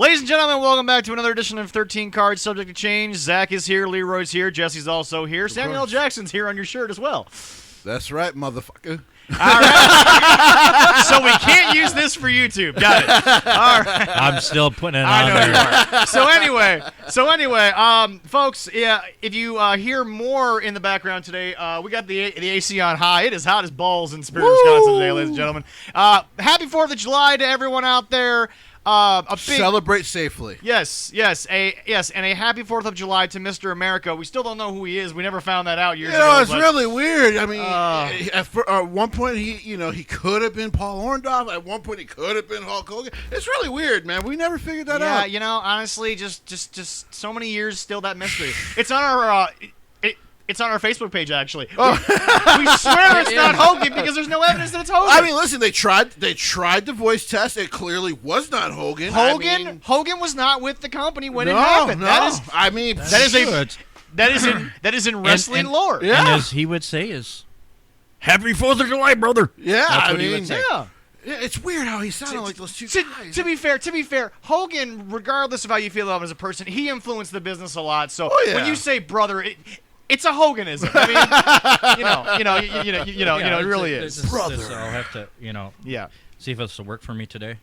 Ladies and gentlemen, welcome back to another edition of 13 Cards Subject to Change. Zach is here, Leroy's here, Jesse's also here, Samuel L. Jackson's here on your shirt as well. That's right, motherfucker. All right. So we can't use this for YouTube. Got it. All right. I'm still putting it on. I know you are. So anyway, folks, yeah, if you hear more in the background today, we got the AC on high. It is hot as balls in Spirit, Wisconsin today, ladies and gentlemen. Happy 4th of July to everyone out there. Celebrate safely. Yes, and a happy 4th of July to Mr. America. We still don't know who he is. We never found that out years ago. It's really weird. I mean, at one point he could have been Paul Orndorff. At one point he could have been Hulk Hogan. It's really weird, man. We never figured that out. Yeah, honestly, just so many years still that mystery. It's on our It's on our Facebook page, actually. Oh. We swear it's not Hogan because there's no evidence that it's Hogan. I mean, listen, they tried the voice test. It clearly was not Hogan. Hogan was not with the company when it happened. No. That is in wrestling lore. Yeah. And as he would say is, Happy 4th of July, brother. Yeah, That's what he would say. Yeah. It's weird how he sounded like those two guys. To be fair, Hogan, regardless of how you feel about him as a person, he influenced the business a lot. So when you say brother, it's a Hoganism. I mean, it really is. Brother. I'll have to, see if this will work for me today.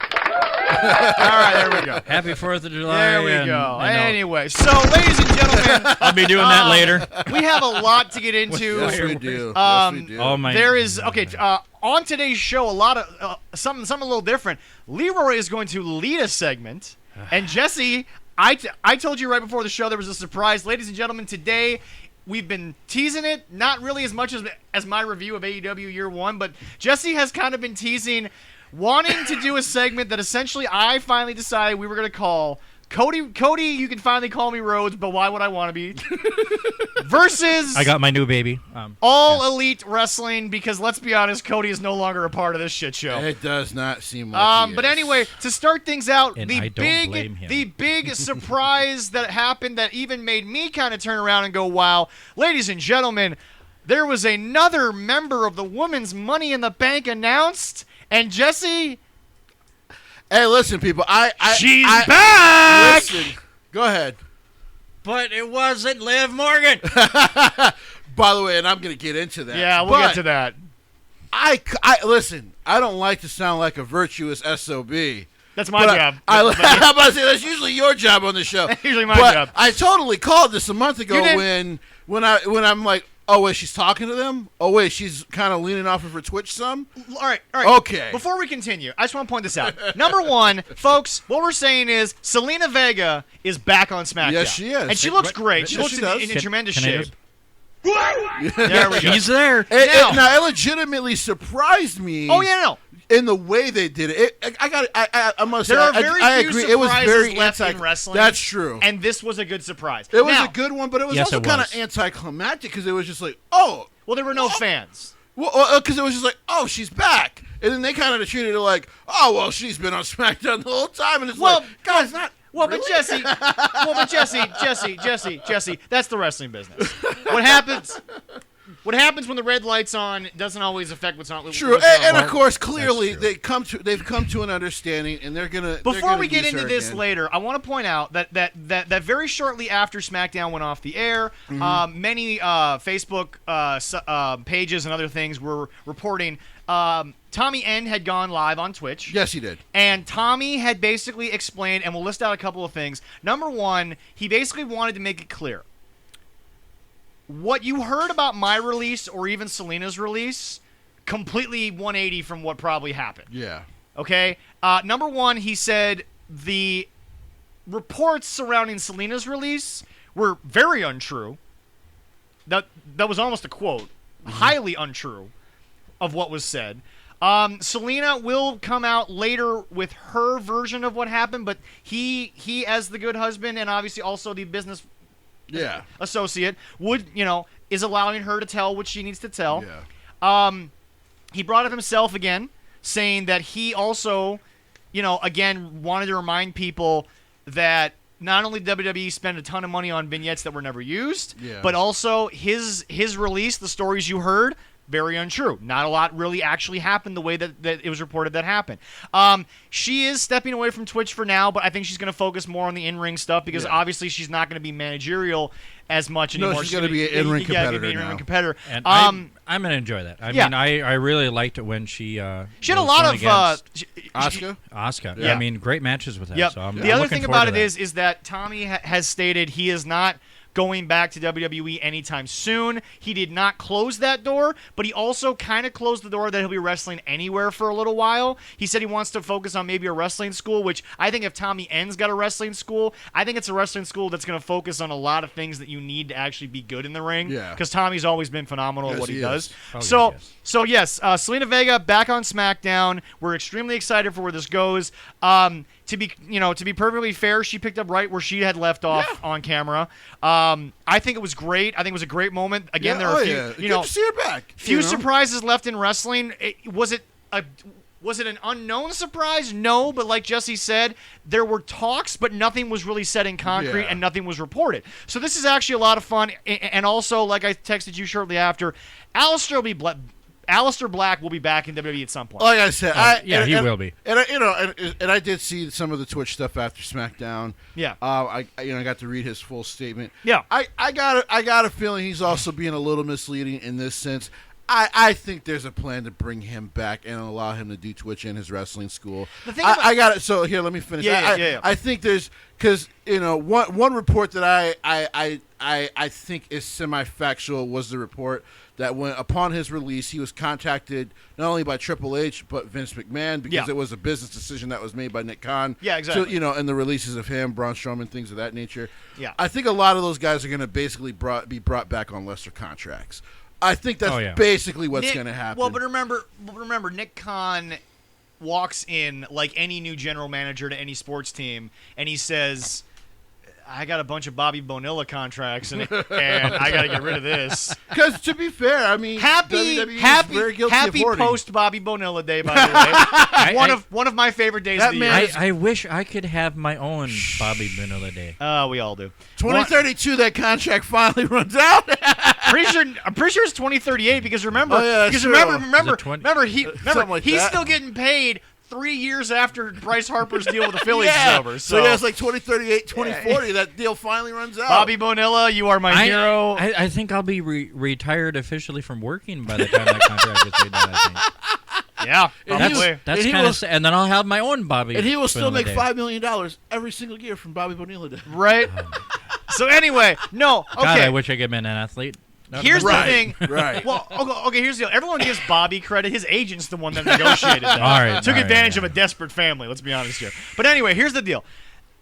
All right, there we go. Happy 4th of July. There we go. Anyway, so ladies and gentlemen, I'll be doing that later. We have a lot to get into. Yes, we do. Oh my. There is on today's show a lot of something a little different. Leroy is going to lead a segment, and Jesse. I told you right before the show there was a surprise. Ladies and gentlemen, today we've been teasing it, not really as much as my review of AEW Year 1, but Jesse has kind of been teasing wanting to do a segment that essentially I finally decided we were going to call Cody, you can finally call me Rhodes, but why would I want to be? Versus I got my new baby. Elite Wrestling, because let's be honest, Cody is no longer a part of this shit show. It does not seem like he But is. anyway, to start things out, And the big surprise that happened that even made me kind of turn around and go, wow. Ladies and gentlemen, there was another member of the Women's Money in the Bank announced, and Jesse... Hey, listen, people. She's back! Listen, go ahead. But it wasn't Liv Morgan. By the way, and I'm going to get into that. Yeah, we'll get to that. Listen, I don't like to sound like a virtuous SOB. That's my job. I'm about to say, that's usually your job on the show. That's usually my job. I totally called this a month ago when I'm like, oh, wait, she's talking to them? Oh, wait, she's kind of leaning off of her Twitch some? All right. Okay. Before we continue, I just want to point this out. Number one, folks, what we're saying is Selena Vega is back on SmackDown. Yes, she is. And she looks great. She Yes, looks she does. in tremendous Can I shape. just- There we go. He's there. It legitimately surprised me. Oh, yeah, no. In the way they did it. I must say, There are very I few agree. surprises It was very left in wrestling. That's true. And this was a good surprise. It was Now, a good one, but it was Yes, also it kind of was. anticlimactic because it was just like, oh. Well, there were no fans. Well, because it was just like, oh, she's back. And then they kind of treated it like, oh, well, she's been on SmackDown the whole time. And it's like, guys, not Well, really? but Jesse, that's the wrestling business. What happens when the red light's on doesn't always affect what's not. True, and of course, clearly they've come to an understanding, and they're gonna. Before we get into this later, I want to point out that very shortly after SmackDown went off the air, many Facebook pages and other things were reporting Tommy N had gone live on Twitch. Yes, he did. And Tommy had basically explained, and we'll list out a couple of things. Number one, he basically wanted to make it clear. What you heard about my release or even Selena's release, completely 180 from what probably happened. Yeah. Okay? Number one, he said the reports surrounding Selena's release were very untrue. That was almost a quote. Highly untrue of what was said. Selena will come out later with her version of what happened, but he as the good husband and obviously also the business associate is allowing her to tell what she needs to tell. He brought it himself again, saying that he also, again wanted to remind people that not only WWE spent a ton of money on vignettes that were never used, but also his release, the stories you heard, very untrue. Not a lot really actually happened the way that it was reported that happened. She is stepping away from Twitch for now, but I think she's going to focus more on the in-ring stuff because obviously she's not going to be managerial as much anymore. No, she's going to be an in-ring competitor in-ring competitor. And I'm going to enjoy that. I mean, I really liked it when she had a lot of Asuka. Yeah. I mean, great matches with her. Yep. So I'm the other looking thing forward about to it that. is that Tommy has stated he is not going back to WWE anytime soon. He did not close that door, but he also kind of closed the door that he'll be wrestling anywhere for a little while. He said he wants to focus on maybe a wrestling school, which I think if Tommy N's got a wrestling school, I think it's a wrestling school that's going to focus on a lot of things that you need to actually be good in the ring. Yeah. Because Tommy's always been phenomenal at what he does. Oh, So yes, Selena Vega back on SmackDown. We're extremely excited for where this goes. To be perfectly fair, she picked up right where she had left off on camera. I think it was great. I think it was a great moment. Again, there are a few, good to see her back. Few surprises left in wrestling. Was it an unknown surprise? No, but like Jesse said, there were talks, but nothing was really set in concrete and nothing was reported. So this is actually a lot of fun. And also, like I texted you shortly after, Aleister Black will be back in WWE at some point. Like I said, he will be. And I did see some of the Twitch stuff after SmackDown. Yeah. I got to read his full statement. Yeah. I got a feeling he's also being a little misleading in this sense. I think there's a plan to bring him back and allow him to do Twitch in his wrestling school. I got it. So here, let me finish. Yeah. I think there's because one report that I think is semi-factual was the report that when upon his release he was contacted not only by Triple H but Vince McMahon because it was a business decision that was made by Nick Khan. Yeah, exactly. So, and the releases of him, Braun Strowman, things of that nature. Yeah. I think a lot of those guys are going to basically be brought back on lesser contracts. I think that's basically what's going to happen. Well, but remember, Nick Khan walks in like any new general manager to any sports team, and he says, I got a bunch of Bobby Bonilla contracts, and I got to get rid of this. Because to be fair, I mean, happy post Bobby Bonilla Day, by the way. one of my favorite days of the year. I wish I could have my own Bobby Bonilla Day. We all do. 2032, that contract finally runs out. I'm pretty sure it's 2038 because remember, he's still getting paid 3 years after Bryce Harper's deal with the Phillies is over. So it's like 2038, 2040. That deal finally runs out. Bobby Bonilla, you are my hero. I think I'll be retired officially from working by the time that contract gets done. I think. Yeah, probably. That's kind of, and then I'll have my own Bobby. And he will still make $5 million every single year from Bobby Bonilla Day. Right. So anyway, no. Okay. God, I wish I could have been an athlete. Here's the thing. Right. Well, okay, here's the deal. Everyone gives Bobby credit. His agent's the one that negotiated that. All right. Took advantage of a desperate family, let's be honest here. But anyway, here's the deal.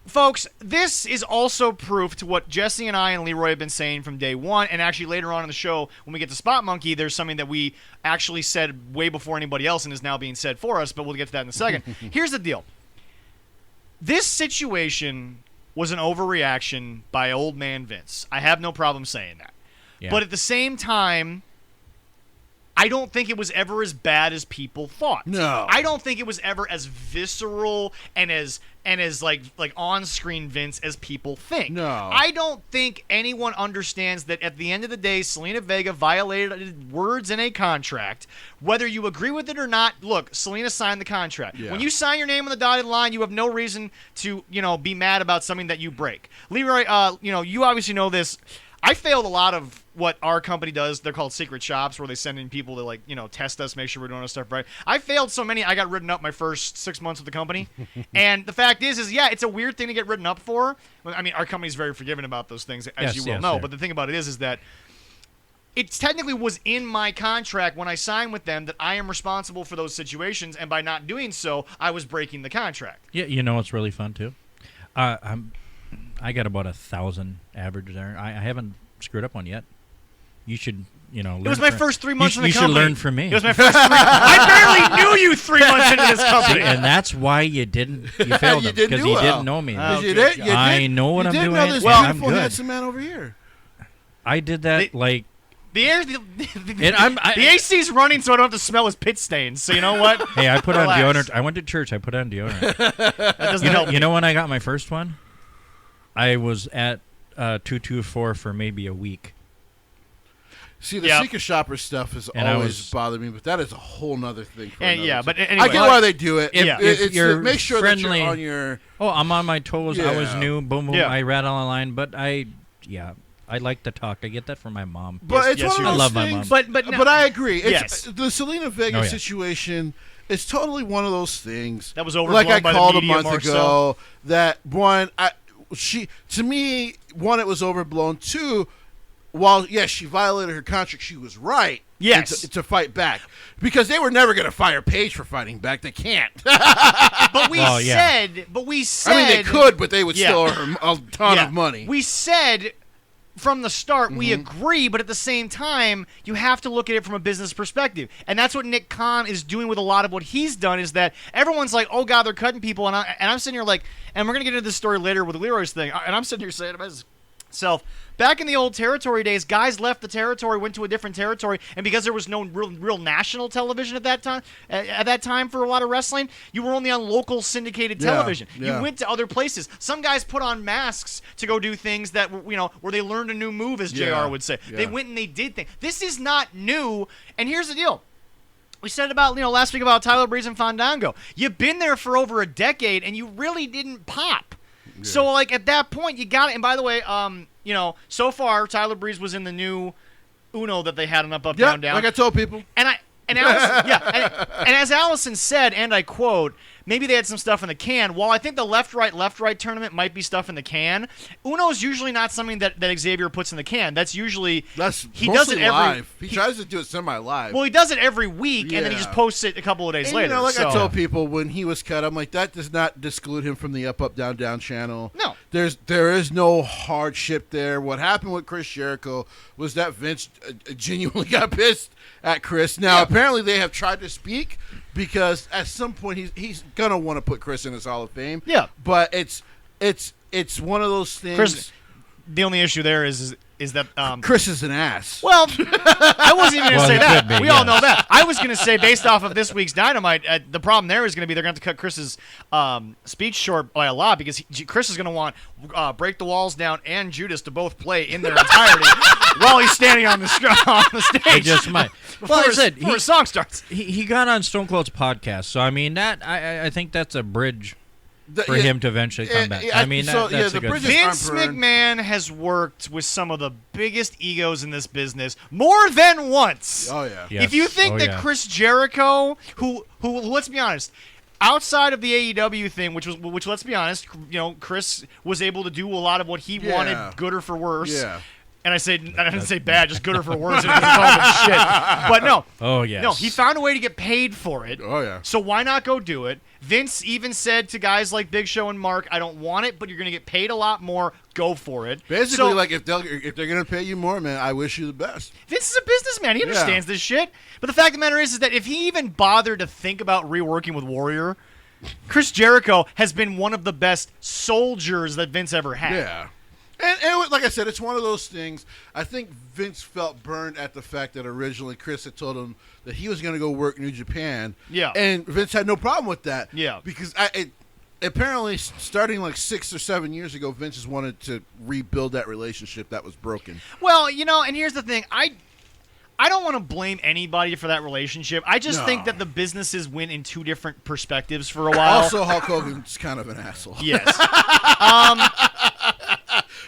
Folks, this is also proof to what Jessie and I and Leroy have been saying from day one, and actually later on in the show, when we get to Spot Monkey, there's something that we actually said way before anybody else and is now being said for us, but we'll get to that in a second. Here's the deal. This situation was an overreaction by old man Vince. I have no problem saying that. Yeah. But at the same time, I don't think it was ever as bad as people thought. No. I don't think it was ever as visceral and as like on-screen Vince as people think. No. I don't think anyone understands that at the end of the day, Selena Vega violated words in a contract. Whether you agree with it or not, look, Selena signed the contract. Yeah. When you sign your name on the dotted line, you have no reason to, be mad about something that you break. Leroy, you obviously know this. I failed a lot of what our company does. They're called secret shops, where they send in people to test us, make sure we're doing our stuff right. I failed so many, I got written up my first 6 months with the company. And the fact is it's a weird thing to get written up for. I mean, our company's very forgiving about those things, as you well know. But the thing about it is that it technically was in my contract when I signed with them that I am responsible for those situations, and by not doing so, I was breaking the contract. Yeah, you know what's really fun too? I got about 1,000 average there. I haven't screwed up one yet. You should, learn. It was my first 3 months in the company. You should learn from me. It was my first 3 I barely knew you 3 months into this company. And that's why you failed them, because you didn't know me. I know what I'm doing. You didn't know this beautiful, handsome man over here. I did that the AC's running, so I don't have to smell his pit stains. So you know what? Hey, I put on deodorant. I went to church. I put on deodorant. That doesn't help. You know when I got my first one? I was at 224 for maybe a week. See, the Yep. secret shopper stuff has And I always was- bothered me, but that is a whole nother thing. For And another yeah, time. but anyway, I get why they do it. If you're make sure friendly- that you're on your. Oh, I'm on my toes. I was Yeah. new. Boom, boom. Yeah. I read online, but I like to talk. I get that from my mom. But Yes, it's yes, one you of I those love my things. mom. But I agree. It's, Yes. the Selena Vega Oh, yeah. situation is totally one of those things That was overblown like I by the called media a month more ago. so. That one, to me, one, it was overblown. Two, while yes, she violated her contract, she was right. Yes. to fight back because they were never going to fire Paige for fighting back. They can't. but we Well, yeah. said. I mean, they could, but they would Yeah. still owe her a ton Yeah. of money. We said from the start we agree, but at the same time, you have to look at it from a business perspective, and that's what Nick Khan is doing with a lot of what he's done. Is that everyone's like, "Oh God, they're cutting people," and I'm sitting here like, and we're gonna get into this story later with Leroy's thing, and I'm sitting here saying to myself, back in the old territory days, guys left the territory, went to a different territory, and because there was no real national television at that time for a lot of wrestling, you were only on local syndicated television. yeah. You went to other places. Some guys put on masks to go do things that where they learned a new move, as Yeah, JR would say. yeah. They went and they did things. This is not new. And here's the deal. We said about last week about Tyler Breeze and Fandango. You've been there for over a decade, and you really didn't pop. So like at that point, you got it. And by the way, so far Tyler Breeze was in the new Uno that they had on Up yeah, Down Down. like I told people. And Allison, and as Allison said, and I quote, maybe they had some stuff in the can. While I think the left right tournament might be stuff in the can, Uno's usually not something that Xavier puts in the can. That's usually he does it mostly every live. He tries to do it semi-live. well, he does it every week, and then he Yeah. just posts it a couple of days And, later. like I so- told people when he was cut, I'm like, that does not exclude him from the Up Down Down channel. No. there is no hardship there. What happened with Chris Jericho was that Vince genuinely got pissed at Chris. Now Yeah. apparently they have tried to speak because at some point he's gonna want to put Chris in his Hall of Fame. Yeah. but it's one of those things. Chris, the only issue there is that Chris is an ass. well, I wasn't even going to Well, say he that. could be, We all yes. know that. I was going to say, based off of this week's Dynamite, the problem there is going to be they're going to have to cut Chris's speech short by a lot because Chris is going to want Break the Walls Down and Judas to both play in their entirety while he's standing on the stage. They just might. before, Well, I his, said before his song starts. he got on Stone Cold's podcast, so I mean that I think that's a bridge for Yeah, him to eventually come back. yeah, I mean so, that's the a good bridges thing. aren't Vince burned. McMahon has worked with some of the biggest egos in this business more than once. Oh yeah. Yes. If you think Oh, that yeah. Chris Jericho, who let's be honest, outside of the AEW thing, which let's be honest, Chris was able to do a lot of what he Yeah. wanted, good or for worse. Yeah. And I didn't say bad, just good or for worse. It doesn't call it shit. But no. Oh yes. No, he found a way to get paid for it. Oh yeah. So why not go do it? Vince even said to guys like Big Show and Mark, I don't want it, but you're going to get paid a lot more. Go for it. Basically, So, like if they're gonna pay you more, man, I wish you the best. Vince is a businessman. He understands this shit. But the fact of the matter is that if he even bothered to think about reworking with Warrior, Chris Jericho has been one of the best soldiers that Vince ever had. Yeah. And like I said, it's one of those things. I think Vince felt burned at the fact that originally Chris had told him that he was going to go work New Japan. Yeah. And Vince had no problem with that. Yeah. Because apparently, starting like 6 or 7 years ago, Vince has wanted to rebuild that relationship that was broken. Well, and here's the thing. I don't want to blame anybody for that relationship. I just No. think that the businesses went in two different perspectives for a while. Also, Hulk Hogan's kind of an asshole. Yes.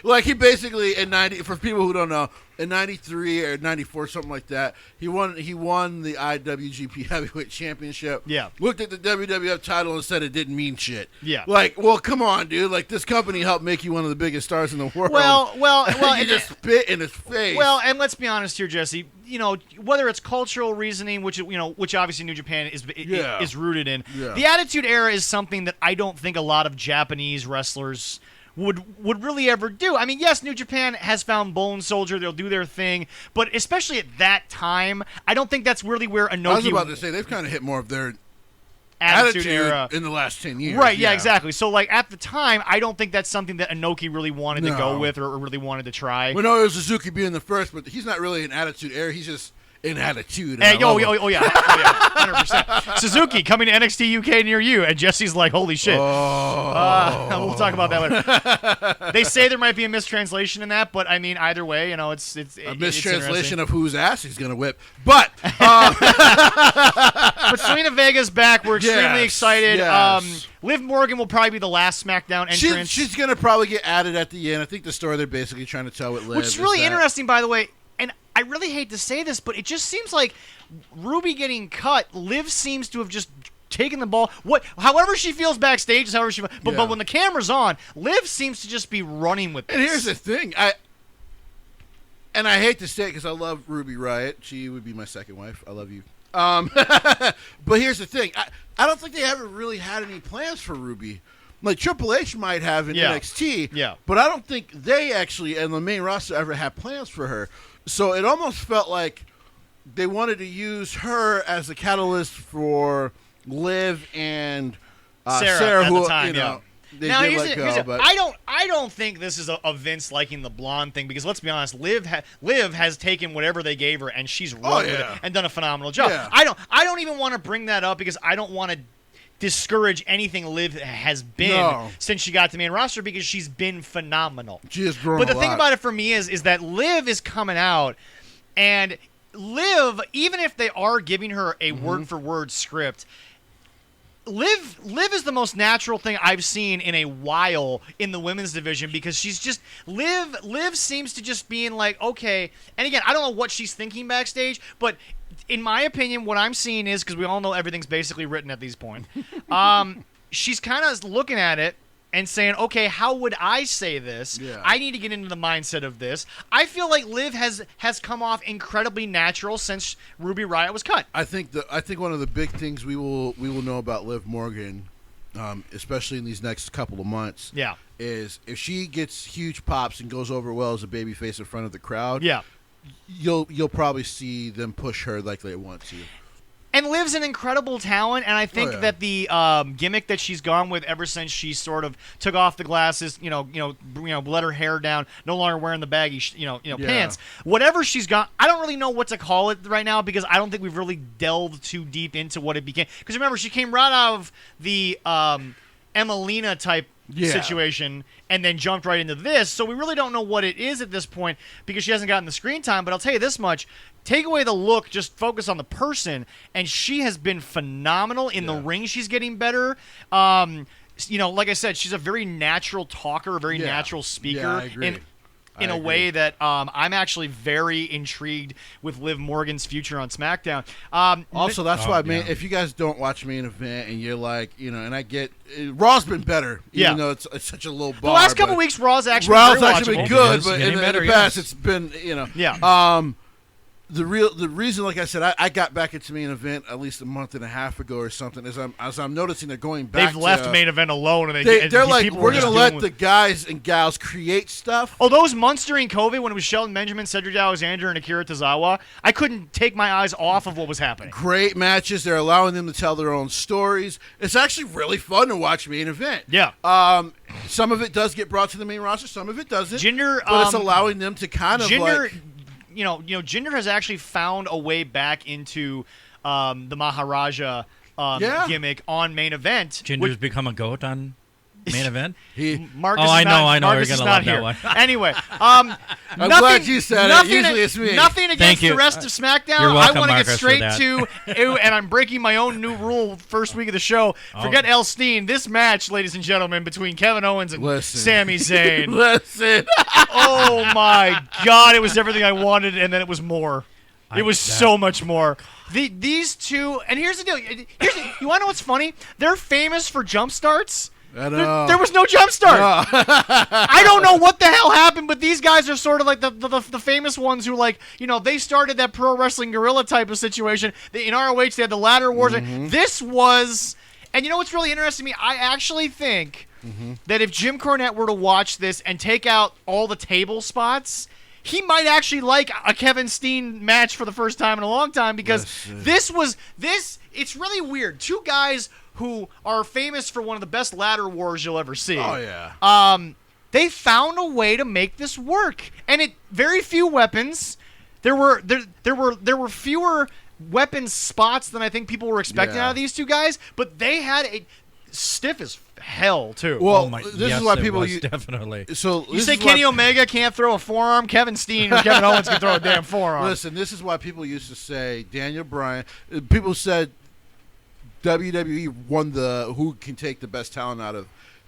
Like he basically for people who don't know, in 93 or 94, something like that, he won the IWGP Heavyweight Championship. Yeah. Looked at the WWF title and said it didn't mean shit. Yeah. Like, well, come on, dude. Like, this company helped make you one of the biggest stars in the world. Well, you and- just spit in his face. Well, and let's be honest here, Jesse. Whether it's cultural reasoning, which obviously New Japan is rooted in, Yeah. the Attitude Era is something that I don't think a lot of Japanese wrestlers would really ever do. I mean, yes, New Japan has found Bone Soldier; they'll do their thing, but especially at that time, I don't think that's really where Inoki I was about to say they've kind of hit more of their Attitude attitude Era. in the last 10 years. Right, yeah, exactly. So, like, at the time, I don't think that's something that Inoki really wanted to go No. with or really wanted to try. We know it was Suzuki being the first, but he's not really an Attitude Era. He's just in attitude. Hey, and I love him. oh yeah, 100%. Suzuki coming to NXT UK near you, and Jesse's like, holy shit. We'll talk about that later. They say there might be a mistranslation in that, but I mean, either way, it's a mistranslation of of whose ass he's gonna whip. But but Selena Vega's back. We're extremely excited. Yes. Liv Morgan will probably be the last SmackDown entrance. She's gonna probably get added at the end. I think the story they're basically trying to tell with Liv. Which is really interesting, by the way. And I really hate to say this, but it just seems like Ruby getting cut, Liv seems to have just taken the ball. However she feels backstage is however she. But when the camera's on, Liv seems to just be running with this. And here's the thing, I hate to say it because I love Ruby Riott. She would be my second wife. I love you. But here's the thing, I don't think they ever really had any plans for Ruby. Like Triple H might have in NXT, but I don't think they actually, and the main roster, ever had plans for her. So it almost felt like they wanted to use her as a catalyst for Liv and Sarah, at who the time, they now, did let go. But I don't think this is a Vince liking the blonde thing, because let's be honest, Liv has taken whatever they gave her and she's run with it and done a phenomenal job. Yeah. I don't even want to bring that up because I don't want to discourage anything Liv has been since she got to the main roster, because she's been phenomenal. She has grown. But the thing about it for me is that Liv is coming out, and Liv, even if they are giving her a word for word script, Liv is the most natural thing I've seen in a while in the women's division, because she's just Liv seems to just being like, okay, and again, I don't know what she's thinking backstage, but in my opinion, what I'm seeing is, because we all know everything's basically written at this point, she's kind of looking at it and saying, okay, how would I say this? Yeah. I need to get into the mindset of this. I feel like Liv has come off incredibly natural since Ruby Riott was cut. I think one of the big things we will know about Liv Morgan, especially in these next couple of months, is if she gets huge pops and goes over well as a babyface in front of the crowd, you'll probably see them push her like they want to. And Liv's an incredible talent, and I think that the gimmick that she's gone with ever since she sort of took off the glasses, let her hair down, no longer wearing the baggy, pants. Whatever she's got, I don't really know what to call it right now, because I don't think we've really delved too deep into what it became. Because remember, she came right out of the Emelina type situation and then jumped right into this, so we really don't know what it is at this point, because she hasn't gotten the screen time. But I'll tell you this much: take away the look, just focus on the person, and she has been phenomenal in the ring. She's getting better. Like I said, she's a very natural talker, a very natural speaker. Yeah, I agree. In a way that I'm actually very intrigued with Liv Morgan's future on SmackDown. Also, that's why, man, if you guys don't watch Main Event and you're like, and I get Raw's been better, even though it's such a low bar. The last couple weeks, Raw's actually been good, but in the past, it's been, The reason, like I said, I got back into Main Event at least a month and a half ago or something. As I'm noticing they're going back. They've left Main Event alone, and they're like, we're going to let the guys and gals create stuff. Oh, those months during COVID when it was Shelton Benjamin, Cedric Alexander, and Akira Tozawa, I couldn't take my eyes off of what was happening. Great matches. They're allowing them to tell their own stories. It's actually really fun to watch Main Event. Yeah. Some of it does get brought to the main roster. Some of it doesn't. But it's allowing them to kind of like. Jinder has actually found a way back into the Maharaja gimmick on Main Event. Jinder's become a goat on Main Event? Marcus I know. You're Marcus going to love that one. Anyway, I'm glad you said it. Usually it's me. Nothing against the rest of SmackDown. You're welcome, I want to get Marcus, straight for to, and I'm breaking my own new rule first week of the show. Forget El Steen. This match, ladies and gentlemen, between Kevin Owens and Sami Zayn. Listen. Oh, my God. It was everything I wanted, and then it was more. It was so much more. These two, and here's the deal. You want to know what's funny? They're famous for jump starts. There was no jump start. I don't know what the hell happened, but these guys are sort of like the famous ones who, like, they started that pro wrestling guerrilla type of situation. In ROH, they had the ladder wars. This was, and you know what's really interesting to me? I actually think that if Jim Cornette were to watch this and take out all the table spots, he might actually like a Kevin Steen match for the first time in a long time, because it's really weird. Two guys who are famous for one of the best ladder wars you'll ever see. Oh, yeah. They found a way to make this work. And very few weapons. There were fewer weapon spots than I think people were expecting out of these two guys, but they had a stiff as hell too. Well, Yes, this is why people definitely. So you say Kenny Omega can't throw a forearm, Kevin Steen or Kevin Owens can throw a damn forearm. Listen, this is why people used to say Daniel Bryan. People said WWE won the who can take the best talent out of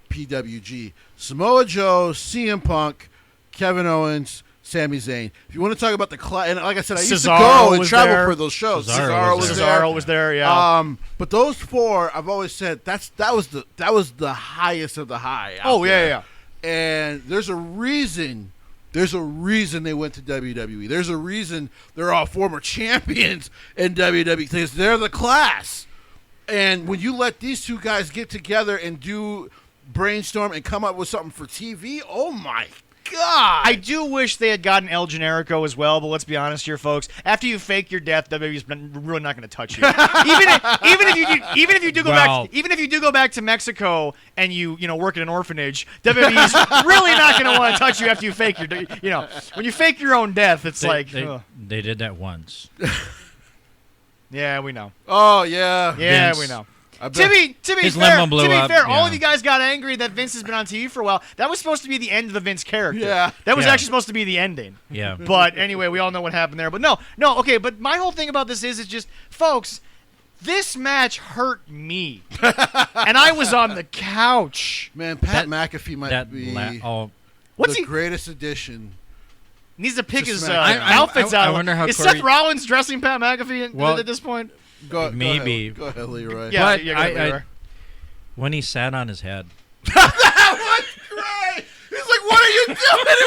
PWG. Samoa Joe, CM Punk, Kevin Owens, Sami Zayn. If you want to talk about the class, and like I said, I used to go and travel for those shows. Cesaro was there, yeah. But those four, I've always said that was the highest of the high. Oh yeah. And there's a reason. There's a reason they went to WWE. There's a reason they're all former champions in WWE because they're the class. And when you let these two guys get together and brainstorm and come up with something for TV, oh my God. I do wish they had gotten El Generico as well, but let's be honest here, folks. After you fake your death, WWE's really not going to touch you. even if you do go back to Mexico and you work in an orphanage, WWE's really not going to want to touch you after you fake when you fake your own death, it's they did that once. Yeah, we know. Oh yeah. Yeah, Vince. we know. To be fair, all yeah. of you guys got angry that Vince has been on TV for a while. That was supposed to be the end of the Vince character. Yeah. That was Yeah. actually supposed to be the ending. Yeah. But anyway, we all know what happened there. But no, okay, but my whole thing about this is just, folks, this match hurt me. And I was on the couch. Man, Pat McAfee might be the greatest addition. Needs to pick his outfits out. I wonder how is Corey... Seth Rollins dressing Pat McAfee at this point? Maybe. Go ahead, Leroy. But go ahead, Leroy. When he sat on his head. That was great. He's like, "What are you doing?"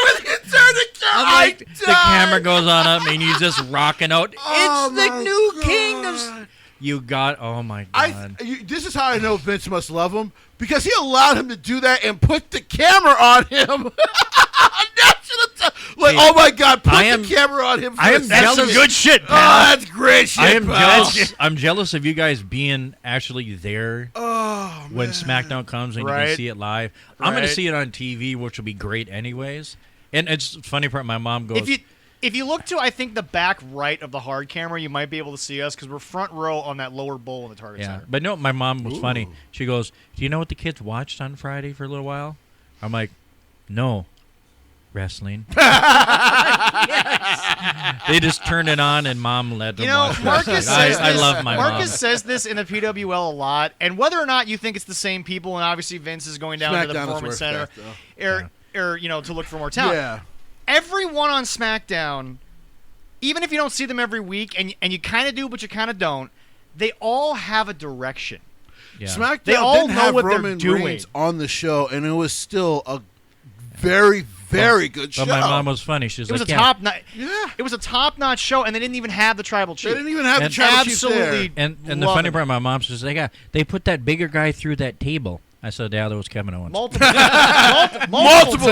When you turn the camera, the camera goes on up and he's just rocking out. Oh, it's the new God. king of. You got. Oh my God. This is how I know Vince must love him because he allowed him to do that and put the camera on him. Oh my God! Put the camera on him. I am That's some good shit, pal. Oh, that's great shit. I am pal. jealous. I'm jealous of you guys being actually there when SmackDown comes and you can see it live. I'm going to see it on TV, which will be great anyways. And it's funny part. My mom goes. If you look to, I think, the back right of the hard camera, you might be able to see us because we're front row on that lower bowl in the Target Center. But no, my mom was funny. She goes, "Do you know what the kids watched on Friday for a little while?" I'm like, "No." Wrestling. Yes. They just turned it on and Mom led them. Marcus says I love my mom. Marcus says this in the PWL a lot, and whether or not you think it's the same people, and obviously Vince is going down to the Performance Center, or to look for more talent. Yeah. Everyone on SmackDown, even if you don't see them every week, and you kind of do, but you kind of don't, they all have a direction. Yeah. SmackDown they all didn't know have what Roman they're doing Reigns on the show, and it was still a very, very good show. But my mom was funny. She was it was like, It was a top-notch show, and they didn't even have the tribal chief. They didn't even have the tribal chief there. And the funny part, my mom says, they put that bigger guy through that table. I said, yeah, that was Kevin Owens. Multiple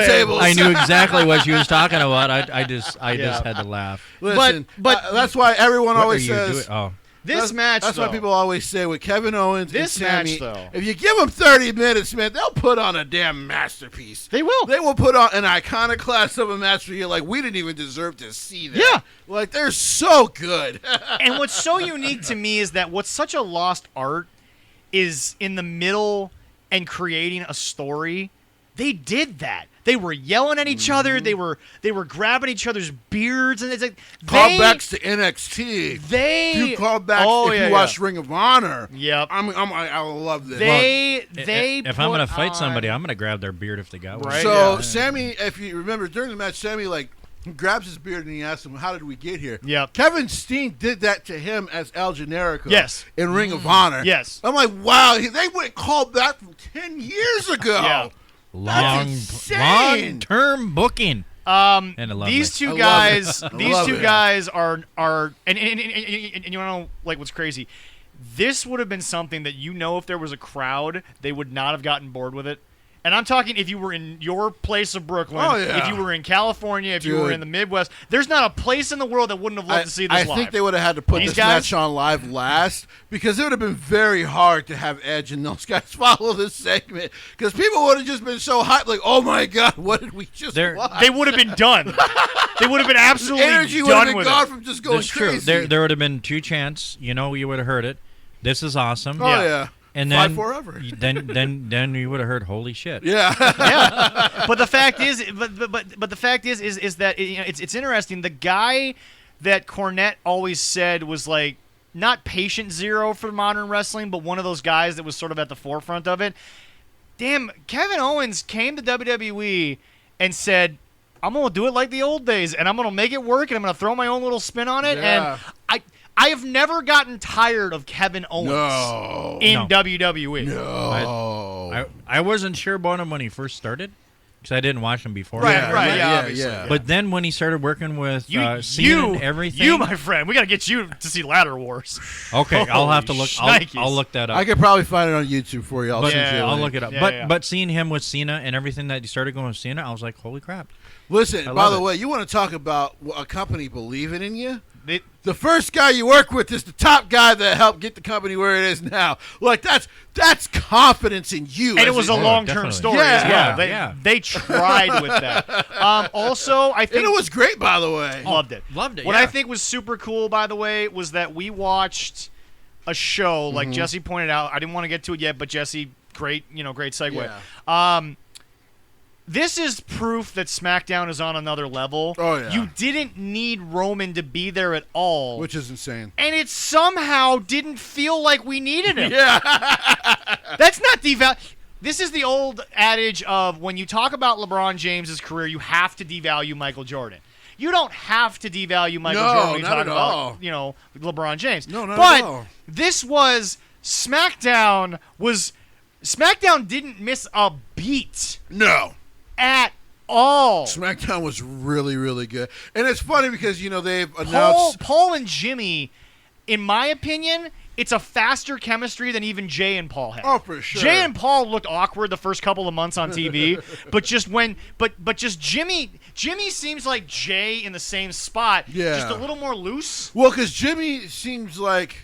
tables. I knew exactly what she was talking about. I just had to laugh. Listen, but that's why everyone always says. That's why people always say with Kevin Owens and Sammy, match, though, if you give them 30 minutes, man, they'll put on a damn masterpiece. They will. They will put on an iconoclast of a match where you're like, we didn't even deserve to see that. Yeah. Like, they're so good. And what's so unique to me is that what's such a lost art is in the middle and creating a story. They did that. They were yelling at each other. They were grabbing each other's beards, and it's like callbacks to NXT. If you watch Ring of Honor. Yep. I love this. If I'm gonna fight somebody, I'm gonna grab their beard if they got one. Right? So Sammy, if you remember during the match, Sammy he grabs his beard and he asks him, "How did we get here?" Yep. Kevin Steen did that to him as El Generico. Yes. In Ring of Honor. Yes. I'm like, wow, they went called back from 10 years ago. Yeah. Long-term booking. These two guys are and you know what's crazy? This would have been something that if there was a crowd, they would not have gotten bored with it. And I'm talking if you were in your place of Brooklyn, Oh, yeah. if you were in California, if you were Dude. in the Midwest. There's not a place in the world that wouldn't have loved to see this I live. think they would have had to put These this guys? match on live last because it would have been very hard to have Edge and those guys follow this segment because people would have just been so hyped, like, oh my God, what did we just watch? They would have been done. They would have been absolutely Energy would have done been with gone it. from just going That's true. crazy. There would have been 2 chants. You would have heard it. This is awesome. Oh, yeah. And Fight then, forever. then you would have heard, holy shit. Yeah. Yeah, but the fact is, but the fact is that it's interesting. The guy that Cornette always said was like not patient zero for modern wrestling, but one of those guys that was sort of at the forefront of it. Damn, Kevin Owens came to WWE and said, "I'm gonna do it like the old days, and I'm gonna make it work, and I'm gonna throw my own little spin on it." Yeah. And I have never gotten tired of Kevin Owens in WWE. No. I wasn't sure about him when he first started because I didn't watch him before. Right, Yeah, obviously. yeah. But then when he started working with Cena and everything. You, my friend, we got to get you to see Ladder Wars. Okay, I'll have to Holy look. shnikes. I'll look that up. I could probably find it on YouTube for you. I'll But send you a I'll link. look it up. Yeah, But seeing him with Cena and everything that he started going with Cena, I was like, holy crap. Listen, I by love the it. way, you want to talk about a company believing in you? They- The first guy you work with is the top guy that helped get the company where it is now. Like that's confidence in you. and it was a long-term definitely. story Yeah. as well. Yeah. They tried with that. Also, I And think it was great, by the way. loved it. Loved it, What yeah. I think was super cool, by the way, was that we watched a show like Jesse pointed out. I didn't want to get to it yet, but Jesse, great segue. Yeah. This is proof that SmackDown is on another level. Oh, yeah. You didn't need Roman to be there at all. Which is insane. And it somehow didn't feel like we needed him. Yeah. That's not This is the old adage of when you talk about LeBron James's career, you have to devalue Michael Jordan. You don't have to devalue Michael No, Jordan when you not talk at about, all. LeBron James. No, not but at all. this was SmackDown didn't miss a beat No. at all. SmackDown was really, really good. And it's funny because, they've announced... Paul and Jimmy, in my opinion, it's a faster chemistry than even Jay and Paul had. Oh, for sure. Jay and Paul looked awkward the first couple of months on TV, but just Jimmy seems like Jay in the same spot, Yeah. just a little more loose. Well, because Jimmy seems like...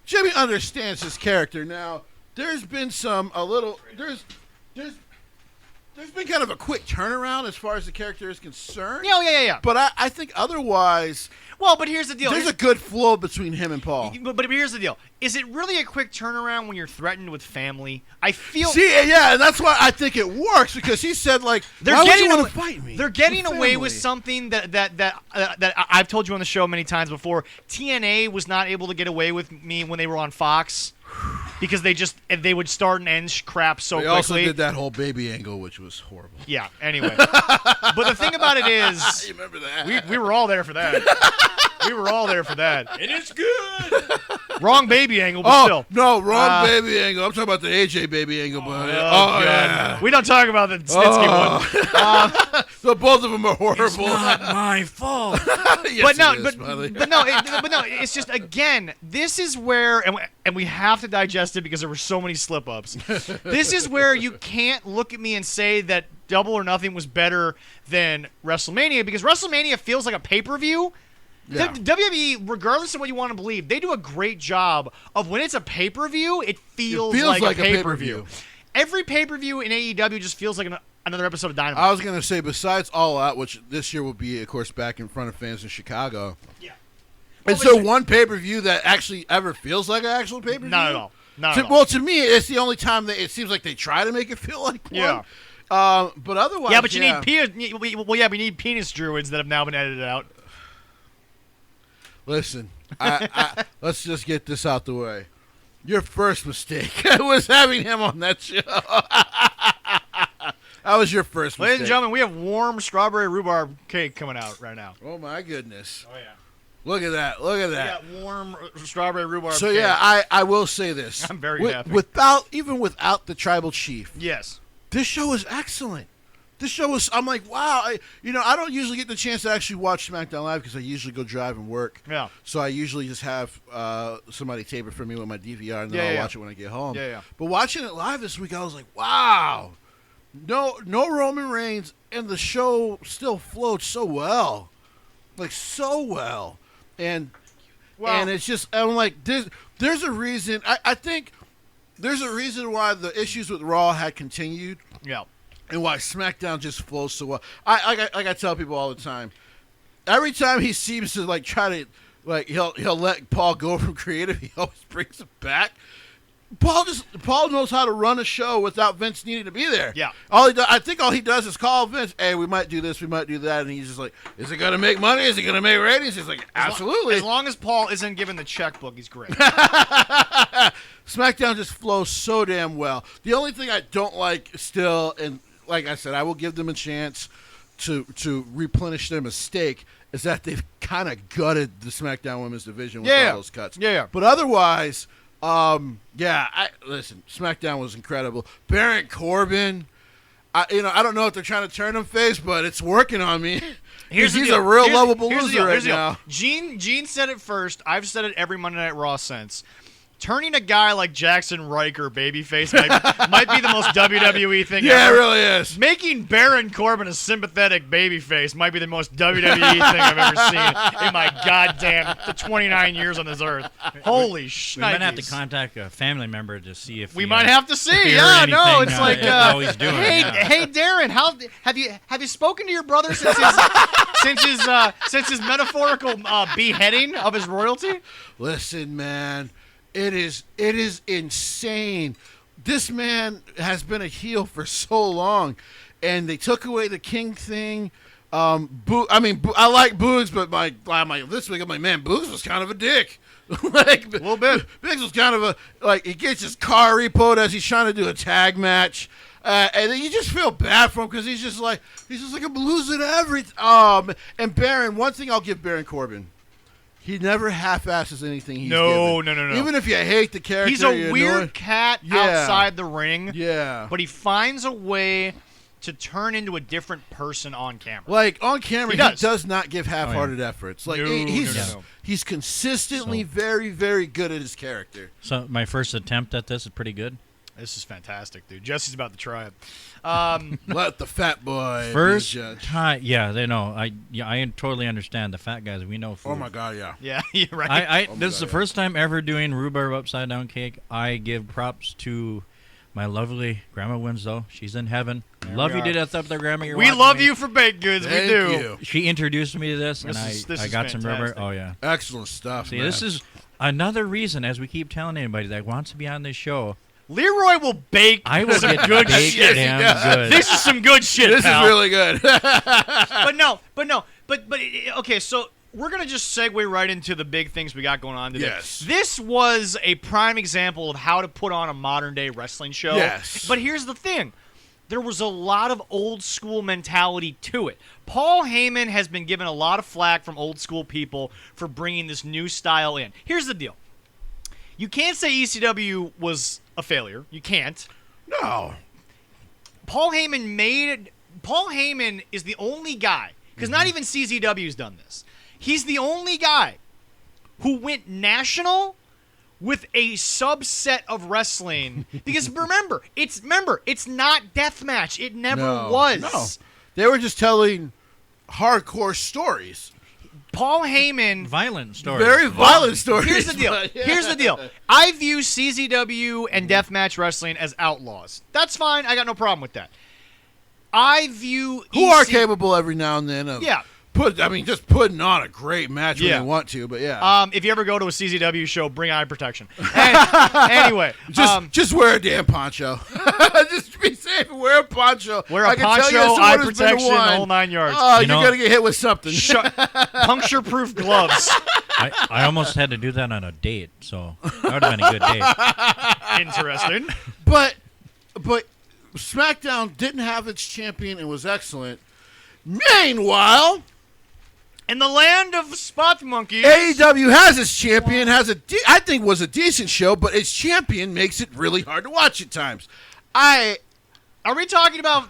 Jimmy understands his character. Now, there's been there's been kind of a quick turnaround as far as the character is concerned. Yeah. But I think otherwise, Well, but here's the deal. there's a good flow between him and Paul. But here's the deal. Is it really a quick turnaround when you're threatened with family? I feel... See, yeah, and that's why I think it works, because he said, like, why would you want to fight me? They're getting With away with family. something that I've told you on the show many times before. TNA was not able to get away with me when they were on Fox because they would start and end crap so They quickly. also did that whole baby angle, which was horrible. Yeah, anyway. But the thing about it is, You remember that? we were all there for that. We were all there for that. It is good. Wrong baby angle, but Oh, still. no, wrong baby angle. I'm talking about the AJ baby angle. But, yeah. We don't talk about the Snitsky one. So both of them are horrible. It's not my fault. Yes, But no, it is, Smiley. but no, it's just, again, this is where, and we have to digest it because there were so many slip-ups. This is where you can't look at me and say that Double or Nothing was better than WrestleMania, because WrestleMania feels like a pay-per-view. Yeah. WWE, regardless of what you want to believe, they do a great job of when it's a pay-per-view, it feels like a pay-per-view. Every pay-per-view in AEW just feels like another episode of Dynamite. I was going to say, besides All Out, which this year will be, of course, back in front of fans in Chicago. Yeah. Is there one pay-per-view that actually ever feels like an actual pay-per-view? Not at all. Not at all. Well, to me, it's the only time that it seems like they try to make it feel like one. Yeah. But otherwise, Yeah, but you need we need penis druids that have now been edited out. Listen, let's just get this out the way. Your first mistake was having him on that show. That was your first mistake. Ladies and gentlemen, we have warm strawberry rhubarb cake coming out right now. Oh, my goodness. Oh, yeah. Look at that. Look at We that. got warm strawberry rhubarb So, cake. yeah, I will say this. I'm very happy. Even without the tribal chief, Yes. this show is excellent. This show was, I'm like, wow. I don't usually get the chance to actually watch SmackDown Live because I usually go drive and work. Yeah. So I usually just have somebody tape it for me with my DVR, and then Yeah, I'll yeah. watch it when I get home. Yeah, yeah. But watching it live this week, I was like, wow. no Roman Reigns, and the show still flowed so well, like so well, and it's just I'm like there's a reason. I think there's a reason why the issues with Raw had continued. Yeah. And why SmackDown just flows so well. I tell people all the time. Every time he seems to like try to like he'll let Paul go from creative, he always brings him back. Paul knows how to run a show without Vince needing to be there. Yeah. I think all he does is call Vince, hey, we might do this, we might do that, and he's just like, is it gonna make money? Is it gonna make ratings? He's like, absolutely. As long as Paul isn't given the checkbook, he's great. SmackDown just flows so damn well. The only thing I don't like still, and like I said, I will give them a chance to replenish their mistake, is that they've kind of gutted the SmackDown Women's Division with all those cuts. Yeah. But otherwise, listen, SmackDown was incredible. Baron Corbin, I don't know if they're trying to turn him face, but it's working on me. He's a real lovable loser right now. Gene said it first. I've said it every Monday Night Raw since. Turning a guy like Jackson Riker babyface might be the most WWE thing ever. Yeah, it really is. Making Baron Corbin a sympathetic babyface might be the most WWE thing I've ever seen in my goddamn 29 years on this earth. Holy shnikes. We might have to contact a family member to see if we might have to see. Yeah, no, it's like how he's doing. Hey, Darren, how have you spoken to your brother since his metaphorical beheading of his royalty? Listen, man. It is insane. This man has been a heel for so long, and they took away the King thing. I like Boogs, but this week I'm like, man, Boogs was kind of a dick. Like a little bit. Boogs was kind of he gets his car repoed as he's trying to do a tag match. And then you just feel bad for him because he's just like I'm losing everything. And Baron, one thing I'll give Baron Corbin. He never half-asses anything he's given. No. Even if you hate the character, he's a weird cat outside the ring. Yeah. But he finds a way to turn into a different person on camera. Like, on camera, he does not give half-hearted efforts. Like, he's consistently very, very good at his character. So my first attempt at this is pretty good. This is fantastic, dude. Jesse's about to try it. Let the fat boy first be the judge. time. Yeah, they know. I totally understand the fat guys. We know food. Oh my god, yeah. Yeah, you're right. This is the first time ever doing rhubarb upside down cake. I give props to my lovely Grandma Winslow. She's in heaven. Love you to death up there, Grandma. We love you for baked goods. Thank we do. You. She introduced me to this, and this I got some rhubarb. Oh yeah, excellent stuff. See, man. this is another reason, as we keep telling anybody that wants to be on this show. Leroy will bake. I will get good baked shit. damn good. This is some good shit. This pal. is really good. but okay. So we're gonna just segue right into the big things we got going on today. Yes. This was a prime example of how to put on a modern day wrestling show. Yes. But here's the thing. There was a lot of old school mentality to it. Paul Heyman has been given a lot of flack from old school people for bringing this new style in. Here's the deal. You can't say ECW was a failure. You can't. No. Paul Heyman is the only guy, because not even CZW's done this. He's the only guy who went national with a subset of wrestling. Because remember, it's not deathmatch. It never was. No. They were just telling hardcore stories. Paul Heyman, violent stories. Very violent stories. Here's the deal. Here's the deal. I view CZW and deathmatch wrestling as outlaws. That's fine. I got no problem with that. I view who are capable every now and then of just putting on a great match when they want to, but yeah. If you ever go to a CZW show, bring eye protection. Anyway, just wear a damn poncho. Just be safe and wear a poncho. Wear a poncho, eye protection, the whole 9 yards. Oh, you're gonna get hit with something. Puncture-proof gloves. I almost had to do that on a date, so that would have been a good date. Interesting. But SmackDown didn't have its champion and was excellent. Meanwhile, in the land of spot monkeys, AEW has its champion, I think was a decent show, but its champion makes it really hard to watch at times. Are we talking about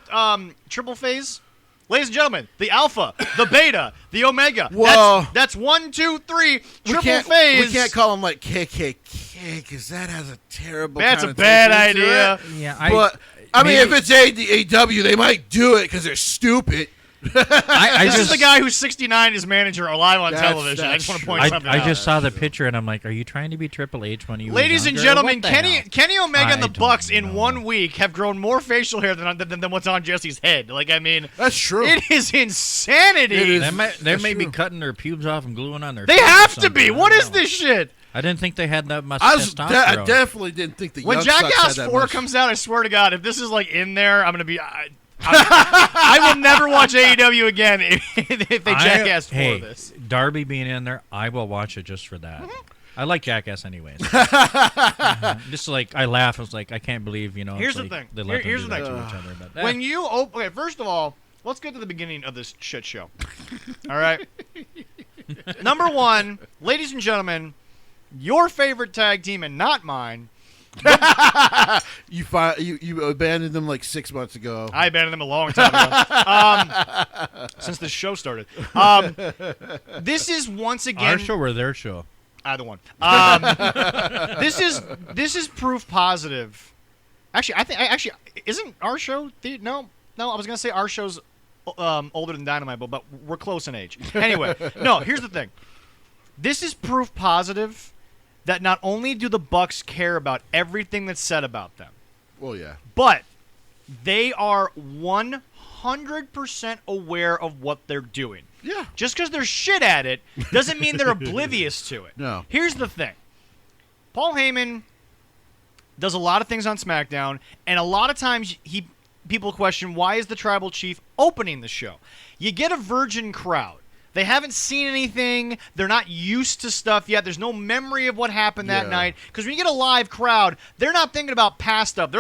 triple phase? Ladies and gentlemen, the alpha, the beta, the omega. Well, that's 1, 2, 3, triple phase. We can't call them like KKK. okay, because that has a terrible. That's a bad connotation to idea. it. Yeah, But I mean, if it's AEW, they might do it because they're stupid. This is the guy who's 69 is manager alive on television. I just want to point something out. I just saw the picture and I'm like, are you trying to be Triple H when you Ladies were and younger? gentlemen, Kenny Omega and the I Bucks don't in know. 1 week have grown more facial hair than what's on Jesse's head. Like, I mean, That's true. it is insanity. It is. They may be true. cutting their pubes off and gluing on their They face or have to something. be. I What don't is know. this shit? I didn't think they had that much I testosterone. definitely didn't think the When Young Sucks Jackass had that 4 much. comes out, I swear to God, if this is like in there, I'm gonna be. I will never watch AEW again if they Jackass 4 hey, this. Darby being in there, I will watch it just for that. I like Jackass anyways. Just like I laugh, I was like, I can't believe Here's it's the like thing. They let Here's them the do thing. that to each other. But, When you okay, first of all, let's get to the beginning of this shit show. All right. Number 1, ladies and gentlemen, your favorite tag team and not mine. You abandoned them like 6 months ago. I abandoned them a long time ago. Since this show started. This is once again our show or their show? either one. This is proof positive. Actually, I think isn't our show no. I was gonna say our show's older than Dynamite, but we're close in age. Anyway, no. Here's the thing. This is proof positive that not only do the Bucks care about everything that's said about them, Well, yeah. but they are 100% aware of what they're doing. Yeah. Just because they're shit at it doesn't mean they're oblivious to it. No. Here's the thing. Paul Heyman does a lot of things on SmackDown, and a lot of times people question, why is the Tribal Chief opening the show? You get a virgin crowd. They haven't seen anything. They're not used to stuff yet. There's no memory of what happened that night. Because when you get a live crowd, they're not thinking about past stuff.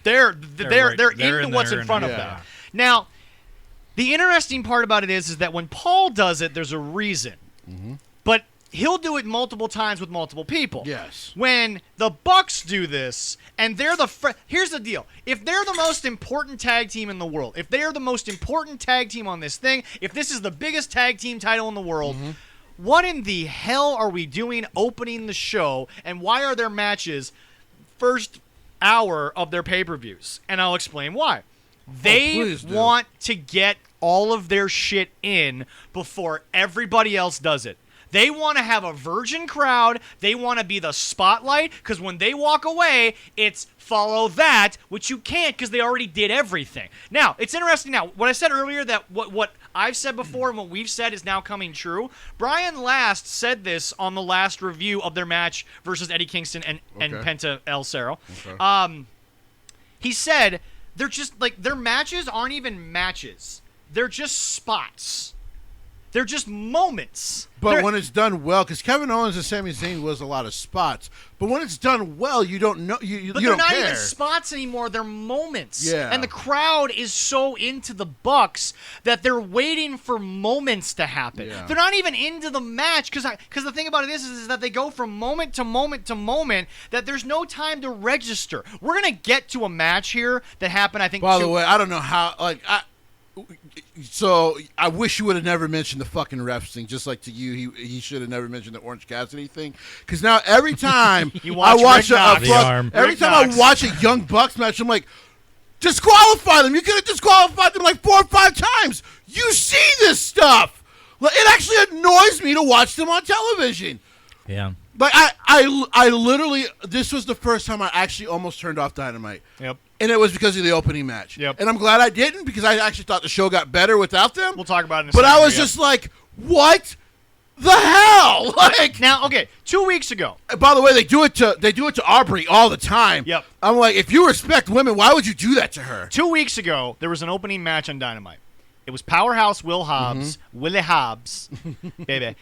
They're into what's in front of them. Now, the interesting part about it is that when Paul does it, there's a reason. Mm-hmm. But he'll do it multiple times with multiple people. Yes. When the Bucks do this, and they're here's the deal. If they're the most important tag team in the world, if they are the most important tag team on this thing, if this is the biggest tag team title in the world, what in the hell are we doing opening the show, and why are their matches first hour of their pay-per-views? And I'll explain why. They want to get all of their shit in before everybody else does it. They want to have a virgin crowd. They want to be the spotlight, because when they walk away, it's follow that, which you can't because they already did everything. Now, it's interesting now. What I said earlier, that what I've said before and what we've said is now coming true. Brian Last said this on the last review of their match versus Eddie Kingston and Penta El Cerro. Okay. He said they're just like, their matches aren't even matches. They're just spots. They're just moments. But when it's done well, because Kevin Owens and Sami Zayn was a lot of spots. But when it's done well, you don't know. You but you they're don't not care. even spots anymore. They're moments. Yeah. And the crowd is so into the Bucks that they're waiting for moments to happen. Yeah. They're not even into the match, because the thing about it is that they go from moment to moment to moment that there's no time to register. We're gonna get to a match here that happened, I think. By the way, I don't know how. So I wish you would have never mentioned the fucking refs thing. Just like to you, he should have never mentioned the Orange Cassidy thing. Because now every time I watch I watch a Young Bucks match, I'm like, disqualify them. You could have disqualified them like 4 or 5 times. You see this stuff. It actually annoys me to watch them on television. Yeah. Like I literally, this was the first time I actually almost turned off Dynamite. Yep. And it was because of the opening match. Yep. And I'm glad I didn't, because I actually thought the show got better without them. We'll talk about it in a But second. I was just like, what the hell? Like, now, okay, 2 weeks ago. by the way, they do it to Aubrey all the time. Yep. I'm like, if you respect women, why would you do that to her? 2 weeks ago, there was an opening match on Dynamite. It was Powerhouse Will Hobbs, Willie Hobbs, baby.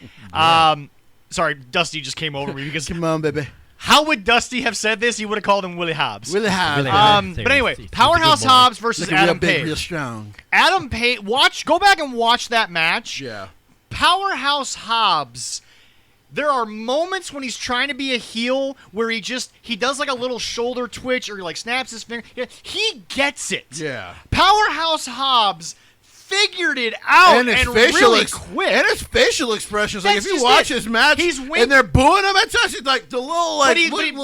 Sorry, Dusty just came over me because. Come on, baby. How would Dusty have said this? He would have called him Willie Hobbs. Willie Hobbs. But anyway, Powerhouse Hobbs versus Adam Page. Real strong. Adam Page. Go back and watch that match. Yeah. Powerhouse Hobbs. There are moments when he's trying to be a heel where he does like a little shoulder twitch or he like snaps his finger. He gets it. Yeah. Powerhouse Hobbs figured it out and really quick. And his facial expressions, like if you watch his match he's and they're booing him, it's actually like the little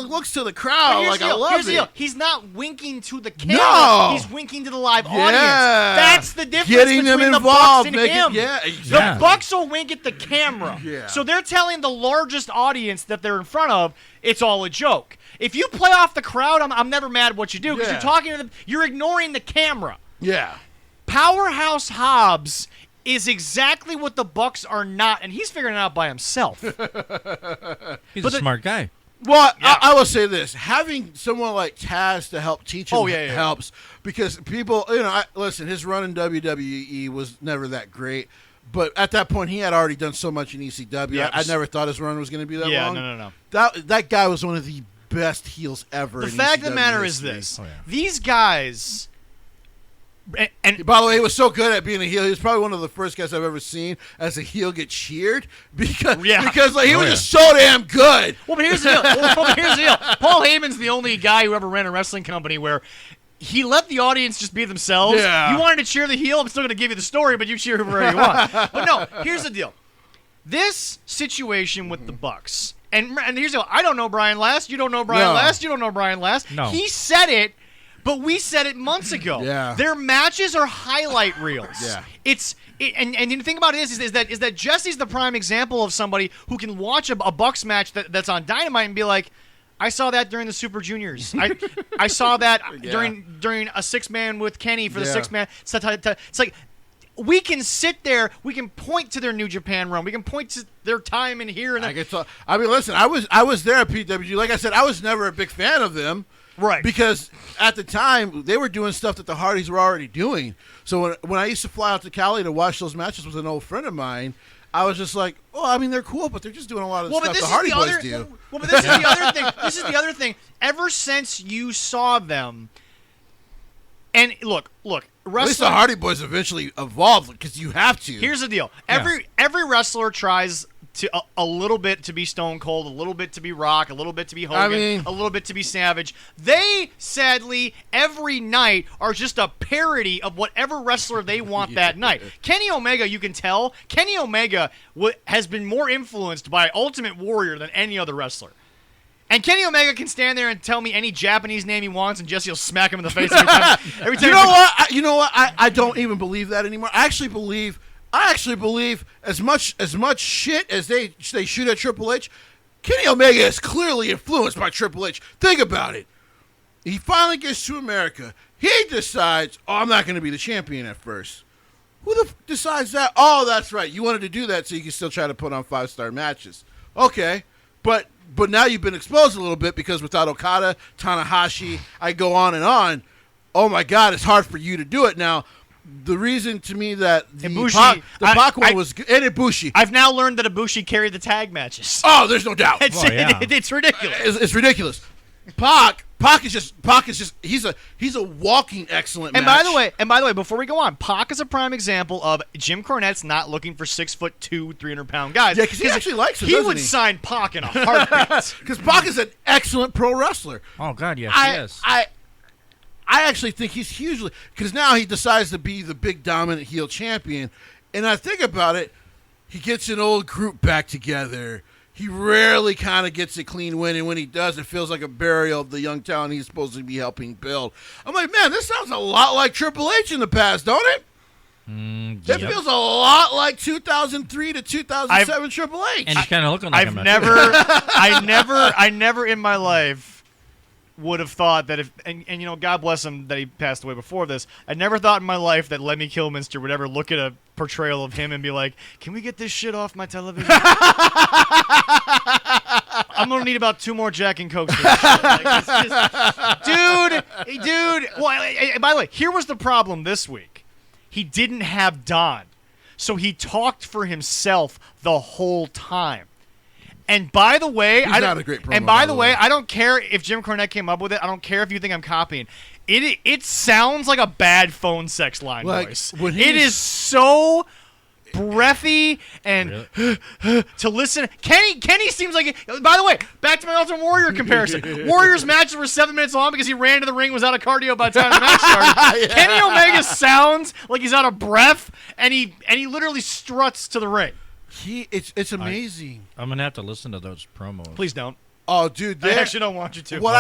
looks to the crowd like I love it. He's not winking to the camera. No. He's winking to the live audience. That's the difference Getting them between involved, the Bucks and him. Exactly. The Bucks will wink at the camera. Yeah. So they're telling the largest audience that they're in front of it's all a joke. If you play off the crowd, I'm never mad at what you do because you're talking to them. You're ignoring the camera. Yeah. Powerhouse Hobbs is exactly what the Bucks are not, and he's figuring it out by himself. He's a smart guy. Well, I will say this. Having someone like Taz to help teach him helps because people, listen, his run in WWE was never that great. But at that point, he had already done so much in ECW. Yep. I never thought his run was going to be that long. No. That guy was one of the best heels ever. The in fact ECW of the matter history. is this. These guys... And by the way, he was so good at being a heel. He was probably one of the first guys I've ever seen as a heel get cheered because he was just so damn good. Well, but here's the deal. Paul Heyman's the only guy who ever ran a wrestling company where he let the audience just be themselves. Yeah. You wanted to cheer the heel, I'm still going to give you the story, but you cheer whoever you want. But no, here's the deal. This situation with the Bucks, and here's the deal. I don't know Brian Last. You don't know Brian Last. You don't know Brian Last. No. He said it. But we said it months ago. Yeah. Their matches are highlight reels. Yeah. And the thing about it is that Jesse's the prime example of somebody who can watch a Bucks match that's on Dynamite and be like, I saw that during the Super Juniors. I saw that during a 6-man with Kenny for the 6-man. It's like we can sit there. We can point to their New Japan run. We can point to their time in here. I mean, listen, I was there at PWG. Like I said, I was never a big fan of them. Right. Because at the time, they were doing stuff that the Hardys were already doing. So when I used to fly out to Cali to watch those matches with an old friend of mine, I was just like, oh, I mean, they're cool, but they're just doing a lot of stuff the Hardy Boys do. Well, but this is the other thing. This is the other thing. Ever since you saw them, and look, at least the Hardy Boys eventually evolved because you have to. Here's the deal. Every wrestler tries to a little bit to be Stone Cold, a little bit to be Rock, a little bit to be Hogan, a little bit to be Savage. They, sadly, every night are just a parody of whatever wrestler they want that night. Kenny Omega, you can tell, Kenny Omega has been more influenced by Ultimate Warrior than any other wrestler. And Kenny Omega can stand there and tell me any Japanese name he wants, and Jesse will smack him in the face every time. You know what? I don't even believe that anymore. I actually believe as much shit as they shoot at Triple H, Kenny Omega is clearly influenced by Triple H. Think about it. He finally gets to America. He decides, I'm not going to be the champion at first. Who decides that? Oh, that's right. You wanted to do that so you can still try to put on 5-star matches. Okay, but now you've been exposed a little bit because without Okada, Tanahashi, I go on and on. Oh my God, it's hard for you to do it now. The reason to me that the Pac one was good, and Ibushi. I've now learned that Ibushi carried the tag matches. Oh, there's no doubt. It's ridiculous. It's ridiculous. Pac is just he's a walking excellent match. And by the way, before we go on, Pac is a prime example of Jim Cornette's not looking for 6'2", 300-pound guys. Yeah, because he actually likes him. He would sign Pac in a heartbeat. Because Pac is an excellent pro wrestler. Oh God, yes, he is. I actually think he's hugely because now he decides to be the big dominant heel champion, and I think about it, he gets an old group back together. He rarely kind of gets a clean win, and when he does, it feels like a burial of the young talent he's supposed to be helping build. I'm like, man, this sounds a lot like Triple H in the past, don't it? It feels a lot like 2003 to 2007 Triple H. And he's kind of looking like him. I never in my life would have thought that if, and God bless him that he passed away before this, I never thought in my life that Lemmy Kilminster would ever look at a portrayal of him and be like, can we get this shit off my television? I'm going to need about 2 more Jack and Cokes for this shit. Like, it's just, dude. Well, by the way, here was the problem this week. He didn't have Don. So he talked for himself the whole time. And by the way, he's not a great promo, and by the way, I don't care if Jim Cornette came up with it. I don't care if you think I'm copying. It sounds like a bad phone sex line voice. It is so breathy and to listen. Kenny seems like. By the way, back to my Ultimate Warrior comparison. Warriors matches were 7 minutes long because he ran to the ring, was out of cardio by the time the match started. Yeah. Kenny Omega sounds like he's out of breath, and he literally struts to the ring. It's amazing. I'm gonna have to listen to those promos. Please don't. Oh, dude, I actually don't want you to. What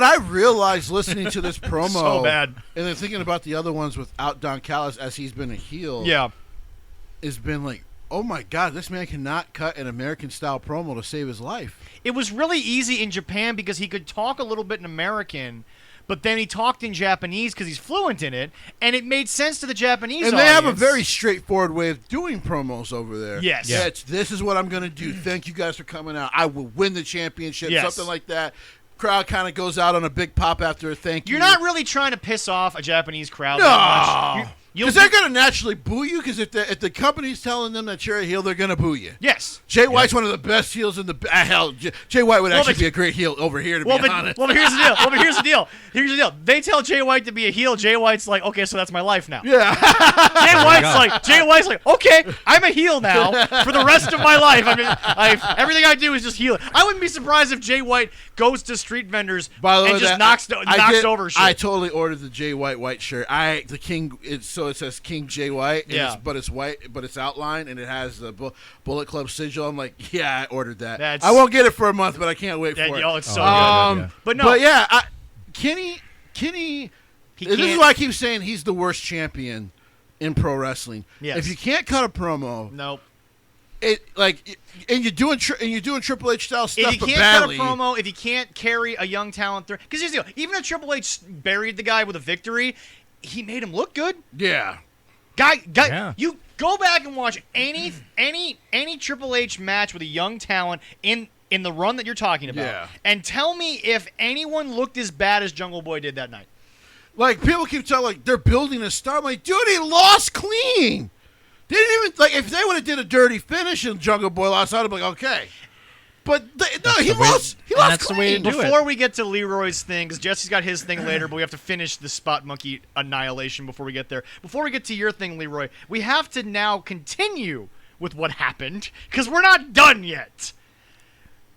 I realized listening to this promo, so bad, and then thinking about the other ones without Don Callis as he's been a heel, has been like, oh my God, this man cannot cut an American style promo to save his life. It was really easy in Japan because he could talk a little bit in American, but then he talked in Japanese because he's fluent in it, and it made sense to the Japanese audience. And they have a very straightforward way of doing promos over there. Yes. Yeah. This is what I'm going to do. Thank you guys for coming out. I will win the championship, something like that. Crowd kind of goes out on a big pop after a thank you. You're not really trying to piss off a Japanese crowd that much. Because they're going to naturally boo you, because if the company's telling them that you're a heel, they're going to boo you. Yes. Jay White's one of the best heels in the... hell, Jay White would actually be a great heel over here, to be honest. Well, but here's the deal. They tell Jay White to be a heel. Jay White's like, okay, so that's my life now. Yeah. Jay White's like, okay, I'm a heel now for the rest of my life. I mean, everything I do is just heel. I wouldn't be surprised if Jay White goes to street vendors and just knocks over shit. I totally ordered the Jay White shirt. It says King Jay White, but it's white, but it's outlined, and it has the Bullet Club sigil. I'm like, yeah, I ordered that. I won't get it for a month, but I can't wait for it. Oh, it's so good. But no. But yeah, Kenny, this is why I keep saying he's the worst champion in pro wrestling. Yes. If you can't cut a promo, nope. And you're doing Triple H style stuff, if you can't cut a promo, if you can't carry a young talent through, because here's the deal: even if Triple H buried the guy with a victory, he made him look good. Yeah. Guy, you go back and watch any Triple H match with a young talent in the run that you're talking about, and tell me if anyone looked as bad as Jungle Boy did that night. Like, people keep telling, like, they're building a star. I'm like, dude, he lost clean. They didn't even, like, if they would have did a dirty finish and Jungle Boy lost, I'd have been like, okay. But he lost that's clean. The way to do Before it. we get to Leroy's thing, because Jesse's got his thing later, but we have to finish the Spot Monkey annihilation before we get there. Before we get to your thing, Leroy, we have to now continue with what happened, because we're not done yet.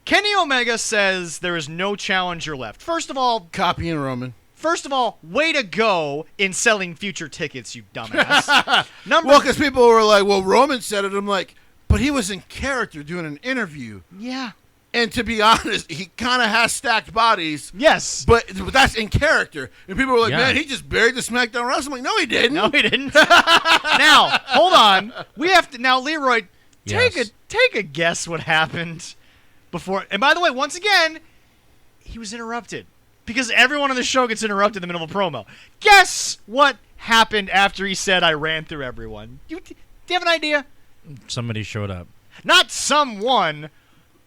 Kenny Omega says there is no challenger left. First of all, copying Roman. First of all, way to go in selling future tickets, you dumbass. Well, because people were like, well, Roman said it. I'm like, but he was in character doing an interview. Yeah. And to be honest, he kind of has stacked bodies. Yes. But that's in character. And people were like, man, he just buried the SmackDown wrestling. I'm like, no, he didn't. No, he didn't. Now, hold on. We have to, now, Leroy, take a guess what happened before. And by the way, once again, he was interrupted. Because everyone on the show gets interrupted in the middle of a promo. Guess what happened after he said, I ran through everyone? Do you have an idea? Somebody showed up. Not someone.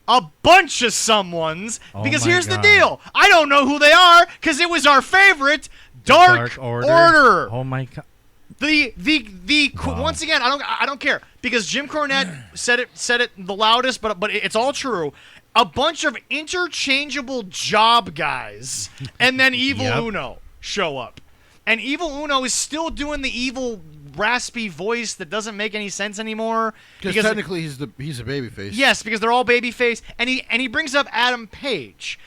A bunch of someones. Because here's the deal. I don't know who they are because it was our favorite Dark Order. Oh, my God. Once again, I don't care. Because Jim Cornette said it the loudest, but it's all true. A bunch of interchangeable job guys, and then Evil Uno show up. And Evil Uno is still doing the evil, raspy voice that doesn't make any sense anymore. Because technically he's a babyface. Yes, because they're all babyface. And he brings up Adam Page.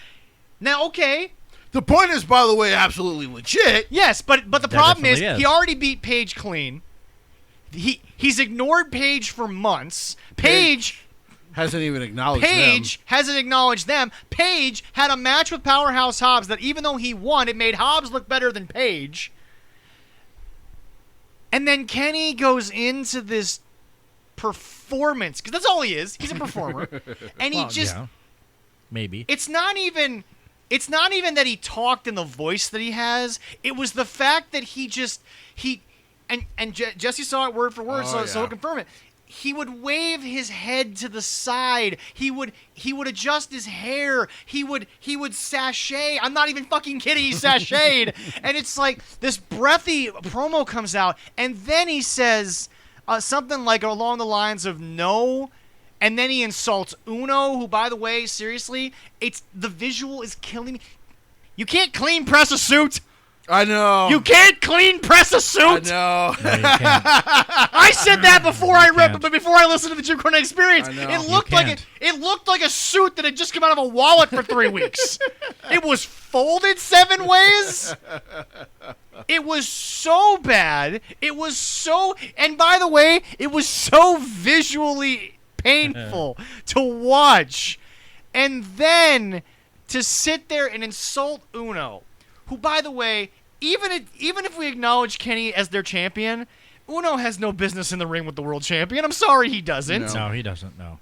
Now, okay. The point is, by the way, absolutely legit. Yes, but the problem is he already beat Page clean. He's ignored Page for months. Page hasn't even acknowledged Page hasn't acknowledged them. Page had a match with Powerhouse Hobbs that even though he won, it made Hobbs look better than Page. And then Kenny goes into this performance, because that's all he is. He's a performer. And he maybe. It's not even that he talked in the voice that he has. It was the fact that Jesse saw it word for word, so he'll confirm it. He would wave his head to the side. He would adjust his hair. He would sashay. I'm not even fucking kidding. He sashayed. And it's like this breathy promo comes out, and then he says something like along the lines of no, and then he insults Uno, who, by the way, seriously, the visual is killing me. You can't clean press a suit. I know. You can't clean press a suit. I know. No, you can't. I said that before I read, but before I listened to the Jim Cornette Experience, I know. it looked like it looked like a suit that had just come out of a wallet for 3 weeks. It was folded 7 ways. It was so bad. It was so, and by the way, it was so visually painful to watch. And then to sit there and insult Uno, who, by the way, even if we acknowledge Kenny as their champion, Uno has no business in the ring with the world champion. I'm sorry he doesn't. No, he doesn't, no.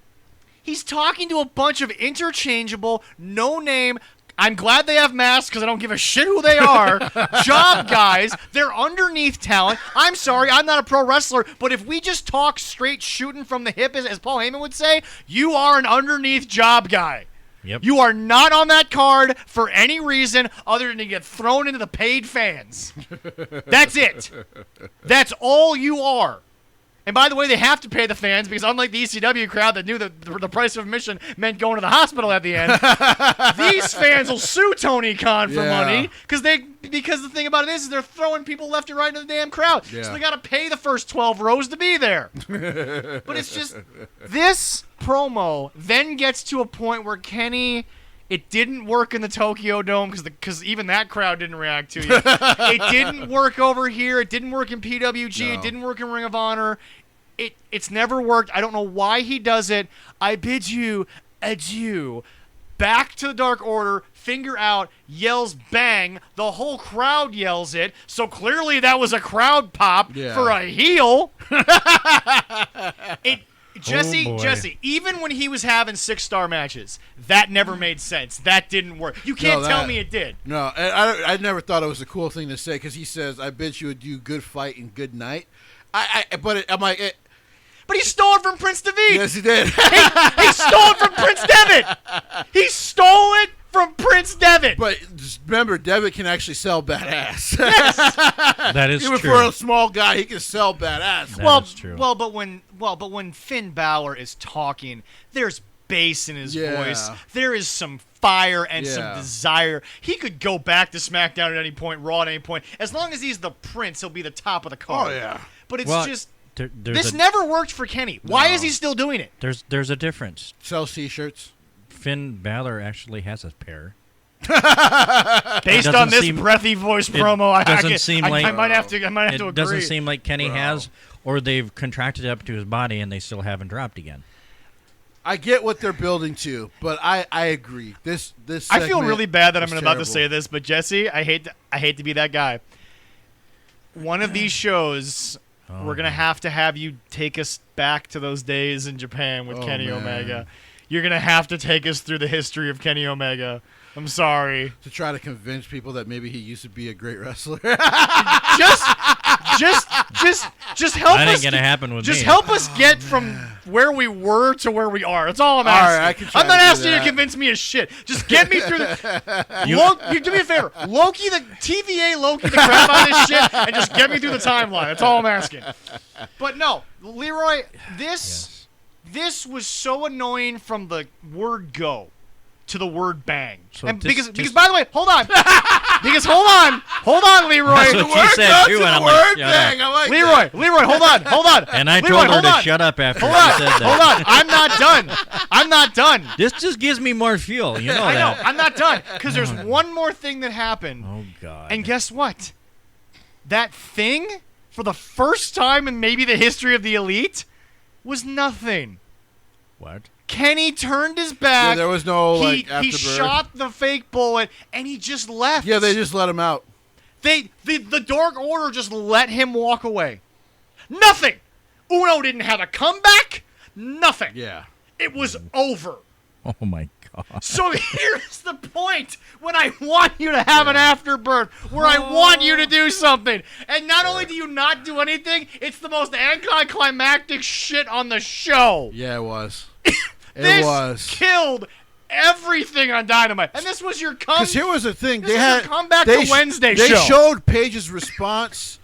He's talking to a bunch of interchangeable, no-name, I'm glad they have masks because I don't give a shit who they are, job guys. They're underneath talent. I'm sorry, I'm not a pro wrestler, but if we just talk straight shooting from the hip, as Paul Heyman would say, you are an underneath job guy. Yep. You are not on that card for any reason other than to get thrown into the paid fans. That's it. That's all you are. And by the way, they have to pay the fans because unlike the ECW crowd that knew that the price of admission meant going to the hospital at the end, these fans will sue Tony Khan for money because the thing about it is they're throwing people left and right into the damn crowd. Yeah. So they got to pay the first 12 rows to be there. But it's just this promo then gets to a point where Kenny, it didn't work in the Tokyo Dome because even that crowd didn't react to you. It didn't work over here. It didn't work in PWG. No. It didn't work in Ring of Honor. It's never worked. I don't know why he does it. I bid you adieu. Back to the Dark Order, finger out, yells bang. The whole crowd yells it. So clearly that was a crowd pop for a heel. Jesse, even when he was having 6-star matches, that never made sense. That didn't work. You can't tell me it did. No, I never thought it was a cool thing to say because he says, I bid you adieu, good fight and good night. But he stole it from Prince David. Yes, he did. He stole it from Prince Devitt. He stole it from Prince Devitt. But just remember, Devitt can actually sell badass. Yes. That is Even true. for a small guy, he can sell badass. That is true. But when Finn Balor is talking, there's bass in his voice. There is some fire and some desire. He could go back to SmackDown at any point, Raw at any point. As long as he's the Prince, he'll be the top of the card. Oh, yeah. But it's just... This never worked for Kenny. Why is he still doing it? There's a difference. Sell T-shirts. Finn Balor actually has a pair. Based on this breathy voice promo, I might have to agree. It doesn't seem like Kenny has, or they've contracted it up to his body and they still haven't dropped again. I get what they're building to, but I agree. This I feel really bad that I'm about terrible. to say this, but Jesse, I hate to be that guy. One of these shows, we're gonna have you take us back to those days in Japan with Kenny Omega. You're gonna have to take us through the history of Kenny Omega. I'm sorry. To try to convince people that maybe he used to be a great wrestler. just help That us. ain't gonna happen with just me. help us get from where we were to where we are. That's all I'm All asking. right, I can try I'm not to do asking you to that. convince me of shit. Just get me through the. You do me a favor. Loki the crap out of this shit and just get me through the timeline. That's all I'm asking. But no, Leroy, this was so annoying from the word go to the word bang. So And just- because by the way, hold on. Hold on, Leroy. That's what you said too, and I'm like, shut up. I like Leroy, hold on. And I Leroy, told her hold to on. shut up after she Hold on, said that. hold on. I'm not done. This just gives me more fuel. You know I know. that. I'm not done because there's one more thing that happened. Oh God. And guess what? That thing, for the first time in maybe the history of the Elite, was nothing. What? Kenny turned his back. Yeah, there was no he afterburn. shot the fake bullet and he just left. Yeah, they just let him out. The Dark Order just let him walk away. Nothing. Uno didn't have a comeback. Nothing. Yeah. It was over. Oh my God. So here's the point when I want you to have an afterbirth, where I want you to do something. And not only do you not do anything, it's the most anticlimactic shit on the show. Yeah, it was. This killed everything on Dynamite. And this was your Because here was the thing. This was your comeback to Wednesday They show. showed Paige's response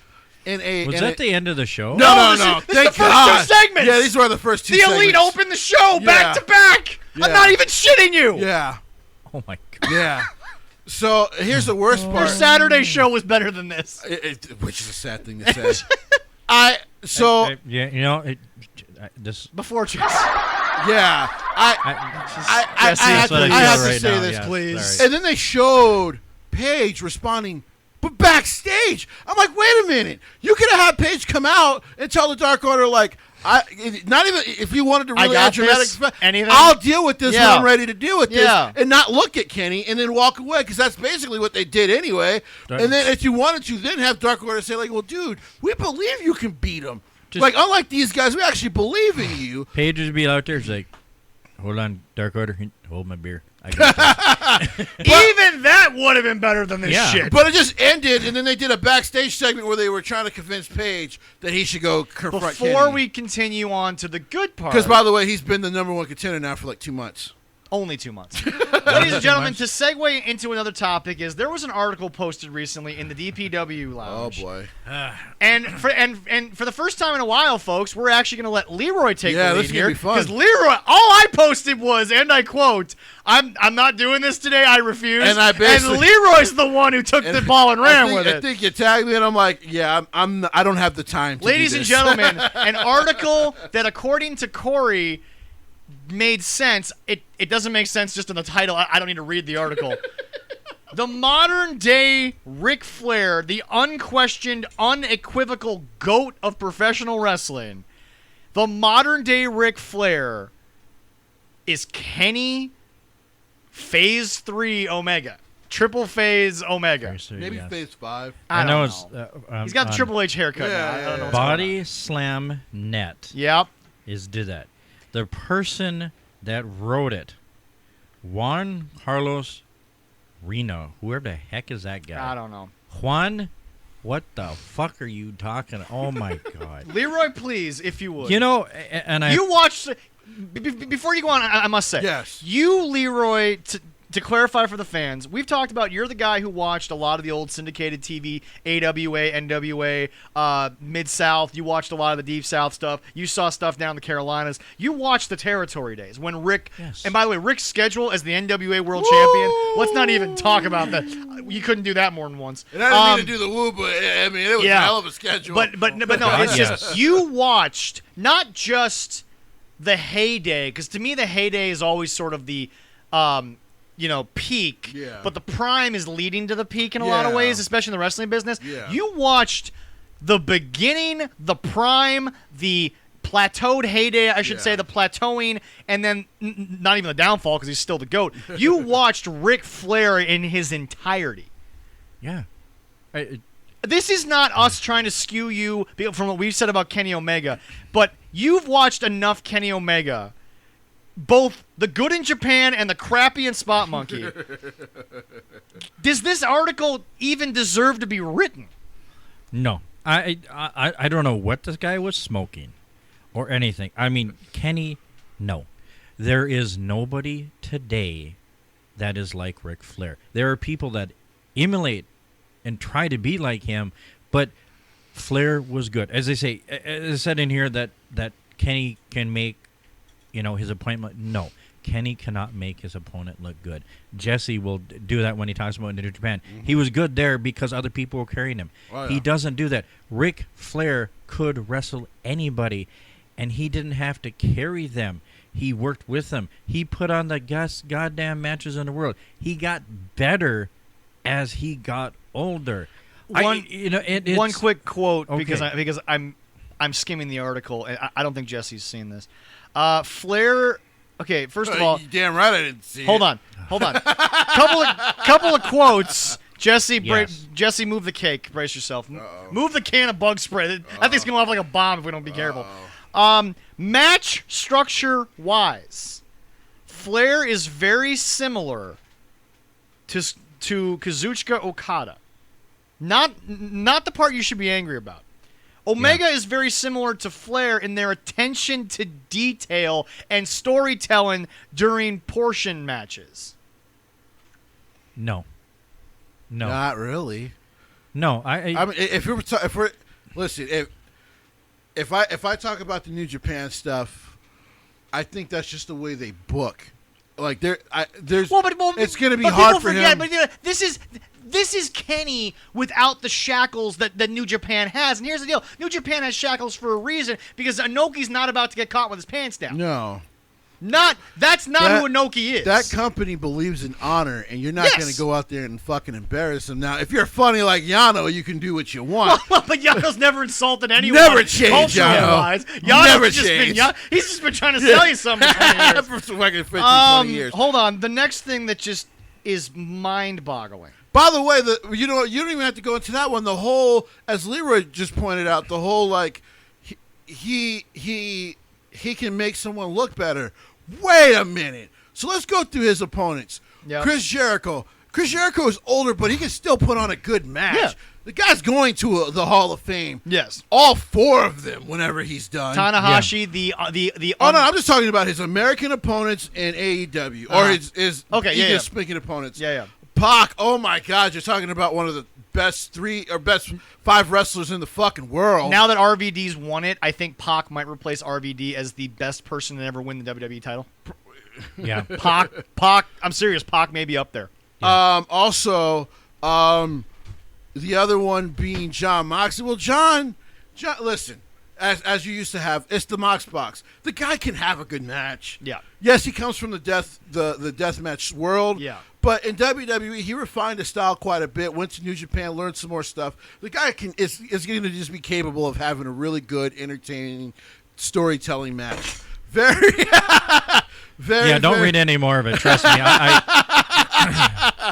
in a... Was that the end of the show? No. This is the first 2 segments. Yeah, these were the first 2 The segments. Elite opened the show back to back. Yeah. I'm not even shitting you. Yeah. Oh my God. Yeah. So here's the worst Their part. Saturday show was better than this. Which is a sad thing to say. This Before Jesse. Yeah, I Jesse, have to right say now, this, yes, please. sorry. And then they showed Paige responding, but backstage. I'm like, wait a minute. You could have had Paige come out and tell the Dark Order, like, not even if you wanted to really add dramatic effect, I'll deal with this when I'm ready to deal with this, and not look at Kenny and then walk away, because that's basically what they did anyway. And then if you wanted to, then have Dark Order say, like, well, dude, we believe you can beat him. Like, unlike these guys, we actually believe in you. Paige would be out there. She's like, hold on, Dark Order. Hold my beer. I got Even that would have been better than this shit. But it just ended, and then they did a backstage segment where they were trying to convince Paige that he should go confront Kenny. Before we continue on to the good part. Because, by the way, he's been the #1 contender now for like 2 months. Only 2 months. Ladies and gentlemen, to segue into another topic is there was an article posted recently in the DPW Lounge. Oh, boy. And for the first time in a while, folks, we're actually going to let Leroy take the lead this is here. gonna be fun. Because Leroy, all I posted was, and I quote, I'm not doing this today, I refuse. And Leroy's the one who took the ball and ran with it. I think you tagged me, and I'm like, yeah, I don't have the time to Ladies do and this. gentlemen, an article that, according to Corey, made sense. It doesn't make sense just in the title. I don't need to read the article. The modern day Ric Flair, the unquestioned, unequivocal GOAT of professional wrestling. The modern day Ric Flair is Kenny Phase 3 Omega. Triple Phase Omega. Maybe Phase 5. I know don't know. it's He's got the Triple H haircut now. I don't know what's going on. Body Slam Net. Yep. Did that. The person that wrote it, Juan Carlos Reno, whoever the heck is that guy? I don't know. Juan, what the fuck are you talking? Oh my God. Leroy, please, if you would. You know, and I. You watched. Before you go on, I must say. Yes. You, Leroy, to clarify for the fans, we've talked about you're the guy who watched a lot of the old syndicated TV, AWA, NWA, Mid-South. You watched a lot of the Deep South stuff. You saw stuff down in the Carolinas. You watched the territory days when Rick, and by the way, Rick's schedule as the NWA World Champion, let's not even talk about that. You couldn't do that more than once. And I didn't mean to do the woo, but I mean, it was a hell of a schedule. But no, it's just you watched not just the heyday, because to me the heyday is always sort of the peak, but the prime is leading to the peak in a lot of ways, especially in the wrestling business. You watched the beginning, the prime, the plateaued heyday, I should say, the plateauing, and then not even the downfall, because he's still the GOAT. You watched Ric Flair in his entirety. Yeah. This is not us trying to skew you from what we've said about Kenny Omega, but you've watched enough Kenny Omega, both the good in Japan and the crappy in Spot Monkey. Does this article even deserve to be written? No. I don't know what this guy was smoking or anything. I mean, Kenny, no. There is nobody today that is like Ric Flair. There are people that emulate and try to be like him, but Flair was good. As they say, as I said in here that Kenny can make, his opponent. No, Kenny cannot make his opponent look good. Jesse will do that when he talks about New Japan. Mm-hmm. He was good there because other people were carrying him. Oh, yeah. He doesn't do that. Ric Flair could wrestle anybody, and he didn't have to carry them. He worked with them. He put on the goddamn matches in the world. He got better as he got older. One quick quote, okay, because I'm skimming the article, and I don't think Jesse's seen this. Flair. Okay, first of all, you're damn right I didn't see. Hold on. couple of quotes. Jesse, Jesse, move the cake. Brace yourself. Move the can of bug spray. That thing's gonna go off like a bomb if we don't be careful. Match structure wise, Flair is very similar to Kazuchika Okada. Not the part you should be angry about. Omega is very similar to Flair in their attention to detail and storytelling during portion matches. No. Not really. No, I mean, if I talk about the New Japan stuff, I think that's just the way they book Like there's Well, it's going to be but hard people for forget, him. But this is Kenny without the shackles that New Japan has. And here's the deal: New Japan has shackles for a reason because Inoki's not about to get caught with his pants down. No. That's not who Inoki is. That company believes in honor, and you're not Yes. going to go out there and fucking embarrass them. Now, if you're funny like Yano, you can do what you want. Well, but Yano's never insulted anyone. Never changed, cultural-wise. Yano. Yano's Never just changed. he's just been trying to sell you something for 20 years. For fucking 15, 20 years. Hold on. The next thing that just is mind-boggling. By the way, you don't even have to go into that one. The whole, as Leroy just pointed out, the whole like he can make someone look better. Wait a minute. So let's go through his opponents. Yep. Chris Jericho. Chris Jericho is older, but he can still put on a good match. Yeah. The guy's going to the Hall of Fame. Yes. All 4 of them whenever he's done. Tanahashi, the Oh, no, I'm just talking about his American opponents in AEW. Or his Okay, yeah. speaking opponents. Yeah. Pac, oh my God, you're talking about one of the best 5 wrestlers in the fucking world. Now that RVD's won it, I think Pac might replace RVD as the best person to ever win the WWE title. Yeah. Pac, I'm serious. Pac may be up there. Also, the other one being John Moxley. Well, John, listen, as you used to have, it's the Mox Box. The guy can have a good match. Yeah. Yes, he comes from the deathmatch world. Yeah. But in WWE, he refined his style quite a bit. Went to New Japan, learned some more stuff. The guy is going to just be capable of having a really good, entertaining storytelling match. Very, very. Yeah, don't very, read any more of it. Trust me.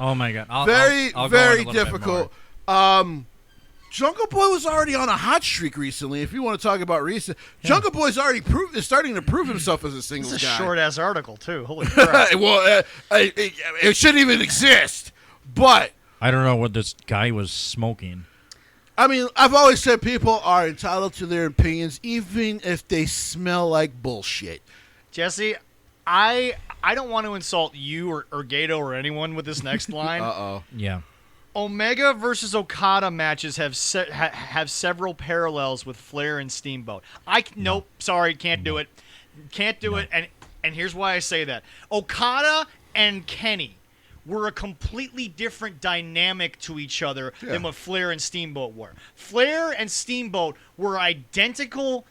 Oh my God. I'll very, go very on a little bit difficult. more. Jungle Boy was already on a hot streak recently. If you want to talk about recent, Jungle Boy's already is starting to prove himself as a singles It's a guy. short-ass article, too. Holy crap. Well, it shouldn't even exist. But I don't know what this guy was smoking. I mean, I've always said people are entitled to their opinions, even if they smell like bullshit. Jesse, I don't want to insult you or Gato or anyone with this next line. Uh-oh. Yeah. Omega versus Okada matches have several parallels with Flair and Steamboat. Nope, sorry, can't do it. Can't do it, and here's why I say that. Okada and Kenny were a completely different dynamic to each other than what Flair and Steamboat were. Flair and Steamboat were identical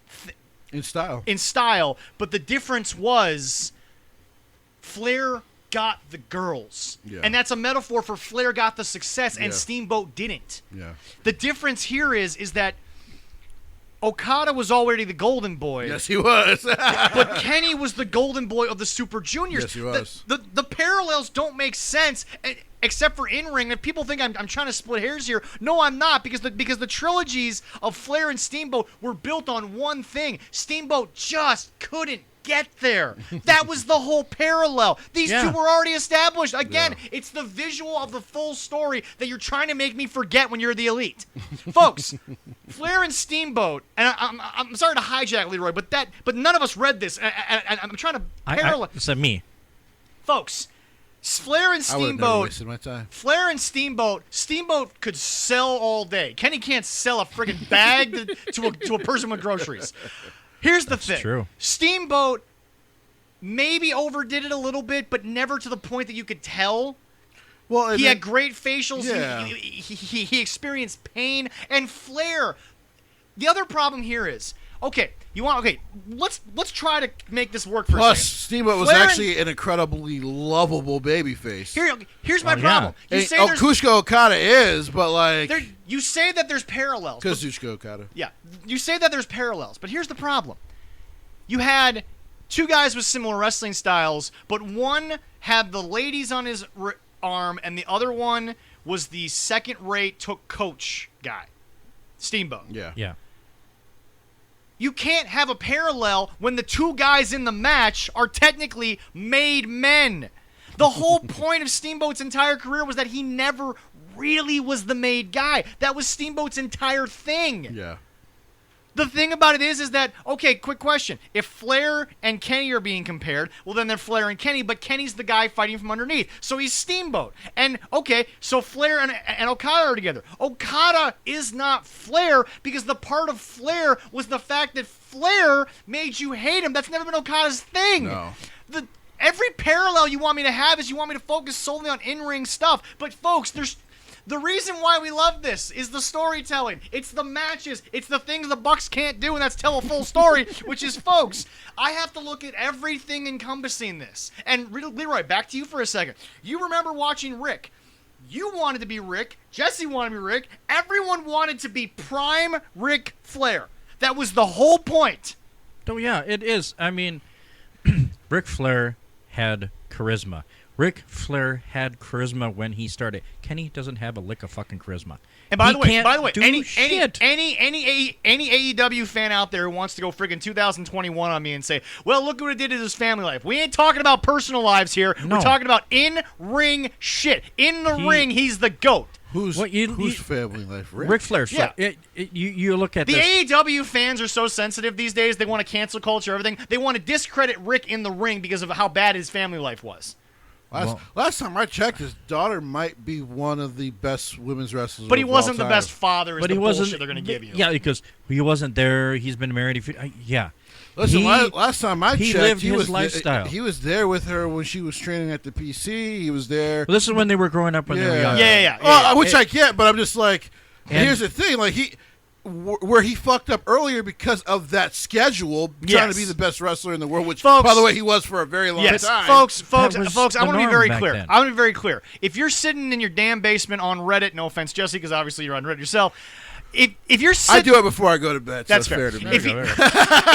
In style. but the difference was Flair got the girls. Yeah. And that's a metaphor for Flair got the success and Yeah. Steamboat didn't. Yeah. The difference here is that Okada was already the golden boy. Yes, he was. But Kenny was the golden boy of the Super Juniors. Yes, he was. The parallels don't make sense except for in-ring. If people think I'm trying to split hairs here, no, I'm not, because the trilogies of Flair and Steamboat were built on one thing. Steamboat just couldn't get there. That was the whole parallel. These two were already established. Again, it's the visual of the full story that you're trying to make me forget when you're the elite. Folks, Flair and Steamboat, and I'm sorry to hijack Leroy, but none of us read this. And I'm trying to parallel. It's me. Folks, Flair and I would have never Steamboat. wasted my time. Flair and Steamboat could sell all day. Kenny can't sell a friggin' bag to a person with groceries. Here's the thing. True. Steamboat maybe overdid it a little bit, but never to the point that you could tell. Well, He had great facials. Yeah. He experienced pain. And Flair, the other problem here is, let's try to make this work for a Plus, second. Steamboat was Flair and- actually an incredibly lovable babyface. Here's my Oh, yeah. problem. You say there's Kushka Okada is, but like you say that there's parallels. but- Kazuchika Okada. Yeah, you say that there's parallels, but here's the problem. You had two guys with similar wrestling styles, but one had the ladies on his arm, and the other one was the second-rate coach guy, Steamboat. Yeah. Yeah. You can't have a parallel when the two guys in the match are technically made men. The whole point of Steamboat's entire career was that he never really was the made guy. That was Steamboat's entire thing. Yeah. The thing about it is that, okay, quick question. If Flair and Kenny are being compared, well, then they're Flair and Kenny, but Kenny's the guy fighting from underneath. So he's Steamboat. And, okay, so Flair and Okada are together. Okada is not Flair because the part of Flair was the fact that Flair made you hate him. That's never been Okada's thing. No. every parallel you want me to have is you want me to focus solely on in-ring stuff. But folks, the reason why we love this is the storytelling. It's the matches. It's the things the Bucks can't do, and that's tell a full story, which is, folks, I have to look at everything encompassing this. And Leroy, back to you for a second. You remember watching Rick. You wanted to be Rick. Jesse wanted to be Rick. Everyone wanted to be prime Ric Flair. That was the whole point. Oh, yeah, it is. I mean, Ric Flair had charisma. Ric Flair had charisma when he started. Kenny doesn't have a lick of fucking charisma. And by the way, any shit. AEW fan out there who wants to go friggin' 2021 on me and say, well, look what it did to his family life. We ain't talking about personal lives here. No. We're talking about in-ring shit. In the ring, he's the GOAT. Who's family life? Ric Flair. Yeah. You look at the this. AEW fans are so sensitive these days. They want to cancel culture, everything. They want to discredit Rick in the ring because of how bad his family life was. Last time I checked, his daughter might be one of the best women's wrestlers. But he of wasn't all the time. best father. Is But the he wasn't. bullshit they're going to give you. Yeah, because he wasn't there. He's been married. Yeah. Listen, last time I he checked, lived he his was lifestyle. He was there with her when she was training at the PC. He was there. Well, this is when they were growing up when they were young. Yeah. Which I get, but I'm just like, And- here's the thing, like where he fucked up earlier because of that schedule, trying to be the best wrestler in the world, which, folks, by the way, he was for a very long time. Folks, That was I the want to be norm very back clear. then. I want to be very clear. If you're sitting in your damn basement on Reddit, no offense, Jesse, because obviously you're on Reddit yourself. If you're I do it before I go to bed. So That's it's fair fair. to me.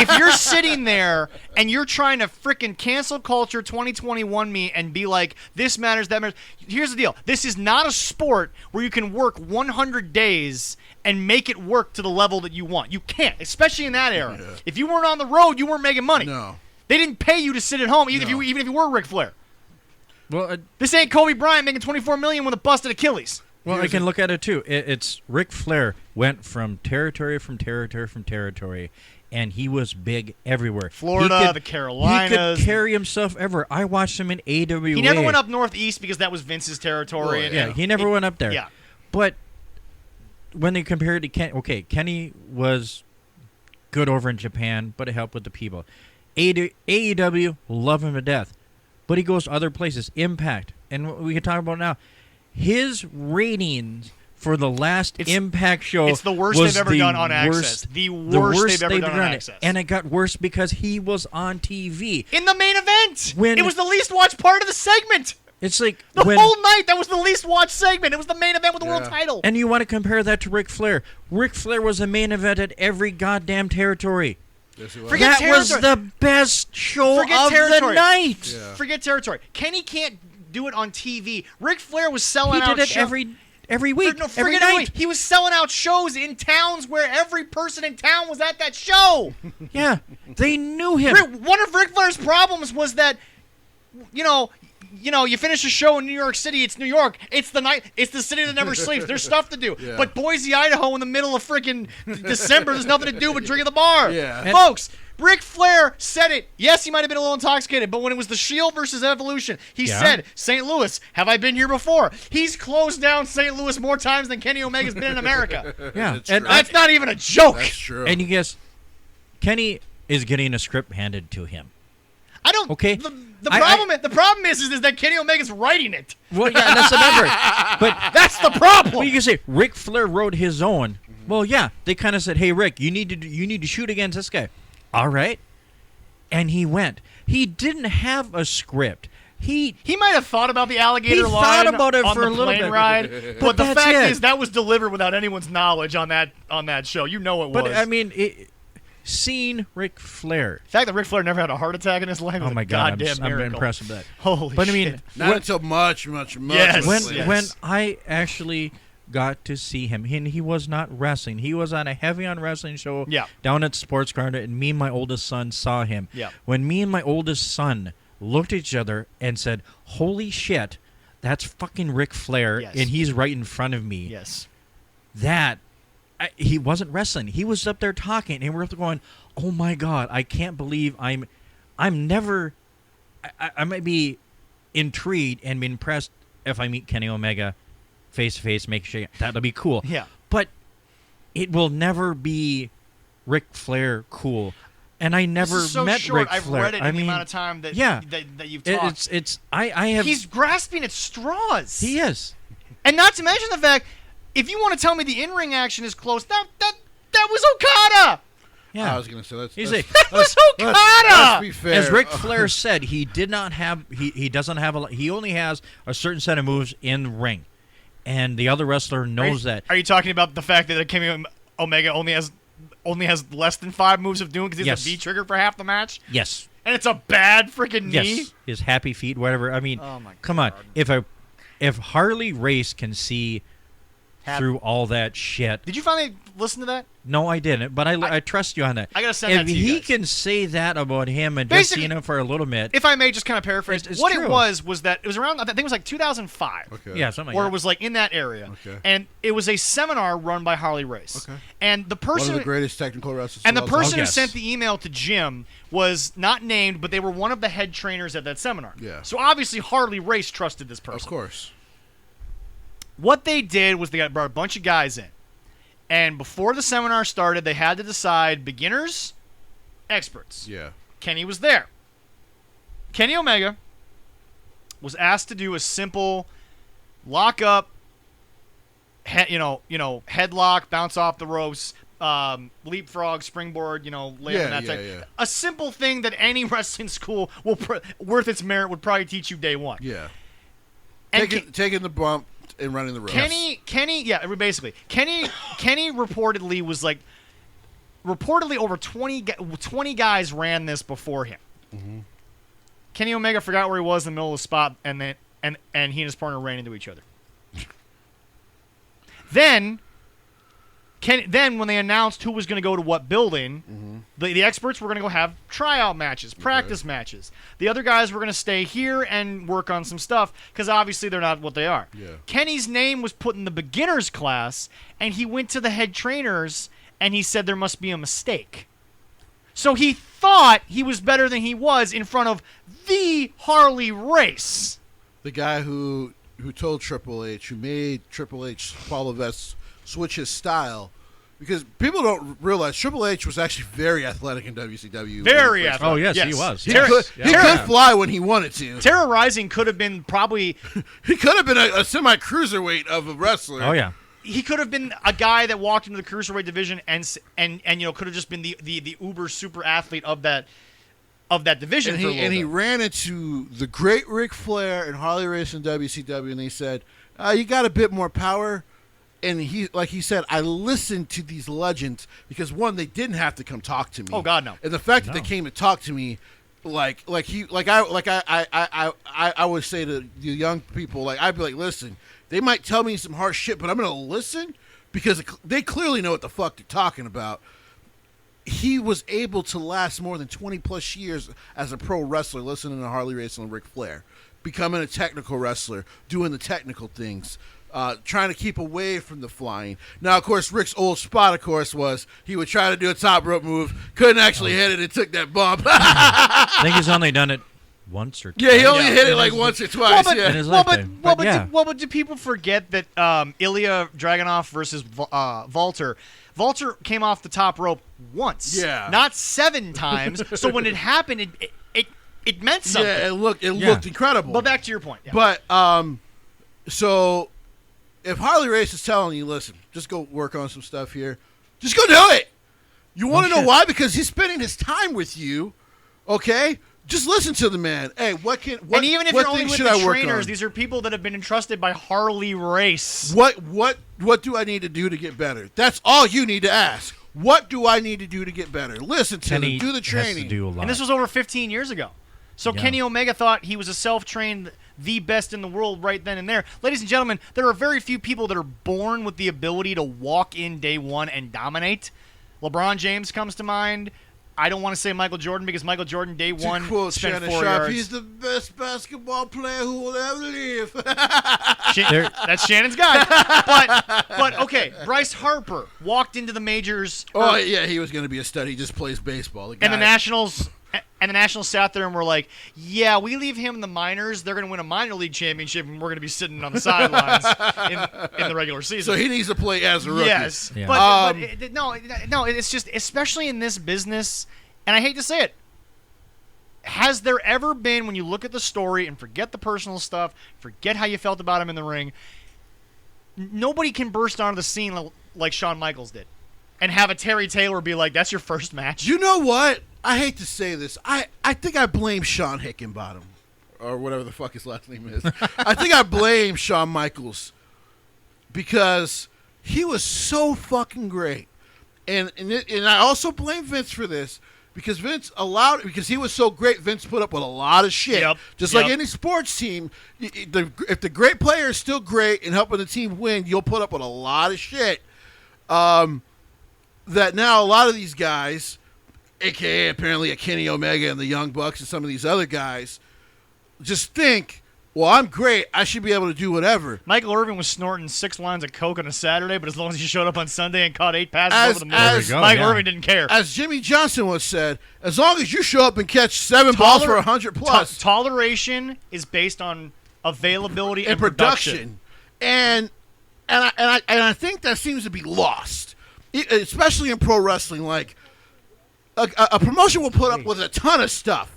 If you're sitting there and you're trying to frickin' cancel culture 2021 me and be like, this matters, that matters. Here's the deal. This is not a sport where you can work 100 days and make it work to the level that you want. You can't, especially in that era. Yeah. If you weren't on the road, you weren't making money. No. They didn't pay you to sit at home, even No. if you were Ric Flair. Well, This ain't Kobe Bryant making $24 million with a busted Achilles. I can look at it too. It's Ric Flair went from territory, and he was big everywhere. Florida, the Carolinas. He could carry himself ever. I watched him in AWA. He never went up northeast because that was Vince's territory. Well, He never went up there. Yeah. But when they compared to Kenny was good over in Japan, but it helped with the people. AEW, love him to death. But he goes to other places. Impact. And we can talk about now. His ratings for the last Impact show it's the worst was they've ever done on worst- Access. The worst they've ever done on Access. And it got worse because he was on TV. In the main event! When- it was the least watched part of the segment! It's like The whole night, that was the least watched segment. It was the main event with the world title. And you want to compare that to Ric Flair. Ric Flair was a main event at every goddamn territory. Yes, he was. Forget That was territory. the best show Forget of territory. the night. Yeah. Forget territory. Kenny can't do it on TV. Ric Flair was selling He out did it shows. every week, No, every forget night. every week. He was selling out shows in towns where every person in town was at that show. Yeah, they knew him. One of Ric Flair's problems was that, you finish a show in New York City, it's New York. It's the city that never sleeps. There's stuff to do. Yeah. But Boise, Idaho in the middle of freaking December, there's nothing to do but drink at the bar. Yeah. Folks, Ric Flair said it. Yes, he might have been a little intoxicated, but when it was the Shield versus Evolution, he said, St. Louis, have I been here before? He's closed down St. Louis more times than Kenny Omega's been in America. Yeah, That's and true. That's not even a joke. That's true. and you guess, Kenny is getting a script handed to him. I don't. Okay. The problem is that Kenny Omega's writing it. Well, yeah, that's another. But That's the problem. well, you can say Ric Flair wrote his own. Well, yeah, they kind of said, "Hey, Rick, you need to shoot against this guy." All right, and he went. He didn't have a script. He might have thought about the alligator line thought about it on for the a little plane bit. ride, but the that's fact it. is that was delivered without anyone's knowledge on that show. You know it was. But I mean, seeing Ric Flair. the fact that Ric Flair never had a heart attack in his life was Oh my a God, goddamn I'm miracle. impressed with that. Holy But I shit. mean, Not until much Yes. later. when I actually got to see him, and he was not wrestling. He was on a heavy on wrestling show Yeah. down at Sports Garden, and me and my oldest son saw him. Yeah. When me and my oldest son looked at each other and said, "Holy shit, that's fucking Ric Flair," Yes. and he's right in front of me. Yes. He wasn't wrestling. He was up there talking, and we're going, "Oh my God, I can't believe I'm never. I might be intrigued and be impressed if I meet Kenny Omega face to face. Make sure that'll be cool. Yeah. But it will never be Ric Flair cool. And I never This is so met short. Ric I've Flair. read it in I the mean, amount of time that yeah. that you've talked. I have. He's grasping at straws. He is. And not to mention the fact, if you want to tell me the in-ring action is close, that was Okada. Yeah. I was gonna say let's That was Okada. let's be fair. As Ric Flair said, he did not have. He doesn't have a. He only has a certain set of moves in the ring, and the other wrestler knows that. Are you talking about the fact that Kenny Omega only has less than 5 moves of doing because he has Yes. a V trigger for half the match? Yes. And it's a bad freaking knee? Yes. His happy feet, whatever. I mean, Oh my come on. God. If Harley Race can see through all that shit. Did you finally listen to that? No, I didn't, but I trust you on that. I gotta send if that to you he guys. can say that about him and just Basically- seeing him for a little bit, If I may just kind of paraphrase, It's what true. it was that it was around, I think it was like 2005. Okay. yeah, something Or like it was like in that area. Okay. And it was a seminar run by Harley Race. Okay. And the One of person the greatest technical wrestlers. and the of all time. person who yes. sent the email to Jim was not named, but they were one of the head trainers at that seminar. Yeah. So obviously Harley Race trusted this person. Of course. What they did was they brought a bunch of guys in. And before the seminar started, they had to decide beginners, experts. Yeah. Kenny was there. Kenny Omega was asked to do a simple lock up, headlock, bounce off the ropes, leapfrog, springboard, lay Yeah, up and that yeah, type. yeah. A simple thing that any wrestling school worth its merit would probably teach you day one. Yeah. And Taking the bump and running the ropes. Kenny, basically, Kenny reportedly was like, over 20 guys ran this before him. Mm-hmm. Kenny Omega forgot where he was in the middle of the spot, and he and his partner ran into each other. Then when they announced who was going to go to what building, Mm-hmm. the experts were going to go have tryout matches, practice matches. The other guys were going to stay here and work on some stuff because obviously they're not what they are. Yeah. Kenny's name was put in the beginners class, and he went to the head trainers and he said there must be a mistake. So he thought he was better than he was in front of the Harley Race. The guy who told Triple H, who made Triple H Paulo Vest switch his style, because people don't realize Triple H was actually very athletic in WCW. Very when he first athletic. Oh, yes, Yes. he was. He, Yes. could, Yeah. he could fly when he wanted to. Terra Rising could have been probably He could have been a semi-cruiserweight of a wrestler. Oh yeah. he could have been a guy that walked into the cruiserweight division and could have just been the uber super athlete of that division. And for a little he bit. ran into the great Ric Flair and Harley Race in WCW, and he said, "You got a bit more power." And he said, I listened to these legends because one, they didn't have to come talk to me. Oh, God, no. And the fact that No. they came to talk to me, I would say to the young people, I'd be like, listen, they might tell me some harsh shit, but I'm gonna listen because they clearly know what the fuck they're talking about. He was able to last more than 20 plus years as a pro wrestler, listening to Harley Race and Ric Flair, becoming a technical wrestler, doing the technical things. Trying to keep away from the flying. Now, of course, Rick's old spot, of course, was he would try to do a top rope move, couldn't actually hit it, and took that bump. I think he's only done it once or twice. Yeah, he only hit it In like his- once or twice. but- yeah. in his lifetime. But yeah. But do people forget that Ilya Dragunov versus Walter came off the top rope once, Yeah. not 7 times. So when it happened, it meant something. Yeah, it looked incredible. But back to your point. Yeah. But so if Harley Race is telling you, listen, just go work on some stuff here, just go do it. You want to know shit. why? Because he's spending his time with you. Okay, just listen to the man. Hey, what and even if what you're only things with should the I work trainers, on? these are people that have been entrusted by Harley Race. What do I need to do to get better? That's all you need to ask. What do I need to do to get better? Listen to Kenny them. Do the has training. to do a lot. And this was over 15 years ago. So Yeah. Kenny Omega thought he was a self-trained, the best in the world right then and there. Ladies and gentlemen, there are very few people that are born with the ability to walk in day one and dominate. LeBron James comes to mind. I don't want to say Michael Jordan because Michael Jordan day To one quote spent Shannon 4 Sharp, yards. he's the best basketball player who will ever live. That's Shannon's guy. But okay, Bryce Harper walked into the majors. Oh yeah, he was going to be a stud. He just plays baseball. And the Nationals sat there and were like, yeah, we leave him in the minors. They're going to win a minor league championship, and we're going to be sitting on the sidelines in the regular season. So he needs to play as a rookie. Yes. Yeah. But no, it's just, especially in this business, And I hate to say it, has there ever been, when you look at the story and forget the personal stuff, forget how you felt about him in the ring, nobody can burst onto the scene like Shawn Michaels did and have a Terry Taylor be like, that's your first match? You know what? I hate to say this. I think I blame Sean Hickenbottom, or whatever the fuck his last name is. I think I blame Shawn Michaels because he was so fucking great. And I also blame Vince for this. Because because he was so great, Vince put up with a lot of shit. Just like any sports team, if the great player is still great and helping the team win, you'll put up with a lot of shit. That now a lot of these guys, a.k.a. apparently a Kenny Omega and the Young Bucks and some of these other guys, just think, well, I'm great. I should be able to do whatever. Michael Irvin was snorting 6 lines of coke on a Saturday, but as long as he showed up on Sunday and caught 8 passes over the moon, Michael Irvin didn't care. As Jimmy Johnson once said, as long as you show up and catch 7 balls for 100 plus. Toleration is based on availability and production. And I think that seems to be lost, especially in pro wrestling. Like a promotion will put up with a ton of stuff.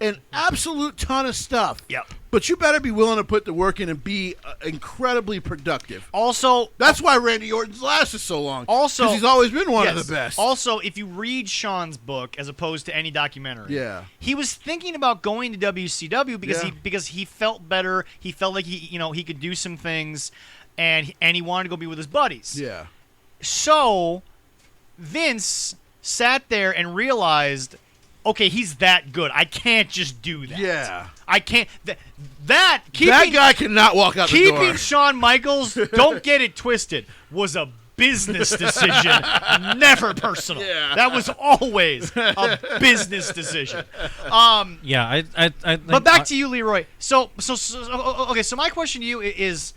An absolute ton of stuff. Yep. But you better be willing to put the work in and be incredibly productive. Also, that's why Randy Orton's lasted so long. Also, because he's always been one of the best. Also, if you read Sean's book as opposed to any documentary, he was thinking about going to WCW because he felt better. He felt like he could do some things, and he wanted to go be with his buddies. Yeah. So Vince sat there and realized, okay, he's that good. I can't just do that. Yeah. I can't. That guy cannot walk out the door. Keeping Shawn Michaels, don't get it twisted, was a business decision, never personal. Yeah. That was always a business decision. Yeah, I think, but back to you, Leroy. So okay. So my question to you is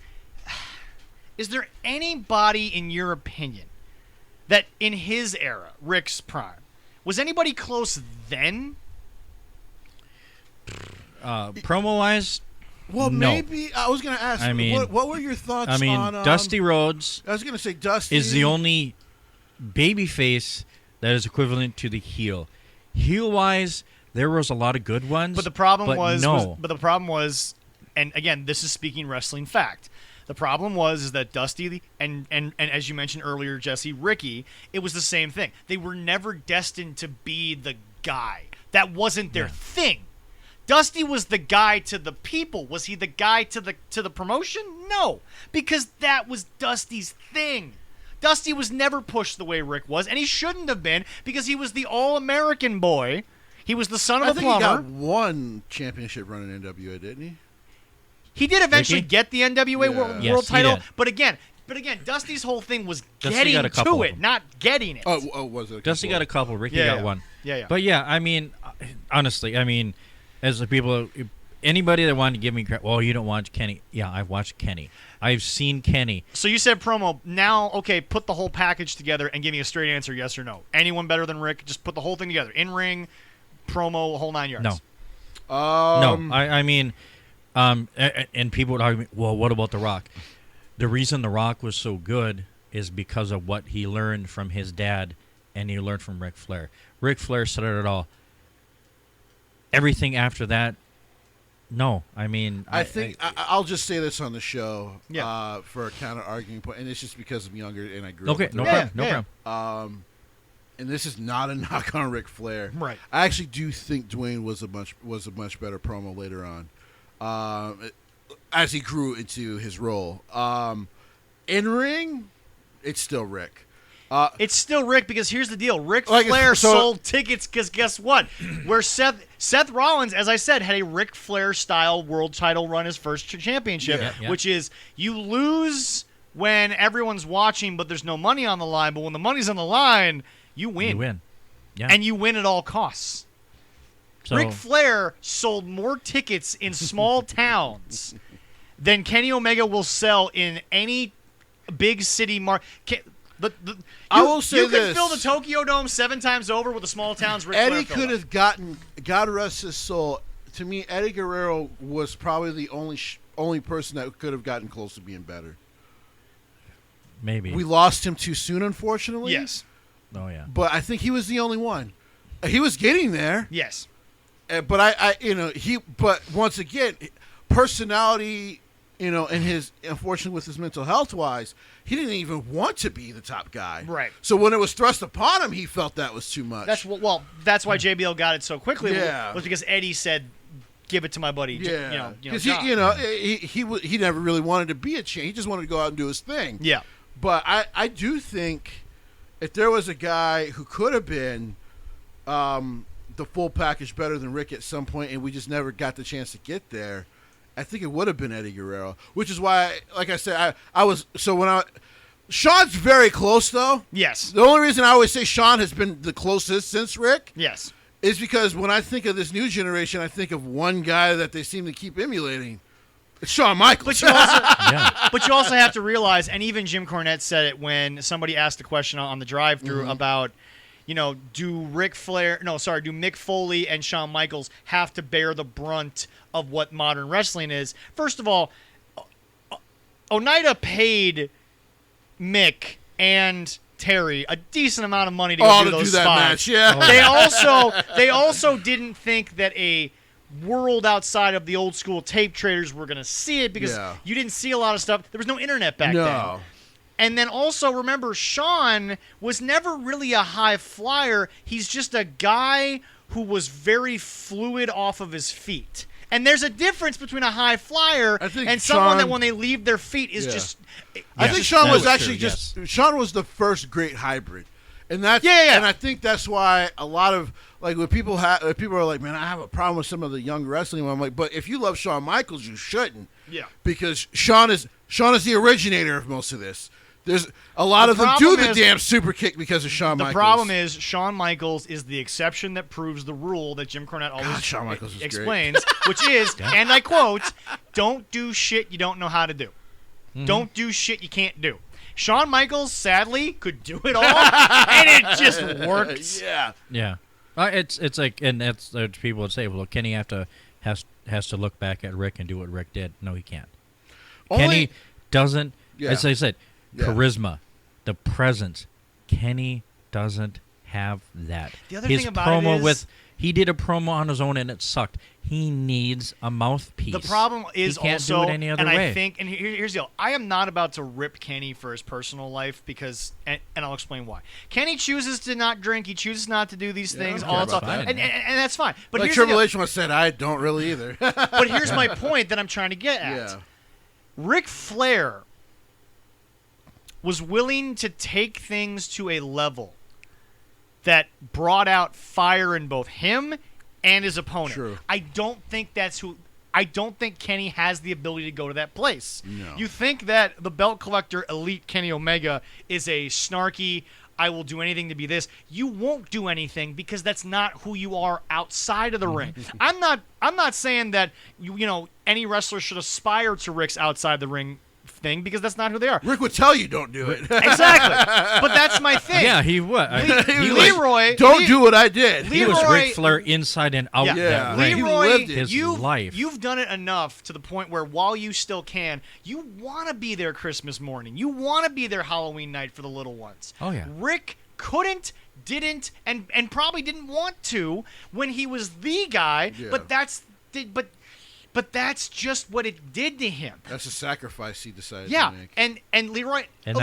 there anybody in your opinion that in his era, Rick's prime, was anybody close then? Promo-wise, well, no. Maybe I was going to ask. I mean, what were your thoughts? I mean, on Dusty Rhodes. I was going to say Dusty is the only babyface that is equivalent to the heel. Heel-wise, there was a lot of good ones. But the problem was, and again, this is speaking wrestling fact. The problem is that Dusty and as you mentioned earlier, Jesse, Ricky, it was the same thing. They were never destined to be the guy. That wasn't their thing. Dusty was the guy to the people. Was he the guy to the promotion? No, because that was Dusty's thing. Dusty was never pushed the way Rick was, and he shouldn't have been because he was the all-American boy. He was the son of a plumber. He got one championship run in NWA, didn't he? He did eventually get the NWA world title, but again, Dusty's whole thing was getting to it, not getting it. Oh, was it? Dusty got a couple. Ricky got one. Yeah. But yeah, I mean, honestly, as the people, anybody that wanted to give me credit, well, you don't watch Kenny. Yeah, I've watched Kenny. I've seen Kenny. So you said promo. Now, okay, put the whole package together and give me a straight answer, yes or no. Anyone better than Rick? Just put the whole thing together. In-ring, promo, whole 9 yards. No. No, I mean, and people would argue, well, what about The Rock? The reason The Rock was so good is because of what he learned from his dad and he learned from Ric Flair. Ric Flair started it all. Everything after that, no. I mean, I think I'll just say this on the show for a counter-arguing point, and it's just because I'm younger and I grew up with no problem. And this is not a knock on Ric Flair. Right. I actually do think Dwayne was a much better promo later on, as he grew into his role. In ring, it's still Rick. It's still Rick because here's the deal. Ric Flair sold tickets because guess what? Where Seth Rollins, as I said, had a Ric Flair-style world title run, his first championship, which is you lose when everyone's watching but there's no money on the line, but when the money's on the line, you win. You win. Yeah. And you win at all costs. So, Ric Flair sold more tickets in small towns than Kenny Omega will sell in any big city market. I will say you this. could fill the Tokyo Dome 7 times over with the small towns Ric Flair Eddie could have gotten, God rest his soul, to me, Eddie Guerrero was probably the only person that could have gotten close to being better. Maybe. We lost him too soon, unfortunately. Yes. Oh, yeah. But I think he was the only one. He was getting there. Yes. But but once again, personality, and unfortunately with his mental health wise, he didn't even want to be the top guy. Right. So when it was thrust upon him, he felt that was too much. That's why JBL got it so quickly. Yeah. Was because Eddie said, "Give it to my buddy." Yeah. Because John. he never really wanted to be a champ. He just wanted to go out and do his thing. Yeah. But I do think if there was a guy who could have been the full package better than Rick at some point, and we just never got the chance to get there, I think it would have been Eddie Guerrero. Which is why, like I said, Sean's very close though. Yes. The only reason I always say Sean has been the closest since Rick. Yes. Is because when I think of this new generation, I think of one guy that they seem to keep emulating. It's Shawn Michaels. But you also have to realize, and even Jim Cornette said it when somebody asked the question on the drive-thru about, do Mick Foley and Shawn Michaels have to bear the brunt of what modern wrestling is? First of all, Oneida paid Mick and Terry a decent amount of money to go do those that spots. match, yeah. They also didn't think that a world outside of the old school tape traders were going to see it because you didn't see a lot of stuff. There was no internet back then. And then also remember, Sean was never really a high flyer. He's just a guy who was very fluid off of his feet. And there's a difference between a high flyer and someone that when they leave their feat is just. I think Sean was actually Sean was the first great hybrid, and that's and I think that's why a lot of when people are like, man, I have a problem with some of the young wrestling. I'm like, but if you love Shawn Michaels, you shouldn't, because Sean is the originator of most of this. There's a lot of them do the damn super kick because of Shawn Michaels. The problem is Shawn Michaels is the exception that proves the rule that Jim Cornette always explains, which is, and I quote, "Don't do shit you don't know how to do. Don't do shit you can't do." Shawn Michaels, sadly, could do it all, and it just worked. Yeah. It's like, and that's people would say, well, Kenny has to look back at Rick and do what Rick did. No, he can't. Kenny doesn't. As I said. Charisma, the presence. Kenny doesn't have that. The other thing about it is, he did a promo on his own and it sucked. He needs a mouthpiece. The problem is he can't also, do it any other way. I think, and here's the deal: I am not about to rip Kenny for his personal life because, and I'll explain why. Kenny chooses to not drink. He chooses not to do these things all the time, and that's fine. But like Triple H once said, I don't really either. But here's my point that I'm trying to get at. Ric Flair was willing to take things to a level that brought out fire in both him and his opponent. True. I don't think Kenny has the ability to go to that place. No. You think that the belt collector elite Kenny Omega is a snarky, I will do anything to be this. You won't do anything because that's not who you are outside of the ring. I'm not saying that any wrestler should aspire to Rick's outside the ring thing because that's not who they are. Rick would tell you don't do it. Exactly. But that's my thing. Yeah, he would. Leroy, don't do what I did. He was Ric Flair inside and out that ring. Leroy, his life. You've done it enough to the point where while you still can, you want to be there Christmas morning. You want to be there Halloween night for the little ones. Oh, yeah. Rick couldn't, didn't, and probably didn't want to when he was the guy, but that's just what it did to him. That's a sacrifice he decided to make. And Leroy and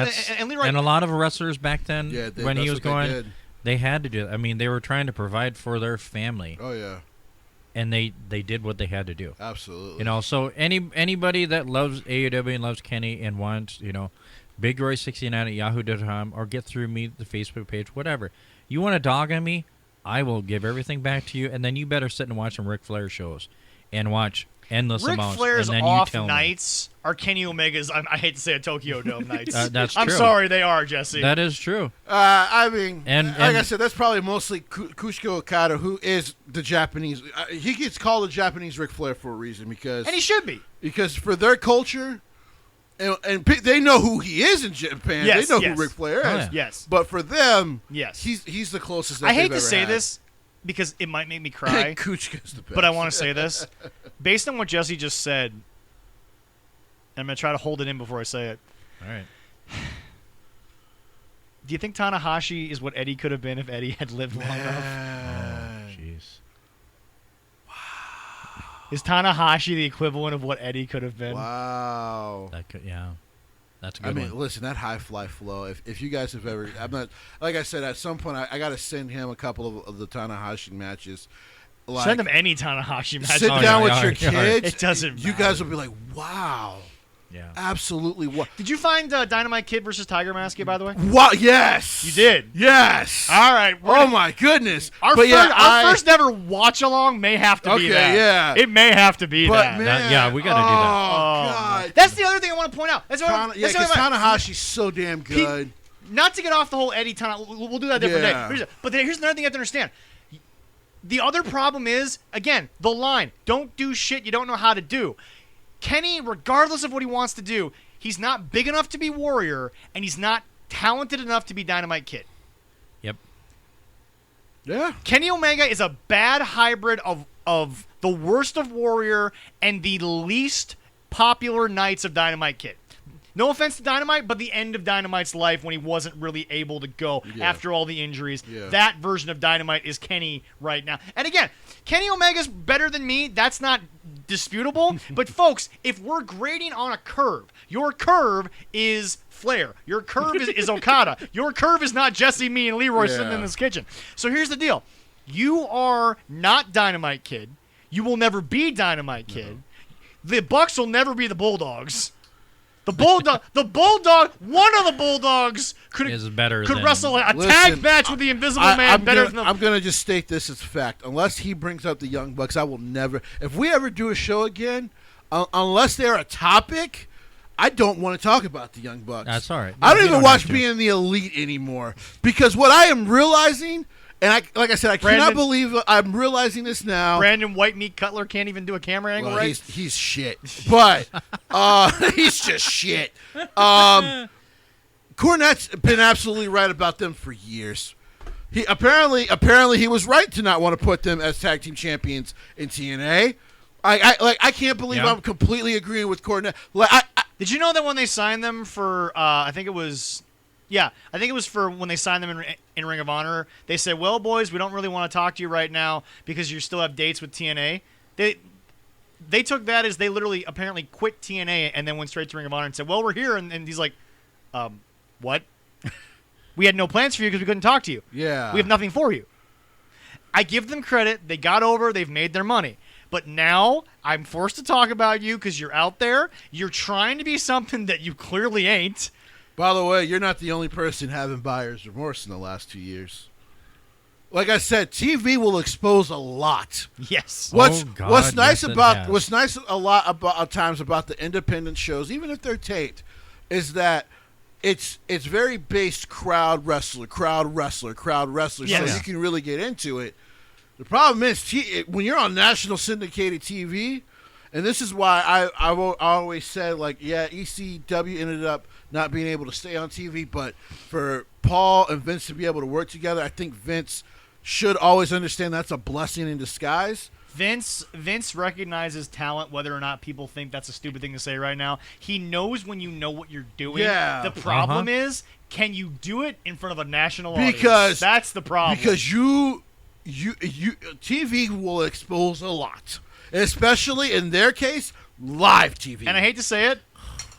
a lot of wrestlers back then when he was going, they had to do it. I mean, they were trying to provide for their family. Oh yeah. And they did what they had to do. Absolutely. So anybody that loves AEW and loves Kenny and wants, Big Roy 69 at yahoo.com or get through me the Facebook page, whatever. You want to dog on me? I will give everything back to you, and then you better sit and watch some Ric Flair shows and watch endless amounts. Ric Flair's and then off you tell nights are Kenny Omega's, I hate to say it, Tokyo Dome nights. That's true. I'm sorry, they are, Jesse. That is true. I mean, and like I said, that's probably mostly Kushiko Okada, who is the Japanese. He gets called the Japanese Ric Flair for a reason because, and he should be, because for their culture, and they know who he is in Japan. Yes, they know who Ric Flair is. Oh, yeah. Yes, but for them, yes, he's the closest. That I hate they've to ever say had. this because it might make me cry. Kuchika's the best. But I want to say this. Based on what Jesse just said, and I'm going to try to hold it in before I say it. All right. Do you think Tanahashi is what Eddie could have been if Eddie had lived long enough? Is Tanahashi the equivalent of what Eddie could have been? Wow. That could, yeah. That's a good I mean, one. listen, that high fly flow. If you guys have ever, I'm not like I said. At some point, I got to send him a couple of the Tanahashi matches. Like, Send him any Tanahashi match. sit down with your yeah. kids. It doesn't You guys will be like, wow, Yeah. absolutely. What? Did you find Dynamite Kid versus Tiger Mask, by the way? What? Yes, You did. Yes. All right. Oh my goodness. Our, but first, yeah, our first ever watch along may have to be Okay, that. yeah. It may have to be But that. man, Yeah, we gotta do that. Oh God. That's the other thing I want to point out. That's what Tana, yeah, that's the because other- Tanahashi's so damn good. Not to get off the whole Eddie Tana. We'll do that a different Yeah. day. But here's another thing you have to understand. The other problem is, again, the line. Don't do shit you don't know how to do. Kenny, regardless of what he wants to do, he's not big enough to be Warrior, and he's not talented enough to be Dynamite Kid. Yep. Yeah. Kenny Omega is a bad hybrid of the worst of Warrior and the least popular Knights of Dynamite Kid. No offense to Dynamite, but the end of Dynamite's life when he wasn't really able to go after all the injuries. Yeah. That version of Dynamite is Kenny right now. And again, Kenny Omega's better than me. That's not disputable. But folks, if we're grading on a curve, your curve is Flair. Your curve is Okada. Your curve is not Jesse, me, and Leroy sitting in this kitchen. So here's the deal. You are not Dynamite Kid. You will never be Dynamite Kid. The Bucks will never be the Bulldogs. The Bulldog, one of the Bulldogs could wrestle a tag match with the Invisible Man better than the... I'm going to just state this as a fact. Unless he brings up the Young Bucks, I will never... If we ever do a show again, unless they're a topic, I don't want to talk about the Young Bucks. That's all right. I don't You even don't watch have to. Being the Elite anymore. Because what I am realizing... And like I said, I cannot believe I'm realizing this now. Brandon White Meat Cutler can't even do a camera angle right. He's shit. But he's just shit. Cornette's been absolutely right about them for years. He apparently he was right to not want to put them as tag team champions in TNA. I can't believe I'm completely agreeing with Cornette. Did you know that when they signed them for I think it was for when they signed them in Ring of Honor, they said, well, boys, we don't really want to talk to you right now because you still have dates with TNA. They took that as they literally apparently quit TNA and then went straight to Ring of Honor and said, well, we're here. And he's like, what? We had no plans for you because we couldn't talk to you. Yeah. We have nothing for you. I give them credit. They got over. They've made their money. But now I'm forced to talk about you because you're out there. You're trying to be something that you clearly ain't. By the way, you're not the only person having buyer's remorse in the last 2 years. Like I said, TV will expose a lot. Yes. What's nice yes, about what's nice a lot about at times about the independent shows, even if they're taped, is that it's very based crowd wrestler. Yes. So you can really get into it. The problem is when you're on national syndicated TV, and this is why I always said, like, yeah, ECW ended up not being able to stay on TV, but for Paul and Vince to be able to work together, I think Vince should always understand that's a blessing in disguise. Vince recognizes talent, whether or not people think that's a stupid thing to say right now. He knows when you know what you're doing. Yeah. The problem is, can you do it in front of a national audience? Because that's the problem. Because you TV will expose a lot, especially in their case, live TV. And I hate to say it,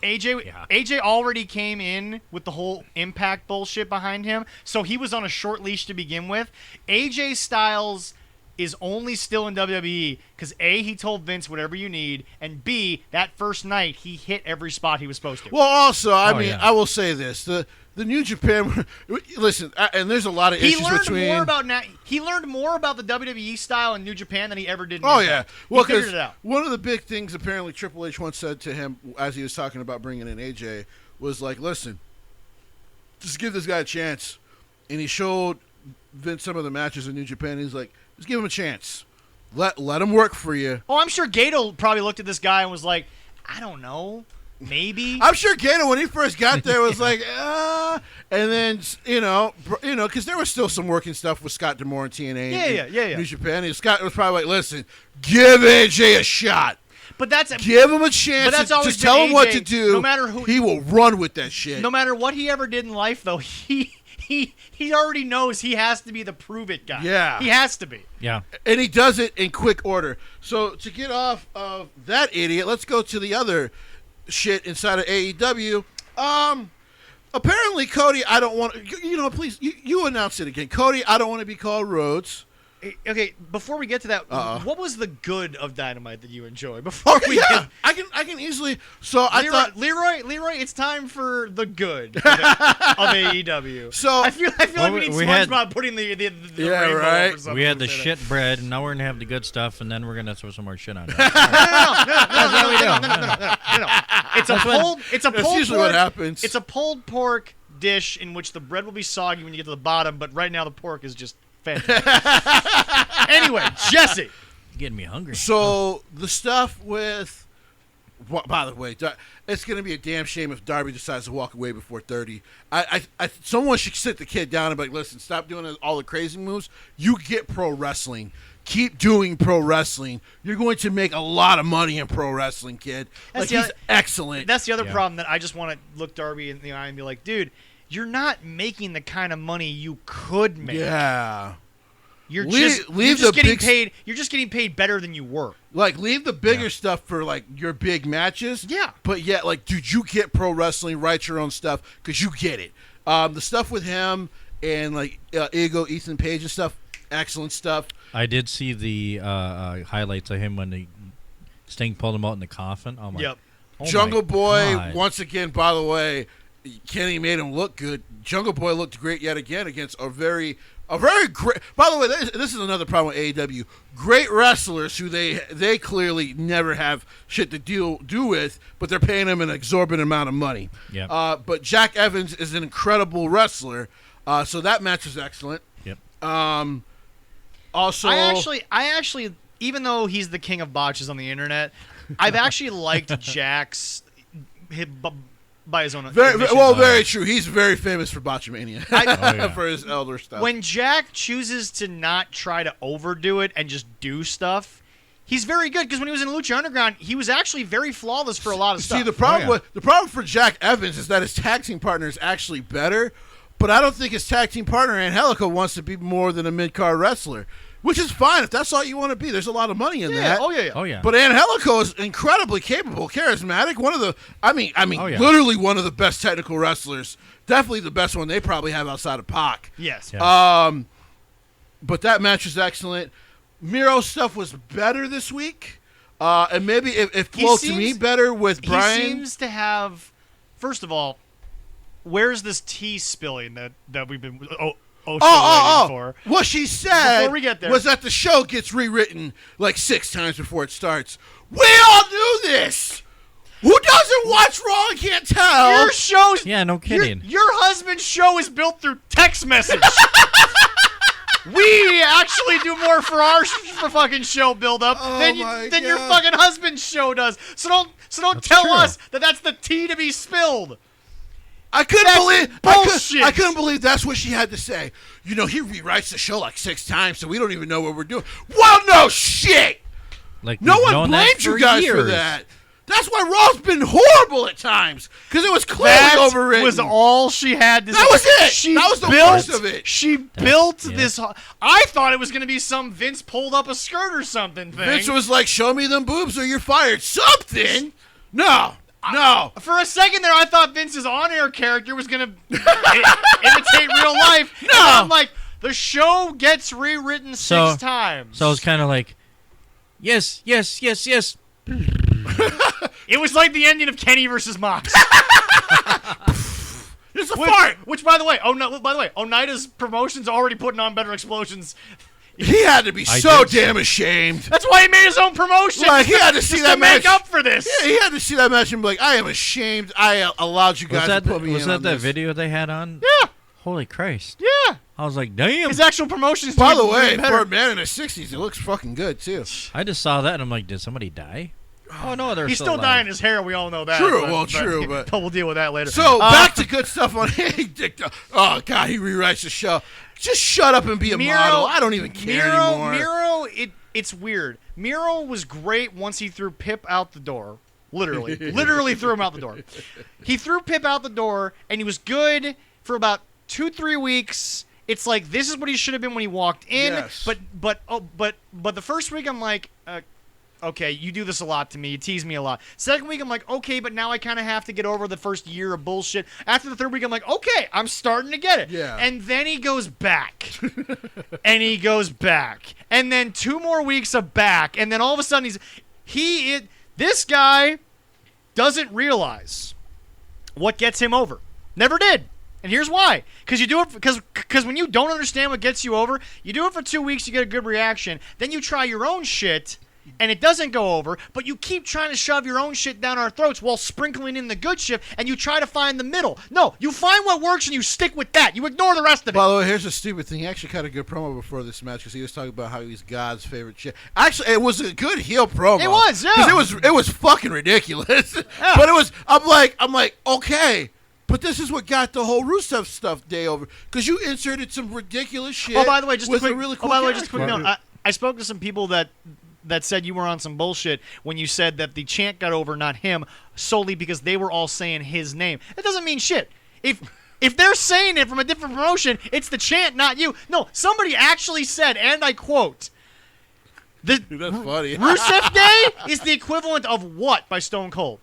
AJ already came in with the whole Impact bullshit behind him, so he was on a short leash to begin with. AJ Styles is only still in WWE because A, he told Vince whatever you need, and B, that first night he hit every spot he was supposed to. Well, also, I mean, yeah. I will say this: the New Japan. Listen, and there's a lot of issues between. He learned more about the WWE style in New Japan than he ever did in Oh Impact. yeah, well, he figured because it out. one of the big things apparently Triple H once said to him as he was talking about bringing in AJ was like, "Listen, just give this guy a chance." And he showed Vince some of the matches in New Japan. He's like, "Just give him a chance. Let him work for you." Oh, I'm sure Gato probably looked at this guy and was like, I don't know, maybe. I'm sure Gato, when he first got there, was like, and then because there was still some working stuff with Scott D'Amore and TNA. Yeah. New Japan. And Scott was probably like, "Listen, give AJ a shot. But that's Give him a chance. But that's always just tell been him what AJ, to do. no matter who- he will run with that shit." No matter what he ever did in life, though, he he already knows he has to be the prove it guy. Yeah. He has to be. Yeah. And he does it in quick order. So to get off of that idiot, let's go to the other shit inside of AEW. Apparently, Cody, I don't want to, please, you announce it again. Cody, I don't want to be called Rhodes. Okay, before we get to that, what was the good of Dynamite that you enjoy? Before Okay, we yeah, get, I can easily. So I thought Leroy, it's time for the good of AEW. So- I feel Well, like we need we had- SpongeBob putting the Yeah, rainbow right. over something We had the instead shit bread, and now we're gonna have the good stuff, and then we're gonna throw some more shit on it. No. It's a pulled. It's a That's pulled usually pork. what happens. It's a pulled pork dish in which the bread will be soggy when you get to the bottom, but right now the pork is just fantastic. Anyway, Jesse. Getting me hungry. So the stuff with, by the way, it's going to be a damn shame if Darby decides to walk away before 30. Someone should sit the kid down and be like, listen, stop doing all the crazy moves. You get pro wrestling. Keep doing pro wrestling. You're going to make a lot of money in pro wrestling, kid. He's excellent. That's the other Yeah. problem that I just want to look Darby in the eye and be like, dude, you're not making the kind of money you could make. Yeah. You're Leave just the getting big- paid. You're just getting paid better than you were. Leave the bigger stuff for, your big matches. Yeah. But yet, dude, you get pro wrestling, write your own stuff, because you get it. The stuff with him and, Ego, Ethan Page and stuff, excellent stuff. I did see the highlights of him when the Sting pulled him out in the coffin. I'm like, Yep. oh Jungle my Boy, God. once again, by the way, Kenny made him look good. Jungle Boy looked great yet again against a very great. By the way, this is another problem with AEW. Great wrestlers who they clearly never have shit to do with, but they're paying them an exorbitant amount of money. Yep. But Jack Evans is an incredible wrestler, so that match was excellent. Yep. Also, I actually, even though he's the king of botches on the internet, I've actually liked Jack's by his own admission. very true. He's very famous for Botchamania yeah. for his elder stuff. When Jack chooses to not try to overdo it and just do stuff, he's very good. Because when he was in Lucha Underground, he was actually very flawless for a lot of stuff. See, the problem Oh, yeah. the problem for Jack Evans is that his tag team partner is actually better, but I don't think his tag team partner Angelico wants to be more than a mid-card wrestler, which is fine if that's all you want to be. There's a lot of money in that. Oh yeah. Oh yeah. But Angelico is incredibly capable, charismatic. One of the, Oh, yeah. literally one of the best technical wrestlers. Definitely the best one they probably have outside of Pac. Yes. Yeah. But that match was excellent. Miro's stuff was better this week, and maybe it flowed to me better with Brian. He seems to have. First of all, where's this tea spilling that we've been waiting for? What she said Before we get there. was that the show gets rewritten 6 times before it starts. We all knew this. Who doesn't watch Raw and can't tell? Your show's Yeah, no kidding. Your husband's show is built through text message. We actually do more for our fucking show build up than your God. fucking husband's show does. So don't tell true. us that that's the tea to be spilled. I couldn't That's believe bullshit. I couldn't believe that's what she had to say. He rewrites the show 6 times, so we don't even know what we're doing. Well, no shit. Like No we've one known that blames you for guys for years. that. That's why Raw's been horrible at times, because it was clearly That overwritten. was all she had to say. That was it. She That was the built, worst of it. She built yeah. this. I thought it was going to be some Vince pulled up a skirt or something thing. Vince was like, "Show me them boobs, or you're fired." Something. No. For a second there, I thought Vince's on-air character was going to imitate real life. No. And I'm like, the show gets rewritten 6 times. So it's kind of like, yes. It was like the ending of Kenny versus Mox. It's a fart. Which, by the way, Onita's promotion's already putting on better explosions. He had to be I so did see- damn ashamed. That's why he made his own promotion. He had to see just that to make match. up for this. Yeah, he had to see that match and be like, "I am ashamed. I allowed you guys Was to put me in on that this." video they had on? Yeah. Holy Christ. Yeah. I was like, damn. His actual promotion is By the doing way, better. for a man in his 60s, it looks fucking good too. I just saw that and I'm like, did somebody die? Oh no, they're He's still alive. dyeing his hair. We all know that. True, but we'll deal with that later. So back to good stuff on Oh God, he rewrites the show. Just shut up and be a model. I don't even care anymore. Miro, it's weird. Miro was great once he threw Pip out the door. Literally threw him out the door. He threw Pip out the door, and he was good for about 2-3 weeks, it's like this is what he should have been when he walked in. Yes. But the first week I'm like, okay, you do this a lot to me. You tease me a lot. Second week, I'm like, okay, but now I kind of have to get over the first year of bullshit. After the third week, I'm like, okay, I'm starting to get it. Yeah. And then he goes back. And he goes back. And then 2 more weeks of back. And then all of a sudden, this guy doesn't realize what gets him over. Never did. And here's why. Because you do it because when you don't understand what gets you over, you do it for 2 weeks, you get a good reaction. Then you try your own shit, and it doesn't go over, but you keep trying to shove your own shit down our throats while sprinkling in the good shit, and you try to find the middle. No, you find what works and you stick with that. You ignore the rest of it. By the way, here's a stupid thing. He actually cut a good promo before this match because he was talking about how he's God's favorite shit. Actually, it was a good heel promo. It was, yeah. Because it was fucking ridiculous. Yeah. But it was. I'm like, okay. But this is what got the whole Rusev stuff day over because you inserted some ridiculous shit. Oh, by the way, just a with quick. a really cool just a quick character. note. I spoke to some people that said you were on some bullshit when you said that the chant got over, not him, solely because they were all saying his name. That doesn't mean shit. If they're saying it from a different promotion, it's the chant, not you. No, somebody actually said, and I quote, Dude, that's funny. Rusev Day is the equivalent of what by Stone Cold?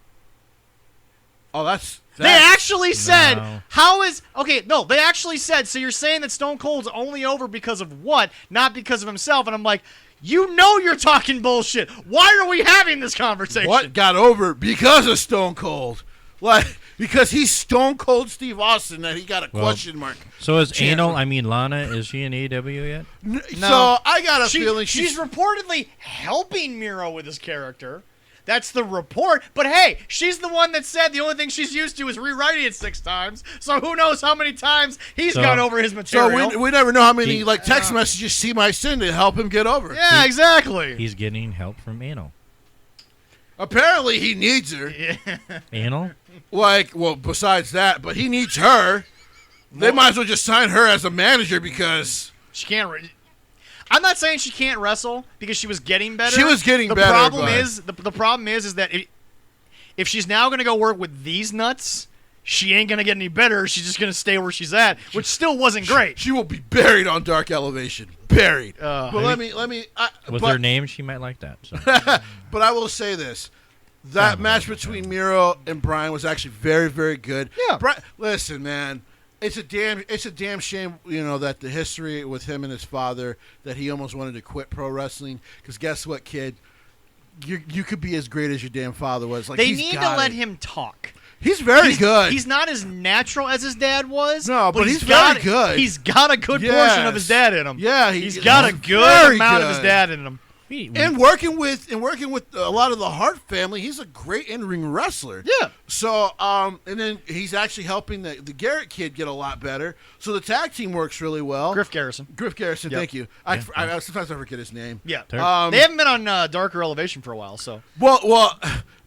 Oh, that's They actually said, No. they actually said, so you're saying that Stone Cold's only over because of what, not because of himself. And I'm like, you know you're talking bullshit. Why are we having this conversation? what got over because of Stone Cold. Like, because he's Stone Cold Steve Austin that he got a question mark. So is Chant. Lana, is she in AEW yet? So I got a feeling she's reportedly helping Miro with his character. That's the report. But hey, she's the one that said the only thing she's used to is rewriting it 6 times. So who knows how many times he's gone over his material. So we never know how many text messages see my sin to help him get over. Yeah, exactly. He's getting help from Anal. Apparently he needs her. Anal? Besides that, but he needs her. They might as well just sign her as a manager because She can't. I'm not saying she can't wrestle because she was getting better. She was getting better, The problem is that if she's now going to go work with these nuts, she ain't going to get any better. She's just going to stay where she's at, which still wasn't great. she will be buried on Dark Elevation. Buried. But let me. With her name, she might like that. So. But I will say this. That match between Miro and Bryan was actually very, very good. Yeah. Listen, man. It's a damn shame, that the history with him and his father, that he almost wanted to quit pro wrestling. Because guess what, kid? You could be as great as your damn father was. Like, they need to let him talk. He's very good. He's not as natural as his dad was. No, but he's got very good. He's got a good portion of his dad in him. Yeah, he's got a good amount of his dad in him. And working with a lot of the Hart family, he's a great in-ring wrestler. Yeah. So, and then he's actually helping the Garrett kid get a lot better. So the tag team works really well. Griff Garrison. Yep. Thank you. Yeah. I sometimes I forget his name. Yeah. They They haven't been on Darker Elevation for a while, so. Well.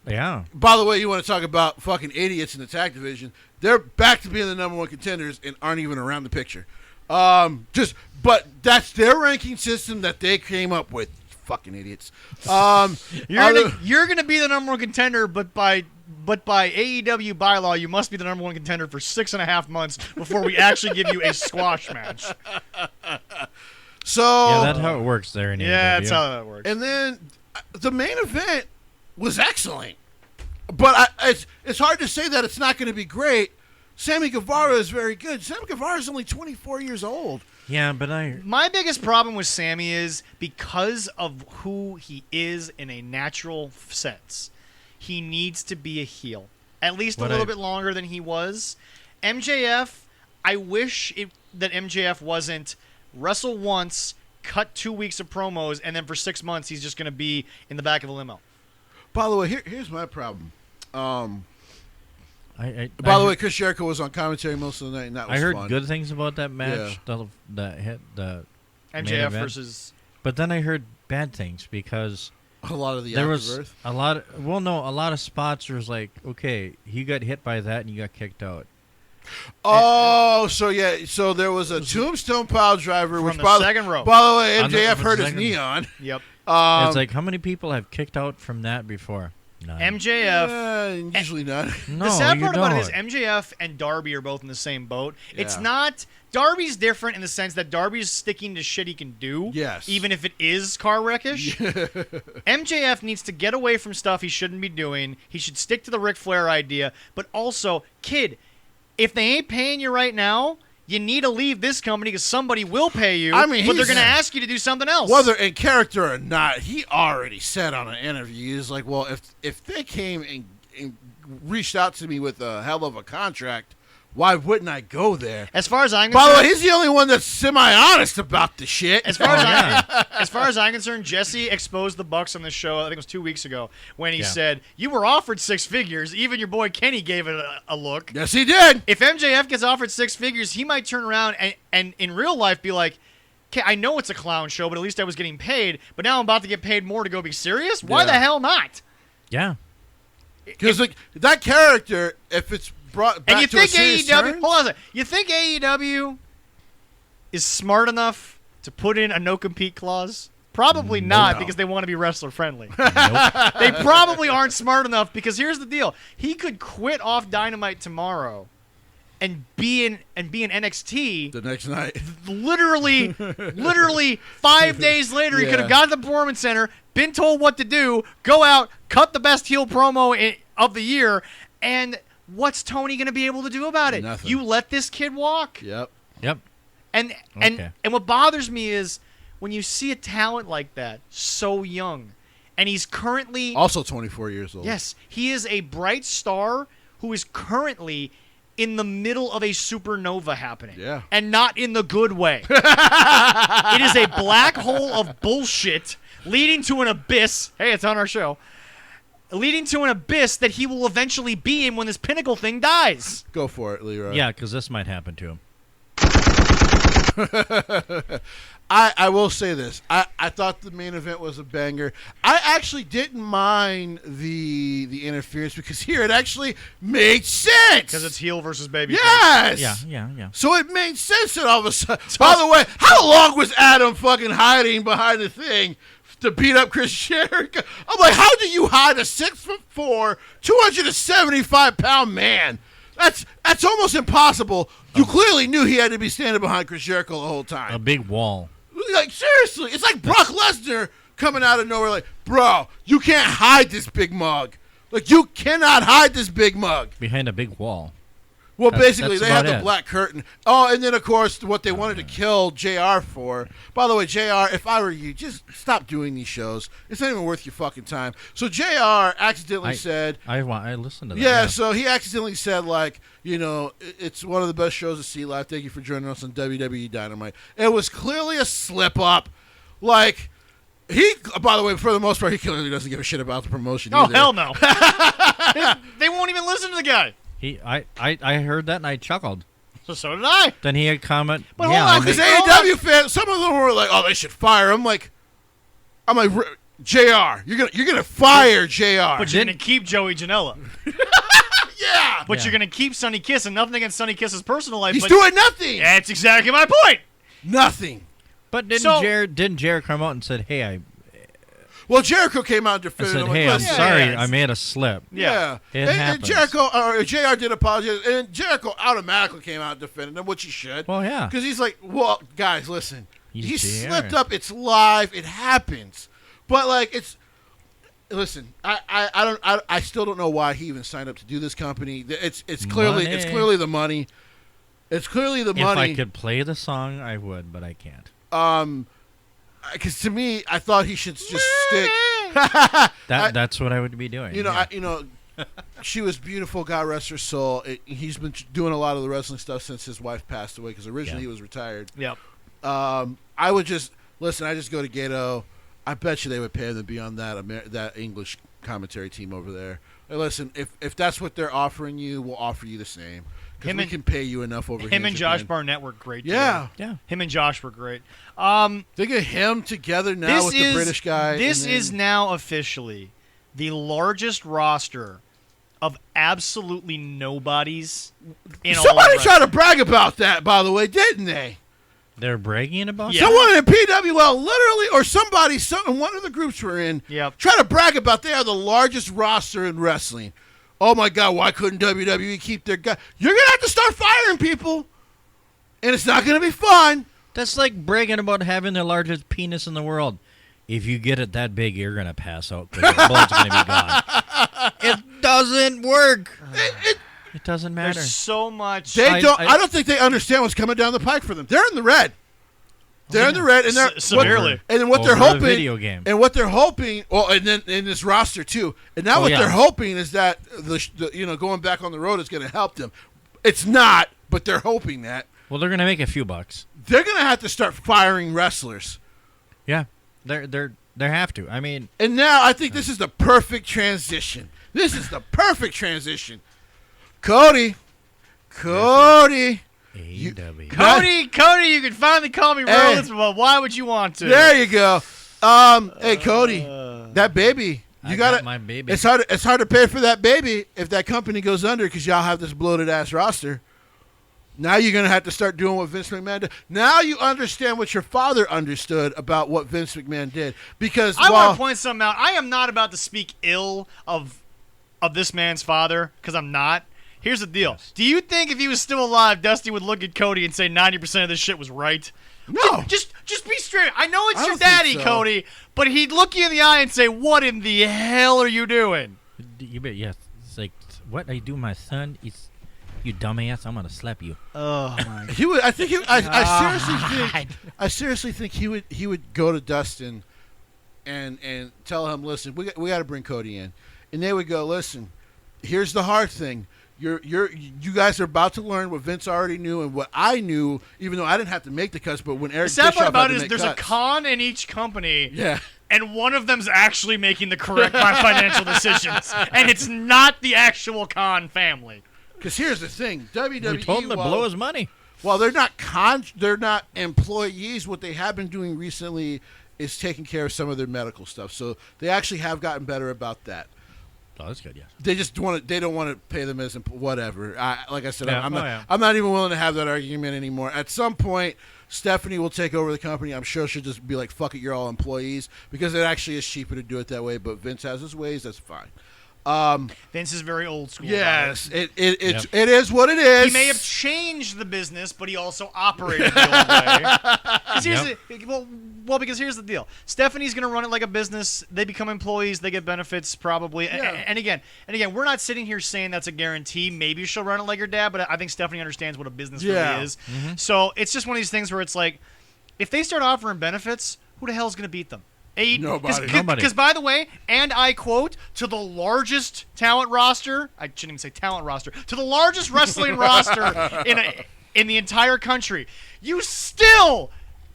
Yeah. By the way, you want to talk about fucking idiots in the tag division? They're back to being the number 1 contenders and aren't even around the picture. But that's their ranking system that they came up with. Fucking idiots. You're gonna be the number 1 contender, but by AEW bylaw, you must be the number 1 contender for 6.5 months before we actually give you a squash match. So Yeah, that's how it works there in AEW. Yeah, that's how that works. And then the main event was excellent, but it's hard to say that it's not going to be great. Sammy Guevara is very good. Sammy Guevara is only 24 years old. Yeah, but My biggest problem with Sammy is because of who he is in a natural sense, he needs to be a heel. At least a little bit longer than he was. MJF, I wish that MJF wasn't wrestle once, cut 2 weeks of promos, and then for 6 months he's just going to be in the back of a limo. By the way, here's my problem. By By the way, Chris Jericho was on commentary most of the night, and that was I heard fun. good things about that match. The main MJF event. versus... But then I heard bad things because A lot of the there was Afterbirth. a lot of spots where it was like, okay, he got hit by that and you got kicked out. Oh, so there was a tombstone pile driver, From which the by second row. By the way, On the- MJF from hurt the his second- knee on. Yep. It's like, how many people have kicked out from that before? None. MJF. Usually not. No, The sad you part about it is don't. MJF and Darby are both in the same boat. It's Yeah. not. Darby's different in the sense that Darby's sticking to shit he can do. Yes. Even if it is car wreckish. MJF needs to get away from stuff he shouldn't be doing. He should stick to the Ric Flair idea. But also, kid, if they ain't paying you right now, you need to leave this company because somebody will pay you. I mean, but they're he's- going to ask you to do something else. Whether in character or not, he already said on an interview, he's like, well, if they came and reached out to me with a hell of a contract, why wouldn't I go there? As far as I'm By concerned, the way, he's the only one that's semi-honest about the shit. As far as I'm concerned, Jesse exposed the Bucks on this show. I think it was 2 weeks ago when he said, "You were offered 6 figures. Even your boy Kenny gave it a look." Yes, he did. If MJF gets offered 6 figures, he might turn around and in real life be like, "Okay, I know it's a clown show, but at least I was getting paid. But now I'm about to get paid more to go be serious. Why Yeah. the hell not?" Yeah. Because like, that character, if it's brought back And you to a think serious AEW? terms- Hold on a second. You think AEW is smart enough to put in a no compete clause? Probably not, because they want to be wrestler friendly. Nope. They probably aren't smart enough because here's the deal: he could quit off Dynamite tomorrow, and be in NXT. the next night. Literally 5 days later, he Yeah. could have gone to the Performance Center, been told what to do, go out, cut the best heel promo of the year, and what's Tony going to be able to do about it? Nothing. You let this kid walk. Yep. Yep. And Okay. what bothers me is when you see a talent like that, so young, and he's currently Also 24 years old. yes, he is a bright star who is currently in the middle of a supernova happening. Yeah. And not in the good way. It is a black hole of bullshit leading to an abyss. Hey, it's on our show. Leading to an abyss that he will eventually be in when this pinnacle thing dies. Go for it, Leroy. Yeah, because this might happen to him. I will say this. I thought the main event was a banger. I actually didn't mind the interference because here it actually made sense. Because it's heel versus baby. yes. Yeah. So it made sense that all of a sudden. By the way, how long was Adam fucking hiding behind the thing to beat up Chris Jericho? I'm like, how do you hide a 6'4", 275-pound man? That's almost impossible. You clearly knew he had to be standing behind Chris Jericho the whole time. A big wall. Like, seriously, it's like Brock Lesnar coming out of nowhere like, bro, you can't hide this big mug. Like, you cannot hide this big mug. Behind a big wall. Well, That's basically, they had about the it. black curtain. Oh, and then, of course, what they wanted to kill JR for. By the way, JR, if I were you, just stop doing these shows. It's not even worth your fucking time. So JR accidentally said... I listened to that. Yeah, so he accidentally said, like, you know, it's one of the best shows to see live. Thank you for joining us on WWE Dynamite. It was clearly a slip-up. Like, he, by the way, for the most part, he clearly doesn't give a shit about the promotion Oh, either. hell no. They won't even listen to the guy. I heard that and I chuckled. So did I. Then he had comment. But yeah, hold on, I Because mean- AEW fans, some of them were like, "Oh, they should fire him." I'm like, JR, you're gonna fire JR. But you're going to keep Joey Janela. yeah, But Yeah. you're going to keep Sonny Kiss, and nothing against Sonny Kiss's personal life. he's but doing nothing. that's exactly my point. Nothing. But didn't So- Jared come out and said, "Hey, I Well, Jericho came out and I defended said, him. hey, like, I'm listen, sorry, yeah, I made a slip." Yeah, It and happens. Jericho or JR did apologize, and Jericho automatically came out and defended him, which he should. Well, yeah. because he's like, "Well, guys, listen, He's he JR. slipped up. It's live. It happens." But like, it's listen. I still don't know why he even signed up to do this company. It's clearly Money. the money. It's clearly the If money. I could play the song, I would, but I can't. Because to me, I thought he should just stick. That's what I would be doing. You know, yeah. she was beautiful. God rest her soul. He's been doing a lot of the wrestling stuff since his wife passed away. Because originally Yeah. he was retired. Yep. I would just listen. I just go to Gato. I bet you they would pay him to be on that English commentary team over there. Hey, listen, if that's what they're offering you, we'll offer you the same. Because we can pay you enough over here. Him in and Josh Japan. Barnett were great. Yeah. together. Yeah. Him and Josh were great. Think of him together now with the British guy. This and then- is now officially the largest roster of absolutely nobodies in all of Somebody wrestling. tried to brag about that, by the way, didn't they? They're bragging about Yeah. Someone in PWL literally, or somebody, one of the groups we're in, Yep. try to brag about they are the largest roster in wrestling. Oh my God, why couldn't WWE keep their guy? You're going to have to start firing people, and it's not going to be fun. That's like bragging about having the largest penis in the world. If you get it that big, you're going to pass out because your blood's going to be gone. It doesn't work. It doesn't matter. There's so much. I don't think they understand what's coming down the pike for them. They're in the red. They're in the red, and they're severely. And then what they're Over a hoping, video game. and what they're hoping, and then in this roster too. And now what they're hoping is that the going back on the road is going to help them. It's not, but they're hoping that. Well, they're going to make a few bucks. They're going to have to start firing wrestlers. Yeah, they have to. I mean, and now I think this is the perfect transition. Cody. AEW. Cody, you can finally call me Hey. Rollins, but why would you want to? There you go. Hey Cody, that baby. You I gotta, got my baby. It's hard to pay for that baby if that company goes under because y'all have this bloated ass roster. Now you're gonna have to start doing what Vince McMahon did. Now you understand what your father understood about what Vince McMahon did. Because I want to point something out. I am not about to speak ill of this man's father because I'm not. Here's the deal. Do you think if he was still alive, Dusty would look at Cody and say 90% of this shit was right? No. Just be straight. I know it's I your don't think daddy, so. Cody, but he'd look you in the eye and say, "What in the hell are you doing?" You bet. Yeah, it's like, what are you doing, my son? It's you dumbass. I'm gonna slap you. Oh my he would. I think. I seriously think he would go to Dustin, and tell him, listen, we got to bring Cody in, and they would go, listen, here's the hard thing. You guys are about to learn what Vince already knew and what I knew, even though I didn't have to make the cuts. But when Eric The sad Bischoff part about had it to is make there's cuts, a con in each company, yeah. and one of them's actually making the correct financial decisions, and it's not the actual con family. Because here's the thing, WWE. We told him to blow his money. Well, they're not employees. What they have been doing recently is taking care of some of their medical stuff. So they actually have gotten better about that. Oh, that's good. Yeah. They just they don't want to pay them as whatever. Like I said, Yeah. I'm not even willing to have that argument anymore. At some point, Stephanie will take over the company. I'm sure she'll just be like, "Fuck it, you're all employees," because it actually is cheaper to do it that way. But Vince has his ways. That's fine. Vince is very old school. Yes, about it. it is what it is. He may have changed the business, but he also operated the old way. 'Cause because here's the deal. Stephanie's going to run it like a business. They become employees. They get benefits probably. Yeah. And again, we're not sitting here saying that's a guarantee. Maybe she'll run it like her dad, but I think Stephanie understands what a business really is. Mm-hmm. So it's just one of these things where it's like, if they start offering benefits, who the hell is going to beat them? Nobody. Because, by the way, and I quote, to the largest talent roster, I shouldn't even say talent roster, to the largest wrestling roster in the entire country, you still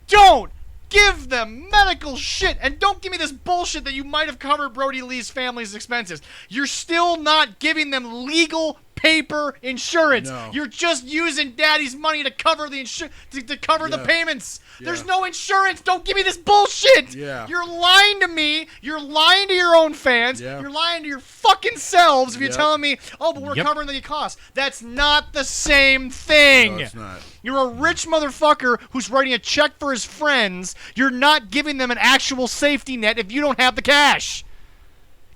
don't give them medical shit. And don't give me this bullshit that you might have covered Brody Lee's family's expenses. You're still not giving them legal paper insurance. No. You're just using daddy's money to cover the to cover the payments. Yeah. There's no insurance. Don't give me this bullshit. Yeah. You're lying to me. You're lying to your own fans. Yeah. You're lying to your fucking selves if you're Yep. telling me, oh, but we're Yep. covering the cost. That's not the same thing. No, it's not. You're a rich motherfucker who's writing a check for his friends. You're not giving them an actual safety net if you don't have the cash.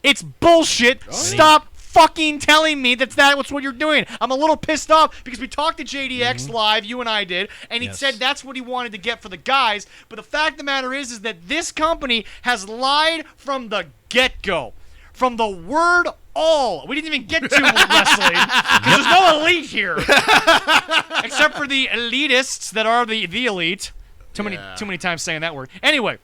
It's bullshit. Stop fucking telling me that's what you're doing. I'm a little pissed off because we talked to JDX live, you and I did, and he Yes. said that's what he wanted to get for the guys. But the fact of the matter is that this company has lied from the get-go. From the word all. We didn't even get to wrestling because there's no elite here. Except for the elitists that are the elite. Too many times saying that word. Anyway,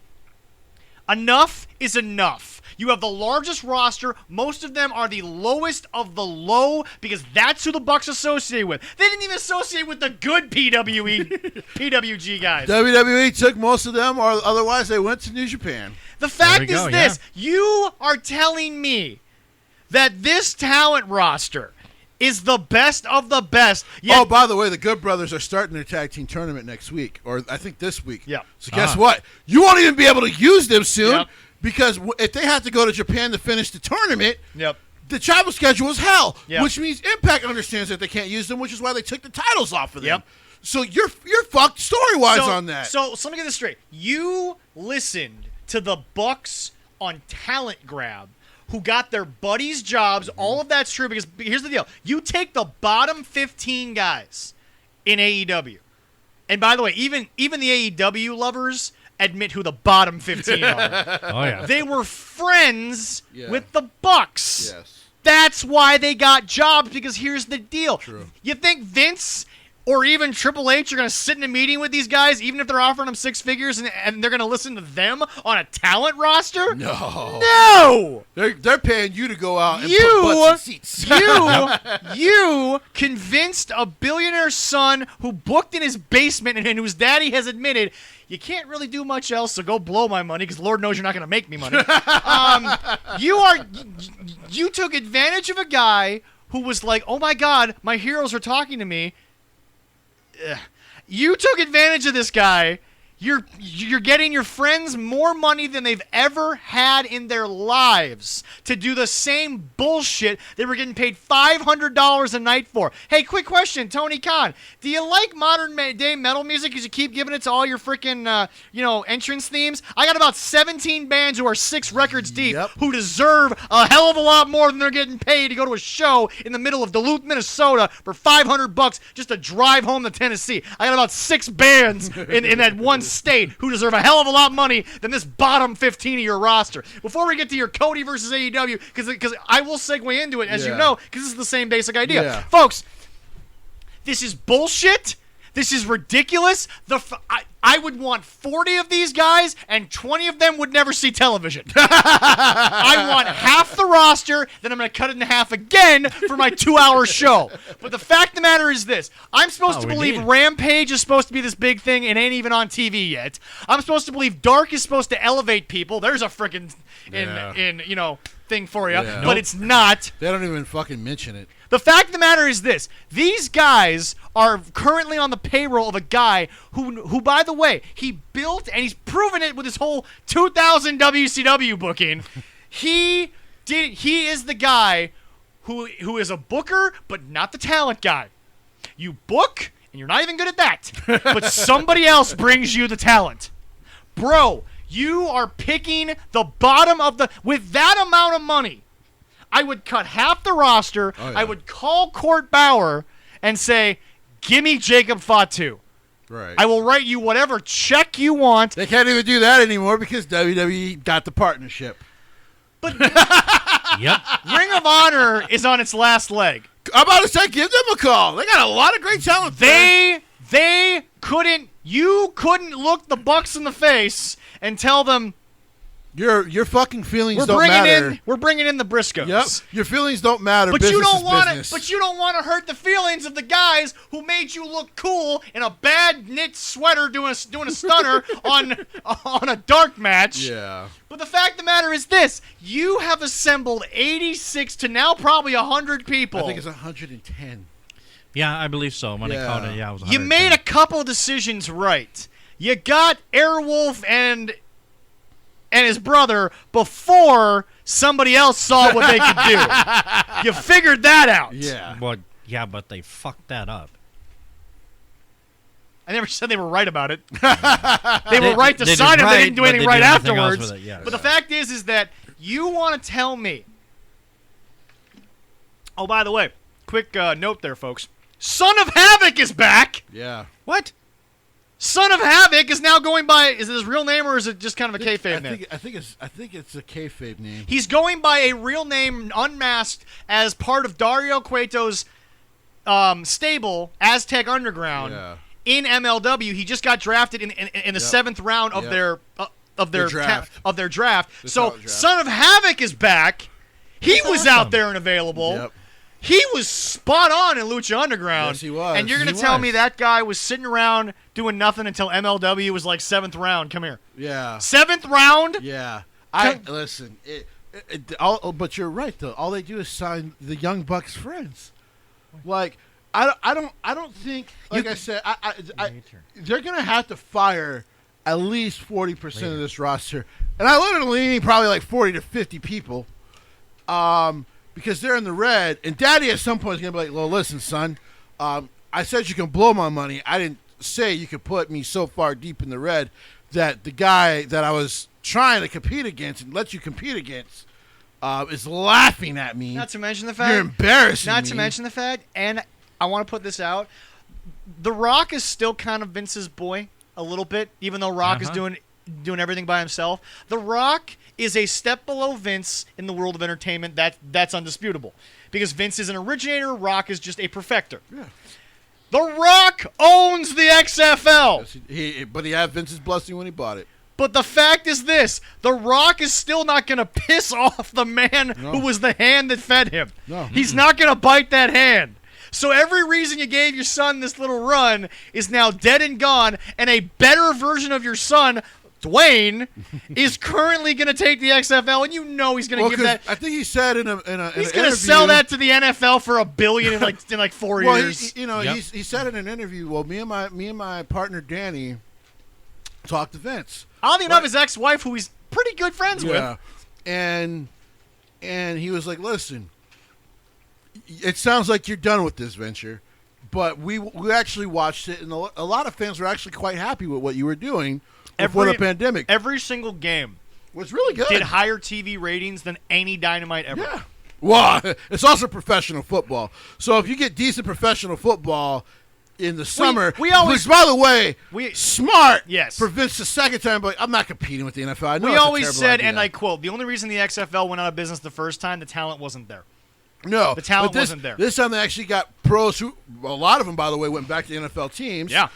enough is enough. You have the largest roster. Most of them are the lowest of the low because that's who the Bucks associate with. They didn't even associate with the good PWG guys. WWE took most of them, or otherwise they went to New Japan. The fact There is we go, this. You are telling me that this talent roster is the best of the best. Yet Oh, by the way, the Good Brothers are starting their tag team tournament next week, or I think this week. Yeah. So guess what? You won't even be able to use them soon Yep. because if they have to go to Japan to finish the tournament, Yep. the travel schedule is hell, Yep. which means Impact understands that they can't use them, which is why they took the titles off of them. Yep. So you're fucked story-wise on that. So let me get this straight. You listened to the Bucks on Talent Grab, who got their buddies jobs. All of that's true because here's the deal. You take the bottom 15 guys in AEW. And by the way, even the AEW lovers admit who the bottom 15 are. Oh yeah. They were friends Yeah. with the Bucks. Yes. That's why they got jobs, because here's the deal. True. You think Vince or even Triple H are going to sit in a meeting with these guys, even if they're offering them 6 figures, and they're going to listen to them on a talent roster? No. No! They're paying you to go out and put butts in seats. You convinced a billionaire son who booked in his basement and whose daddy has admitted, you can't really do much else, so go blow my money because Lord knows you're not going to make me money. You took advantage of a guy who was like, oh my God, my heroes are talking to me. Ugh. You took advantage of this guy. You're getting your friends more money than they've ever had in their lives to do the same bullshit they were getting paid $500 a night for. Hey, quick question, Tony Khan. Do you like modern day metal music because you keep giving it to all your freaking entrance themes? I got about 17 bands who are 6 records deep who deserve a hell of a lot more than they're getting paid to go to a show in the middle of Duluth, Minnesota for $500 just to drive home to Tennessee. I got about 6 bands in that one state who deserve a hell of a lot money than this bottom 15 of your roster. Before we get to your Cody versus AEW, because I will segue into it, as you know, because this is the same basic idea. Yeah. Folks, this is bullshit. This is ridiculous. I would want 40 of these guys, and 20 of them would never see television. I want half the roster, then I'm going to cut it in half again for my 2-hour show. But the fact of the matter is this. I'm supposed to believe Rampage is supposed to be this big thing and ain't even on TV yet. I'm supposed to believe Dark is supposed to elevate people. There's a freaking thing for you, but it's not. They don't even fucking mention it. The fact of the matter is this. These guys are currently on the payroll of a guy who, by the way, he built, and he's proven it with his whole 2000 WCW booking. He is the guy who is a booker, but not the talent guy. You book, and you're not even good at that, but somebody else brings you the talent. Bro, you are picking the bottom of the... With that amount of money, I would cut half the roster. Oh, yeah. I would call Court Bauer and say, give me Jacob Fatu. Right. I will write you whatever check you want. They can't even do that anymore because WWE got the partnership. But Yep. Ring of Honor is on its last leg. I'm about to say, give them a call. They got a lot of great talent. They couldn't... You couldn't look the Bucks in the face and tell them... Your fucking feelings don't matter. We're bringing in the Briscoes. Yep. Your feelings don't matter. But business you don't is want business. to. But you don't want to hurt the feelings of the guys who made you look cool in a bad knit sweater doing a stunner on a dark match. Yeah. But the fact of the matter is this: you have assembled 86 to now probably 100 people. I think it's 110. Yeah, I believe so. When I counted, it was 110. You made a couple of decisions right. You got Airwolf and his brother before somebody else saw what they could do. You figured that out. Yeah. Well, yeah, but they fucked that up. I never said they were right about it. They were right to they sign did it. right, They didn't do but anything they right did nothing else afterwards. with it, yes. But the fact is that you want to tell me. Oh, by the way, quick note there, folks. Son of Havoc is back. Yeah. What? Son of Havoc is now going by. Is it his real name or is it just kind of a kayfabe name? I think it's a kayfabe name. He's going by a real name, unmasked, as part of Dario Cueto's stable, Aztec Underground, in MLW. He just got drafted in the 7th round of their draft. So Son of Havoc is back. He was out there and available. Yep. He was spot on in Lucha Underground. Yes, he was. And you're going to tell me that guy was sitting around doing nothing until MLW was like 7th round. Come here. Yeah. 7th round? Yeah. Listen. But you're right though. All they do is sign the Young Bucks friends. Like I don't think. Like I said, they're going to have to fire at least 40% of this roster, and I literally mean probably like 40 to 50 people. because they're in the red, and Daddy at some point is going to be like, well, listen, son, I said you can blow my money. I didn't say you could put me so far deep in the red that the guy that I was trying to compete against and let you compete against is laughing at me. Not to mention the fact you're embarrassing Not me. to mention the fact, and I want to put this out, The Rock is still kind of Vince's boy a little bit, even though Rock is doing everything by himself. The Rock is a step below Vince in the world of entertainment. That's undisputable. Because Vince is an originator, Rock is just a perfecter. Yeah. The Rock owns the XFL. Yes, but he had Vince's blessing when he bought it. But the fact is this, The Rock is still not going to piss off the man who was the hand that fed him. No. He's not going to bite that hand. So every reason you gave your son this little run is now dead and gone, and a better version of your son, Dwayne, is currently going to take the XFL, and you know he's going to give that. I think he said in He's going to sell that to the NFL for $1 billion in like 4 well, years. He said in an interview. Well, me and my partner Danny talked to Vince. Oddly enough, his ex-wife, who he's pretty good friends with. And he was like, listen, it sounds like you're done with this venture, but we actually watched it, and a lot of fans were actually quite happy with what you were doing before the pandemic. Every single game was really good. Did higher TV ratings than any Dynamite ever. Yeah. Well, it's also professional football. So if you get decent professional football in the summer, we always, which, by the way, smart yes. for Vince the second time, but I'm not competing with the NFL. I know we always said, idea. and I quote, the only reason the XFL went out of business the first time, the talent wasn't there. No. The talent wasn't there. This time they actually got pros who, a lot of them, by the way, went back to NFL teams. Yeah.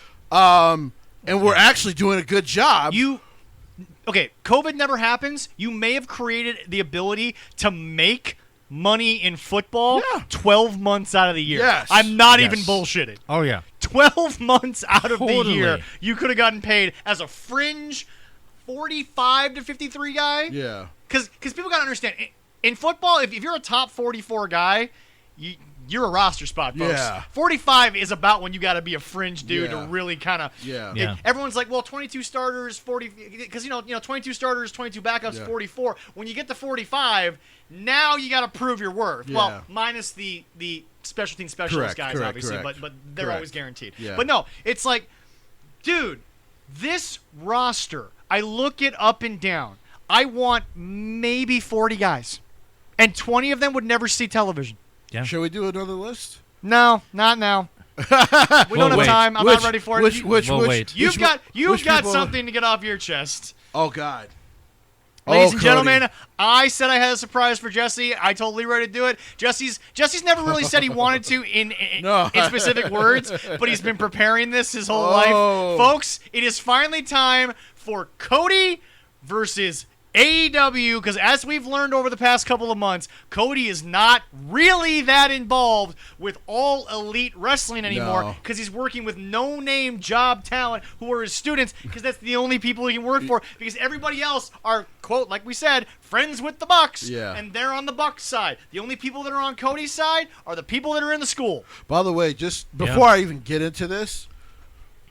And we're actually doing a good job. Okay, COVID never happens. You may have created the ability to make money in football 12 months out of the year. Yes. I'm not even bullshitting. Oh, yeah. 12 months out of the Totally. year, you could have gotten paid as a fringe 45 to 53 guy. Yeah. Because people got to understand, in football, if you're a top 44 guy, you're a roster spot, folks. Yeah. 45 is about when you got to be a fringe dude to really kind of. Yeah. Everyone's like, well, 22 starters, 40, because 22 starters, 22 backups, 44. When you get to 45, now you got to prove your worth. Yeah. Well, minus the special team specialist guys, obviously, but they're always guaranteed. Yeah. But no, it's like, dude, this roster, I look it up and down. I want maybe 40 guys, and 20 of them would never see television. Yeah. Shall we do another list? No, not now. We don't have time. I'm not ready for it. You've got something to get off your chest. Oh, God. Ladies and gentlemen, I said I had a surprise for Jesse. I told Leroy to do it. Jesse's never really said he wanted to in specific words, but he's been preparing this his whole life. Folks, it is finally time for Cody versus AEW, because as we've learned over the past couple of months, Cody is not really that involved with All Elite Wrestling anymore, because he's working with no-name job talent who are his students, because that's the only people he can work for, because everybody else are, quote, like we said, friends with the Bucks, and they're on the Bucks side. The only people that are on Cody's side are the people that are in the school. By the way, just before I even get into this,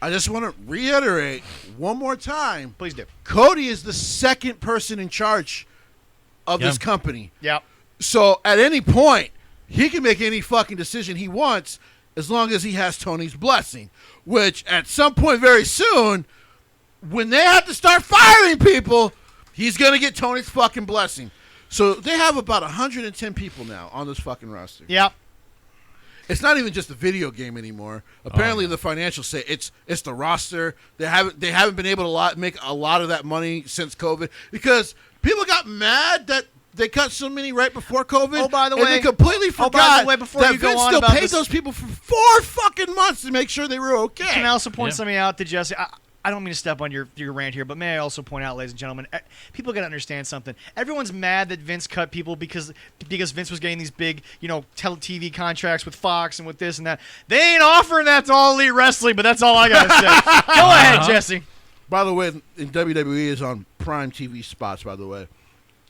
I just want to reiterate one more time. Please do. Cody is the second person in charge of this company. Yep. So at any point, he can make any fucking decision he wants as long as he has Tony's blessing. Which at some point very soon, when they have to start firing people, he's going to get Tony's fucking blessing. So they have about 110 people now on this fucking roster. Yep. It's not even just a video game anymore. Apparently, the financials say it's the roster. They haven't been able to make a lot of that money since COVID, because people got mad that they cut so many right before COVID. Oh, by the way, and they completely forgot before that you go Vince on still about paid this, those people for 4 fucking months to make sure they were okay. Can I also point something out to Jesse? I don't mean to step on your rant here, but may I also point out, ladies and gentlemen, people got to understand something. Everyone's mad that Vince cut people because Vince was getting these big, TV contracts with Fox and with this and that. They ain't offering that to All Elite Wrestling, but that's all I got to say. Go ahead, Jesse. By the way, in WWE is on prime TV spots, by the way.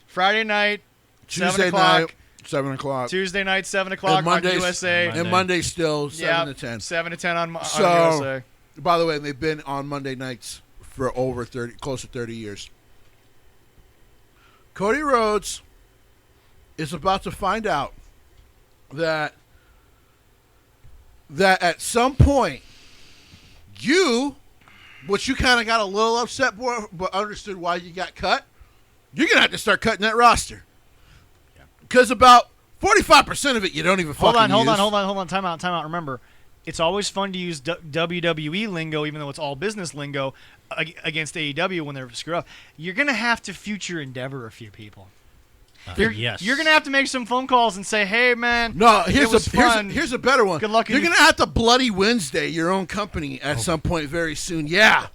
Friday night, Tuesday night, 7 o'clock. Tuesday night, 7 o'clock on USA. And Monday still, 7 to 10. 7 to 10 on USA. By the way, they've been on Monday nights for over close to 30 years. Cody Rhodes is about to find out that at some point which you kind of got a little upset for, but understood why you got cut, you're going to have to start cutting that roster. Because about 45% of it you don't even fucking use. Hold on. Time out. Remember, it's always fun to use WWE lingo, even though it's all business lingo, against AEW when they're screwed up. You're going to have to future endeavor a few people. Yes. You're going to have to make some phone calls and say, hey, man, no, here's a better one. Good luck. You're going to have to Bloody Wednesday your own company at some point very soon. Yeah.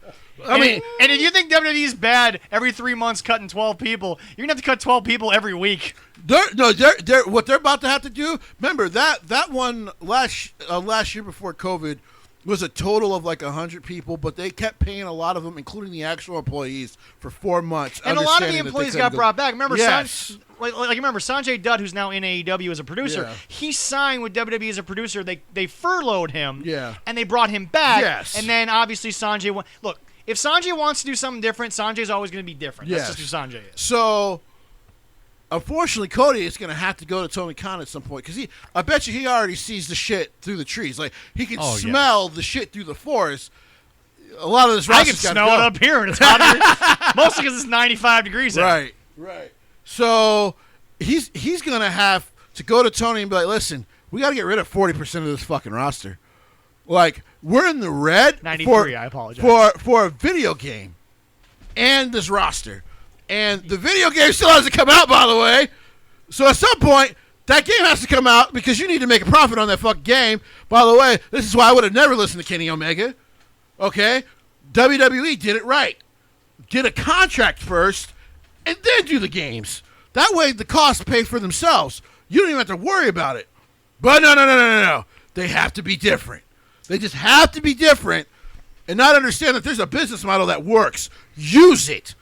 And if you think WWE is bad every 3 months cutting 12 people, you're going to have to cut 12 people every week. What they're about to have to do, remember, that one last year before COVID was a total of like 100 people, but they kept paying a lot of them, including the actual employees, for 4 months. And a lot of the employees got brought back. Remember, yes. remember Sanjay Dutt, who's now in AEW as a producer, he signed with WWE as a producer. They furloughed him, and they brought him back. Yes. And then obviously Sanjay look, if Sanjay wants to do something different, Sanjay's always going to be different. Yes. That's just who Sanjay is. So, unfortunately, Cody is going to have to go to Tony Khan at some point because I bet you he already sees the shit through the trees. Like he can smell the shit through the forest. A lot of this I can smell it up here, and it's hot here. Mostly because it's 95 degrees out. Right. So he's going to have to go to Tony and be like, listen, we got to get rid of 40% of this fucking roster. Like, we're in the red 93, I apologize. For a video game and this roster. And the video game still hasn't come out, by the way. So at some point, that game has to come out because you need to make a profit on that fucking game. By the way, this is why I would have never listened to Kenny Omega. Okay? WWE did it right. Get a contract first and then do the games. That way the costs pay for themselves. You don't even have to worry about it. But no. They have to be different. They just have to be different and not understand that there's a business model that works. Use it.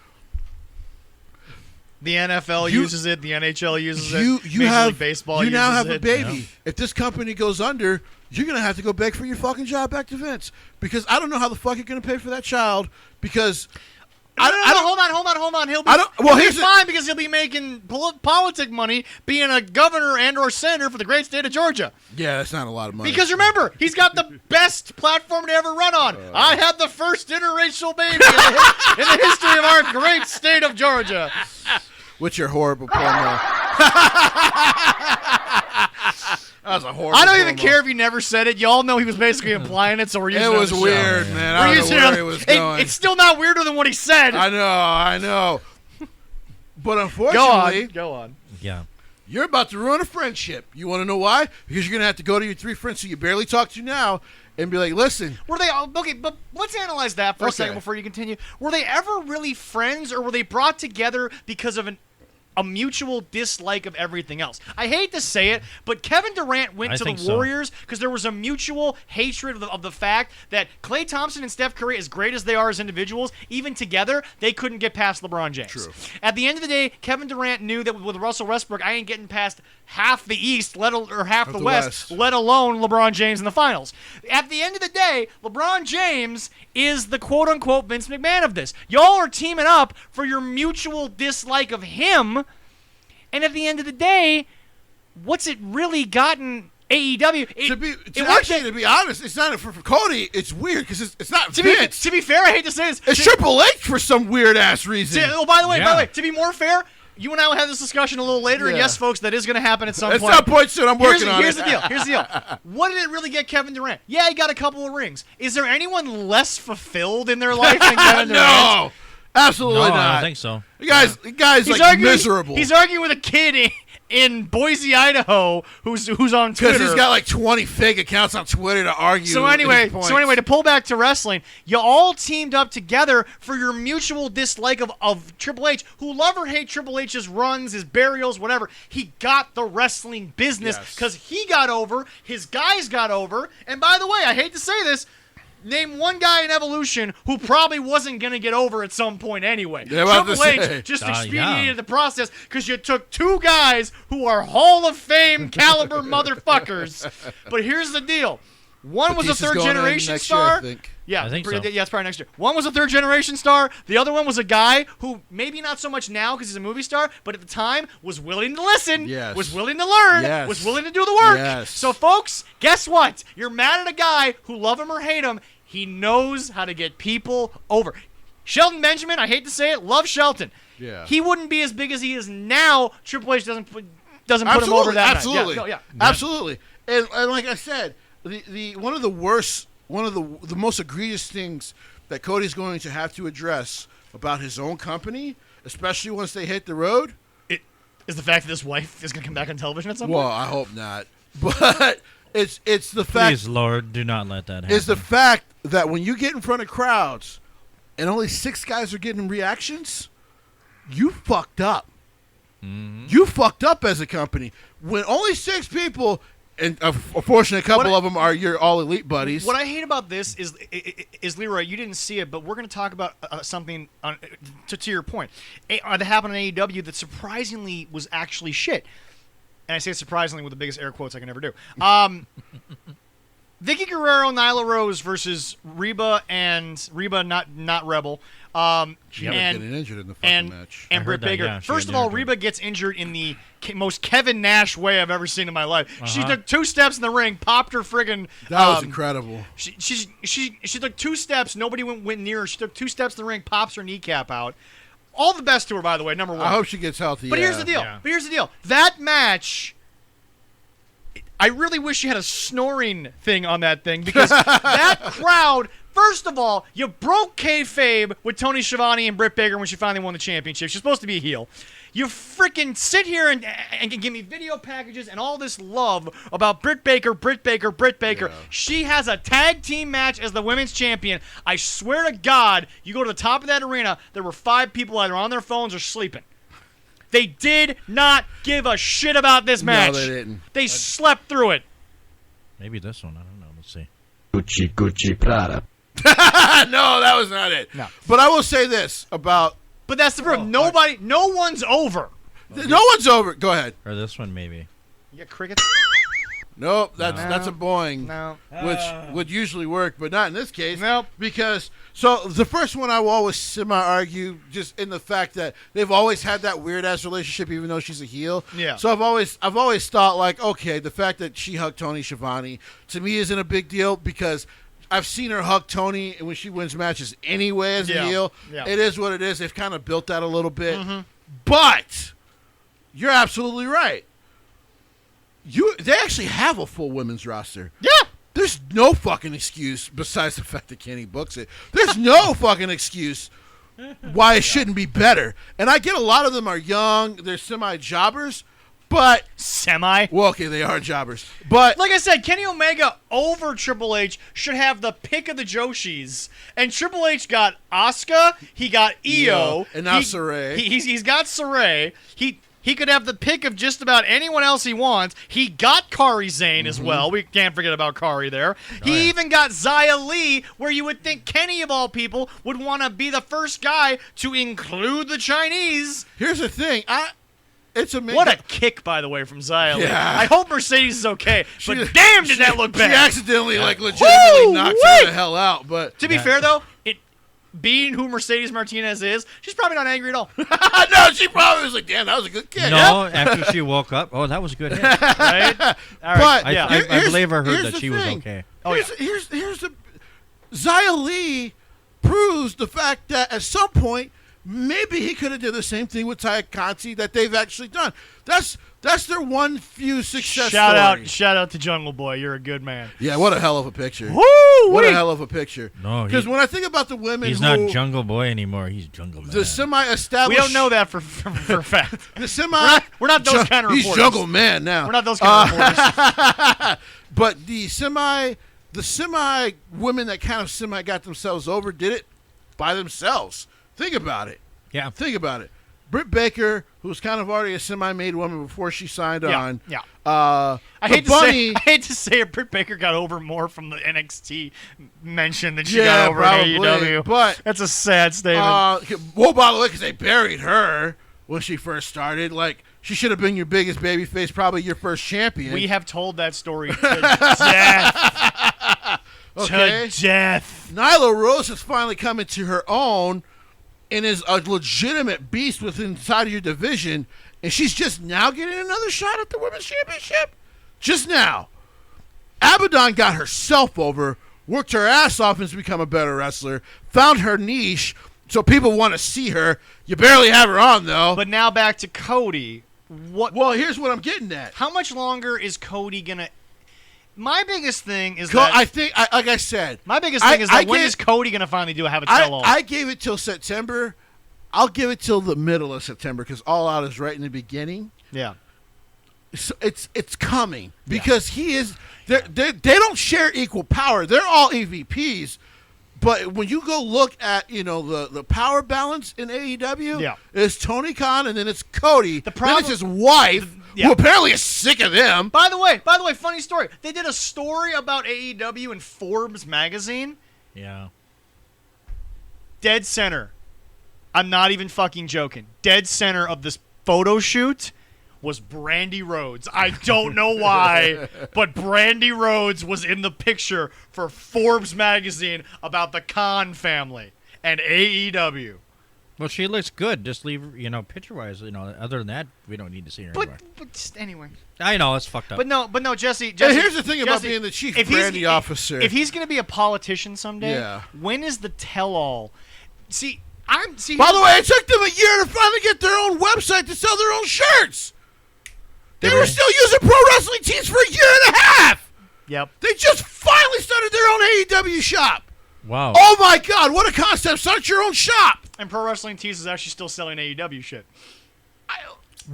The NFL uses it. The NHL uses it. You have baseball. You now uses have a it. baby. Yeah. If this company goes under, you're gonna have to go beg for your fucking job back to Vince because I don't know how the fuck you're gonna pay for that child because. No, hold on. He'll be, fine because he'll be making politic money being a governor and or senator for the great state of Georgia. Yeah, that's not a lot of money. Because remember, he's got the best platform to ever run on. I had the first interracial baby in the history of our great state of Georgia. With your horrible promo. That was a horrible I don't even promo. care if you never said it. Y'all know he was basically implying it, so we're using it. It was weird, man. I don't know where it was going. It's still not weirder than what he said. I know. But unfortunately, Go on. Yeah. you're about to ruin a friendship. You want to know why? Because you're going to have to go to your 3 friends who you barely talk to now and be like, listen. Were they okay? But let's analyze that for a second before you continue. Were they ever really friends, or were they brought together because of a mutual dislike of everything else? I hate to say it, but Kevin Durant went to the Warriors because there was a mutual hatred of the fact that Klay Thompson and Steph Curry, as great as they are as individuals, even together, they couldn't get past LeBron James. True. At the end of the day, Kevin Durant knew that with Russell Westbrook, I ain't getting past half the East, or half the West, let alone LeBron James in the finals. At the end of the day, LeBron James is the quote-unquote Vince McMahon of this. Y'all are teaming up for your mutual dislike of him, and at the end of the day, what's it really gotten AEW? To be honest, it's not for Cody. It's weird because it's not Vince. To be fair, I hate to say this. It's Triple H for some weird-ass reason. By the way, to be more fair, you and I will have this discussion a little later, and yes, folks, that is going to happen at some point. At some point soon, I'm working on it. Here's the deal. What did it really get Kevin Durant? Yeah, he got a couple of rings. Is there anyone less fulfilled in their life than Kevin Durant? No, absolutely not. I don't think so. The guy's like miserable. He's arguing with a kid in Boise, Idaho, who's on Twitter. Because he's got like 20 fake accounts on Twitter to argue. So anyway, to pull back to wrestling, you all teamed up together for your mutual dislike of Triple H, who love or hate Triple H's runs, his burials, whatever. He got the wrestling business because he got over, his guys got over, and by the way, I hate to say this, name one guy in Evolution who probably wasn't going to get over at some point anyway. Triple H just expedited the process because you took 2 guys who are Hall of Fame caliber motherfuckers. But here's the deal. One was a Batista's going in third-generation next year, star. I think. Yeah, I think so. Yeah, it's probably next year. One was a third-generation star. The other one was a guy who maybe not so much now because he's a movie star, but at the time was willing to listen, Yes. was willing to learn, Yes. was willing to do the work. Yes. So, folks, guess what? You're mad at a guy who, love him or hate him, he knows how to get people over. Shelton Benjamin, I hate to say it, love Shelton. Yeah. He wouldn't be as big as he is now. Triple H doesn't put him over that absolutely, much. Yeah, absolutely. And like I said, the one of the most egregious things that Cody's going to have to address about his own company, especially once they hit the road, It is the fact that his wife is going to come back on television at some well, point. I hope not, but it's the fact Please, Lord, do not let that happen. is the fact that when you get in front of crowds and only 6 guys are getting reactions, you fucked up. Mm-hmm. You fucked up as a company. When only 6 people, and unfortunately a couple of them are your all-elite buddies. What I hate about this is Leroy, you didn't see it, but we're going to talk about something to your point that happened in AEW that surprisingly was actually shit. And I say surprisingly with the biggest air quotes I can ever do. Vicky Guerrero, Nyla Rose versus Reba not Rebel. She ended up getting injured in the fucking match. And I Britt heard that, Baker. yeah, she First of got all, injured. Reba gets injured in the most Kevin Nash way I've ever seen in my life. She Uh-huh. took 2 steps in the ring, popped her friggin'. That was incredible. She took 2 steps. Nobody went near her. She took 2 steps in the ring, pops her kneecap out. All the best to her, by the way. Number 1. I hope she gets healthy. But here's the deal. Yeah. But here's the deal. That match, I really wish you had a snoring thing on that thing because that crowd. First of all, you broke kayfabe with Tony Schiavone and Britt Baker when she finally won the championship. She's supposed to be a heel. You freaking sit here and give me video packages and all this love about Britt Baker. Yeah. She has a tag team match as the women's champion. I swear to God, you go to the top of that arena, there were 5 people either on their phones or sleeping. They did not give a shit about this match. No, they didn't. They slept through it. Maybe this one. I don't know. Let's see. Gucci Prada. No, that was not it. No. But I will say this about But that's the problem. No one's over. no one's over. Go ahead. Or this one, maybe. You got crickets? Nope, that's a boing. No. Which would usually work, but not in this case. Nope. Because so the first one I will always semi-argue just in the fact that they've always had that weird ass relationship, even though she's a heel. Yeah. So I've always thought like, okay, the fact that she hugged Tony Schiavone to me isn't a big deal because I've seen her hug Tony when she wins matches anyway as a heel. Yeah. It is what it is. They've kind of built that a little bit. But you're absolutely right. They actually have a full women's roster. Yeah. There's no fucking excuse besides the fact that Kenny books it. There's no fucking excuse why it shouldn't be better. And I get a lot of them are young, they're semi-jobbers, but Semi. well, okay, they are jobbers. But Like I said, Kenny Omega over Triple H should have the pick of the Joshis. And Triple H got Asuka, he got Io, and now Saray. He's got Saray. He could have the pick of just about anyone else he wants. He got Kari Zane as well. We can't forget about Kari there. He even got Xia Li, where you would think Kenny, of all people, would want to be the first guy to include the Chinese. here's the thing. It's amazing. What a kick, by the way, from Xia Li. Yeah. I hope Mercedes is okay, but damn did that look She bad. accidentally, legitimately Woo, knocked wait. her the hell out. But To be fair, though, being who Mercedes Martinez is, she's probably not angry at all. no, she probably was like, damn, that was a good kick. No, after she woke up. Oh, that was a good hit. Right? All right. But I, yeah. I, I Here's- believe I heard here's that the she was thing. okay. Oh, yeah. Here's the Xia Li proves the fact that at some point maybe he could have did the same thing with Taya Conti that they've actually done. That's their one few success story. Shout out to Jungle Boy. You're a good man. Yeah, what a hell of a picture. Woo! What a hell of a picture. No, Because when I think about the women he's who not Jungle Boy anymore. He's Jungle Man. the semi-established, We don't know that for a fact. The semi, We're not those kind of He's reporters. Jungle Man now. We're not those kind of reporters. But the semi women that kind of semi got themselves over did it by themselves. Think about it. Yeah. Think about it. Britt Baker, who was kind of already a semi-made woman before she signed on. Yeah. I I hate to say it, Britt Baker got over more from the NXT mention than she got over probably, in AEW. but That's a sad statement. well, by the way, because they buried her when she first started. Like, she should have been your biggest babyface, probably your first champion. We have told that story to death. Okay? To death. Nyla Rose has finally come into her own and is a legitimate beast within inside of your division, and she's just now getting another shot at the Women's Championship? Just now. Abaddon got herself over, worked her ass off and has become a better wrestler, found her niche, so people want to see her. You barely have her on, though. But now back to Cody. Well, here's what I'm getting at. How much longer is Cody going to... My biggest thing is I think, like I said, My biggest thing is that when is Cody going to finally have a tell-all? I gave it till September. I'll give it till the middle of September because All Out is right in the beginning. Yeah. So it's coming because he is. They don't share equal power. They're all EVPs, but when you go look at the power balance in AEW, it's Tony Khan and then it's Cody. Then it's his wife, who apparently is sick of them. By the way, funny story. They did a story about AEW in Forbes magazine. Yeah. Dead center. I'm not even fucking joking. Dead center of this photo shoot was Brandy Rhodes. I don't know why, but Brandy Rhodes was in the picture for Forbes magazine about the Khan family and AEW. Well, she looks good. Just leave, picture-wise. Other than that, we don't need to see her anymore. But just anyway. I know it's fucked up. But no, Jesse. And here's the thing about being the chief brandy officer. If he's gonna be a politician someday, when is the tell-all? See. By the way, it took them a year to finally get their own website to sell their own shirts. They were still using pro wrestling tees for a year and a half. Yep. They just finally started their own AEW shop. Wow. Oh my God, what a concept. Start your own shop. And Pro Wrestling Tees is actually still selling AEW shit.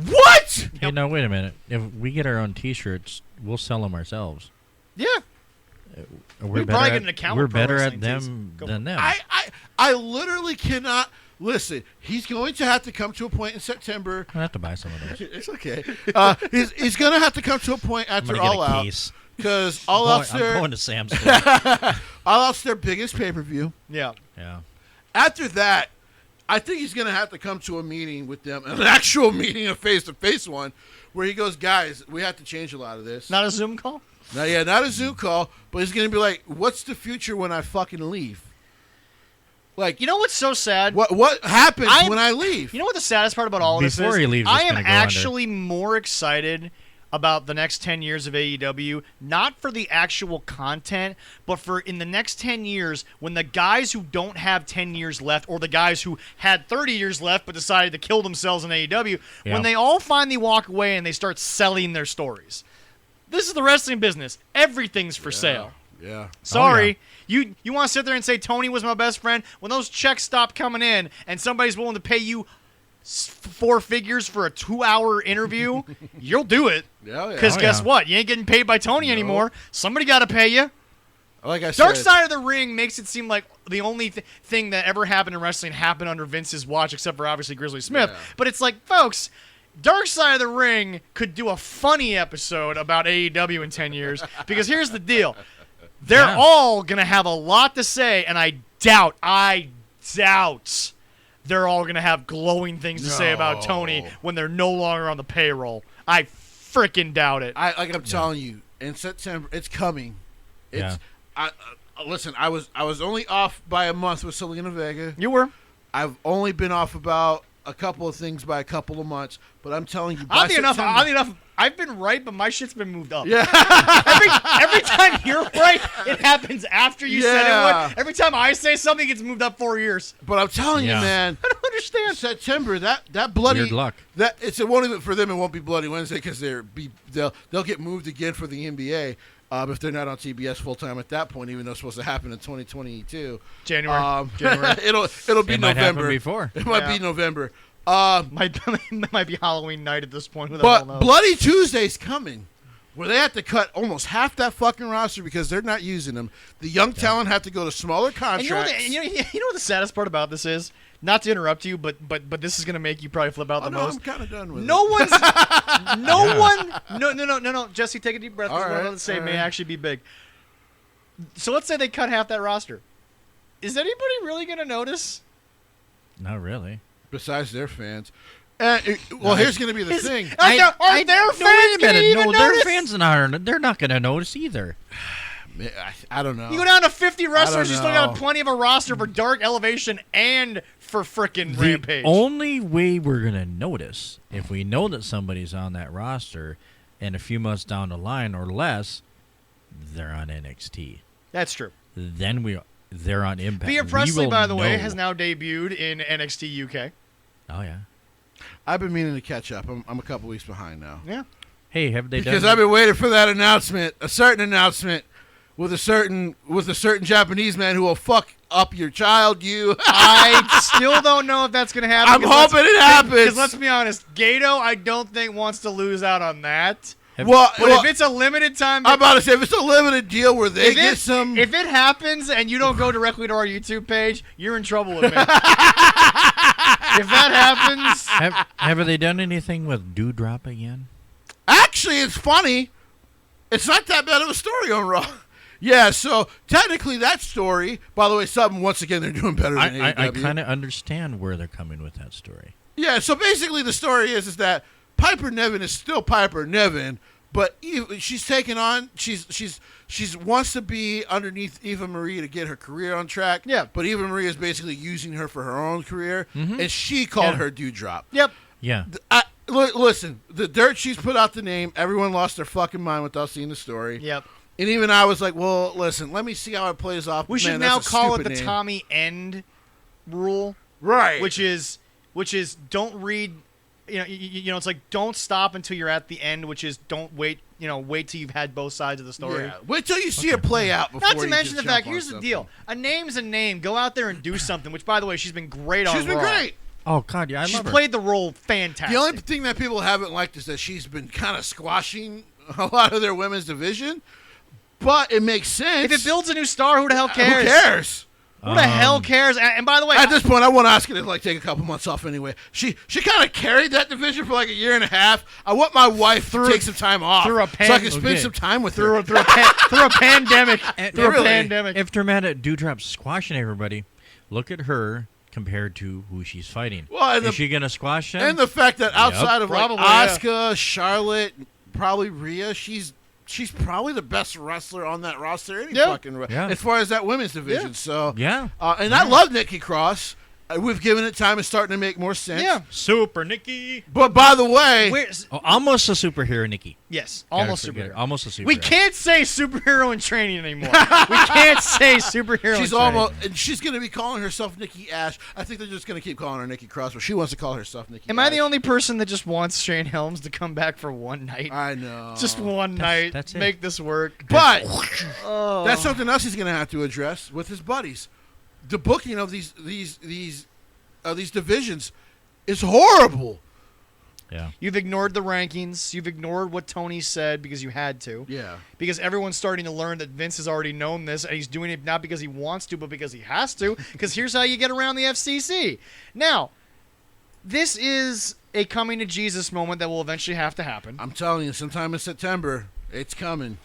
What? Hey, no, wait a minute. If we get our own T-shirts, we'll sell them ourselves. Yeah. We're probably get an account. We're with Pro better Wrestling at them than them. I literally cannot. Listen, he's going to have to come to a point in September. I have to buy some of those. It's okay. He's going to have to come to a point after All Out. Because All Out's I'm going to Sam's. All Out's their biggest pay-per-view. Yeah. Yeah. After that, I think he's going to have to come to a meeting with them, an actual meeting, a face-to-face one, where he goes, guys, we have to change a lot of this. Not a Zoom call? Not a Zoom call, but he's going to be like, what's the future when I fucking leave? Like, you know what's so sad? What happens when I leave? You know what the saddest part about all of this is? Before he leaves, I am actually more excited about the next 10 years of AEW, not for the actual content, but for in the next 10 years when the guys who don't have 10 years left or the guys who had 30 years left but decided to kill themselves in AEW, when they all finally walk away and they start selling their stories. This is the wrestling business. Everything's for sale. Yeah. Sorry. You want to sit there and say Tony was my best friend? When those checks stop coming in and somebody's willing to pay you 4 figures for a 2-hour interview, you'll do it. Because guess what? You ain't getting paid by Tony anymore. Somebody got to pay you. Like I said, Dark Side of the Ring makes it seem like the only thing that ever happened in wrestling happened under Vince's watch, except for obviously Grizzly Smith. Yeah. But it's like, folks, Dark Side of the Ring could do a funny episode about AEW in 10 years. Because here's the deal. They're all going to have a lot to say, and I doubt they're all going to have glowing things to say about Tony when they're no longer on the payroll. I freaking doubt it. I'm telling you, in September, it's coming. Listen, I was only off by a month with Selena Vega. You were. I've only been off about a couple of things by a couple of months, but I'm telling you, oddly enough, I've been right, but my shit's been moved up. Yeah. every time you're right, it happens after you said it would. Every time I say something, it gets moved up 4 years. But I'm telling you, man, I don't understand. September, that bloody weird luck. It won't even for them. It won't be Bloody Wednesday because they'll get moved again for the NBA. If they're not on TBS full time at that point, even though it's supposed to happen in 2022, January. it'll be It November. might happen before. It might be November. Might be Halloween night at this point. But Bloody Tuesday's coming, where they have to cut almost half that fucking roster because they're not using them. The young talent have to go to smaller contracts. And you know what the saddest part about this is? Not to interrupt you, but this is gonna make you probably flip out the most. I'm kind of done with it. No, Jesse, take a deep breath. All What I'm right, about to say all may right. actually be big. So let's say they cut half that roster. Is anybody really gonna notice? Not really. Besides their fans. Here's going to be the thing. Are their fans wait a minute. even No, their notice? fans they're not going to notice either. I don't know. You go down to 50 wrestlers, you still know. got plenty of a roster for Dark Elevation and for frickin' The Rampage. only way we're going to notice, if we know that somebody's on that roster and a few months down the line or less, they're on NXT. That's true. Then they're on Impact. Bea We Presley, will by the way, know. has now debuted in NXT UK. Oh, yeah. I've been meaning to catch up. I'm a couple weeks behind now. Yeah. Hey, have they Because done I've been waiting for that announcement, a certain announcement with a certain Japanese man who will fuck up your child. I still don't know if that's going to happen. I'm hoping it happens. Because let's be honest, Gato, I don't think wants to lose out on that. Well, But if it's a limited time, I'm about to say, if it's a limited deal where they get some. If it happens and you don't go directly to our YouTube page, you're in trouble with me. If that happens, have they done anything with Dewdrop again? Actually, it's funny. It's not that bad of a story on Raw. Yeah, so technically that story, by the way, something, once again, they're doing better than AEW. I kind of understand where they're coming with that story. Yeah, so basically the story is that Piper Niven is still Piper Niven, but she's taken on, she's wants to be underneath Eva Marie to get her career on track. Yeah. But Eva Marie is basically using her for her own career, and she called her Dewdrop. yep. Yeah. Listen, the dirt she's put out the name, everyone lost their fucking mind without seeing the story. Yep. And even I was like, well, listen, let me see how it plays off. We should Man, now that's a call it stupid the name. Tommy End rule, Right. which is don't read. You know, it's like don't stop until you're at the end, which is don't wait. Wait till you've had both sides of the story. Yeah. Wait till you see it play out before Not to you mention the just fact, jump on here's the something. deal: a name's a name. Go out there and do something. Which, by the way, she's been great on. She's been Raw. great. Oh, God, yeah, I She's love her. played the role fantastic. The only thing that people haven't liked is that she's been kind of squashing a lot of their women's division, but it makes sense. if it builds a new star, who the hell cares? Who cares? Who the hell cares? And by the way, At this point, I want Asuka to take a couple months off anyway. She kind of carried that division for like a year and a half. I want my wife to take some time off through a so I can pan- spend some time with her. through a pandemic. Through a Really? pandemic. If they're mad at Dewdrop squashing everybody, look at her compared to who she's fighting. Well, and Is she going to squash them? And the fact that outside of Probably, like yeah. Asuka, Charlotte, probably Rhea, she's probably the best wrestler on that roster. Yeah. As far as that women's division. Yeah. So Yeah. and I love Nikki Cross. We've given it time. It's starting to make more sense. Yeah. Super Nikki. But by the way, Oh, almost a superhero, Nikki. Yes, almost Gotta forget superhero. it. Almost a superhero. We can't say superhero in training anymore. We can't say superhero. she's in training. almost, and she's going to be calling herself Nikki Ash. I think they're just going to keep calling her Nikki Cross, but she wants to call herself Nikki. Am Ash. I the only person that just wants Shane Helms to come back for one night? I know. Just one night. that's it. Make this work. But Oh. that's something else he's going to have to address with his buddies. The booking of these divisions is horrible. Yeah. You've ignored the rankings. You've ignored what Tony said because you had to. Yeah. Because everyone's starting to learn that Vince has already known this, and he's doing it not because he wants to, but because he has to. Because here's how you get around the FCC. Now, this is a coming to Jesus moment that will eventually have to happen. I'm telling you, sometime in September, it's coming.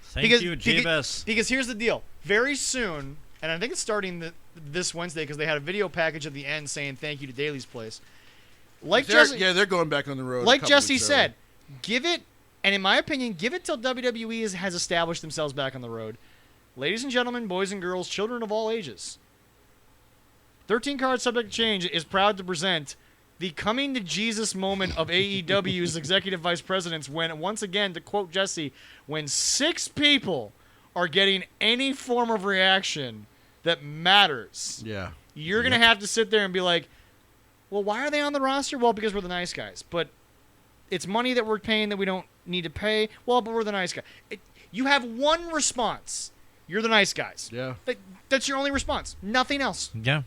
Thank you, Jabez. Because here's the deal. Very soon, and I think it's starting this Wednesday because they had a video package at the end saying thank you to Daly's Place. Like Jesse, They're going back on the road. like Jesse said, give it, and in my opinion, give it till WWE has established themselves back on the road. Ladies and gentlemen, boys and girls, children of all ages, 13 Card Subject to Change is proud to present the coming to Jesus moment of AEW's executive vice presidents when, once again, to quote Jesse, when 6 people are getting any form of reaction that matters, Yeah. you're going to have to sit there and be like, well, why are they on the roster? Well, because we're the nice guys. But it's money that we're paying that we don't need to pay. Well, but we're the nice guys. You have one response. You're the nice guys. Yeah. That's your only response. Nothing else. Yeah.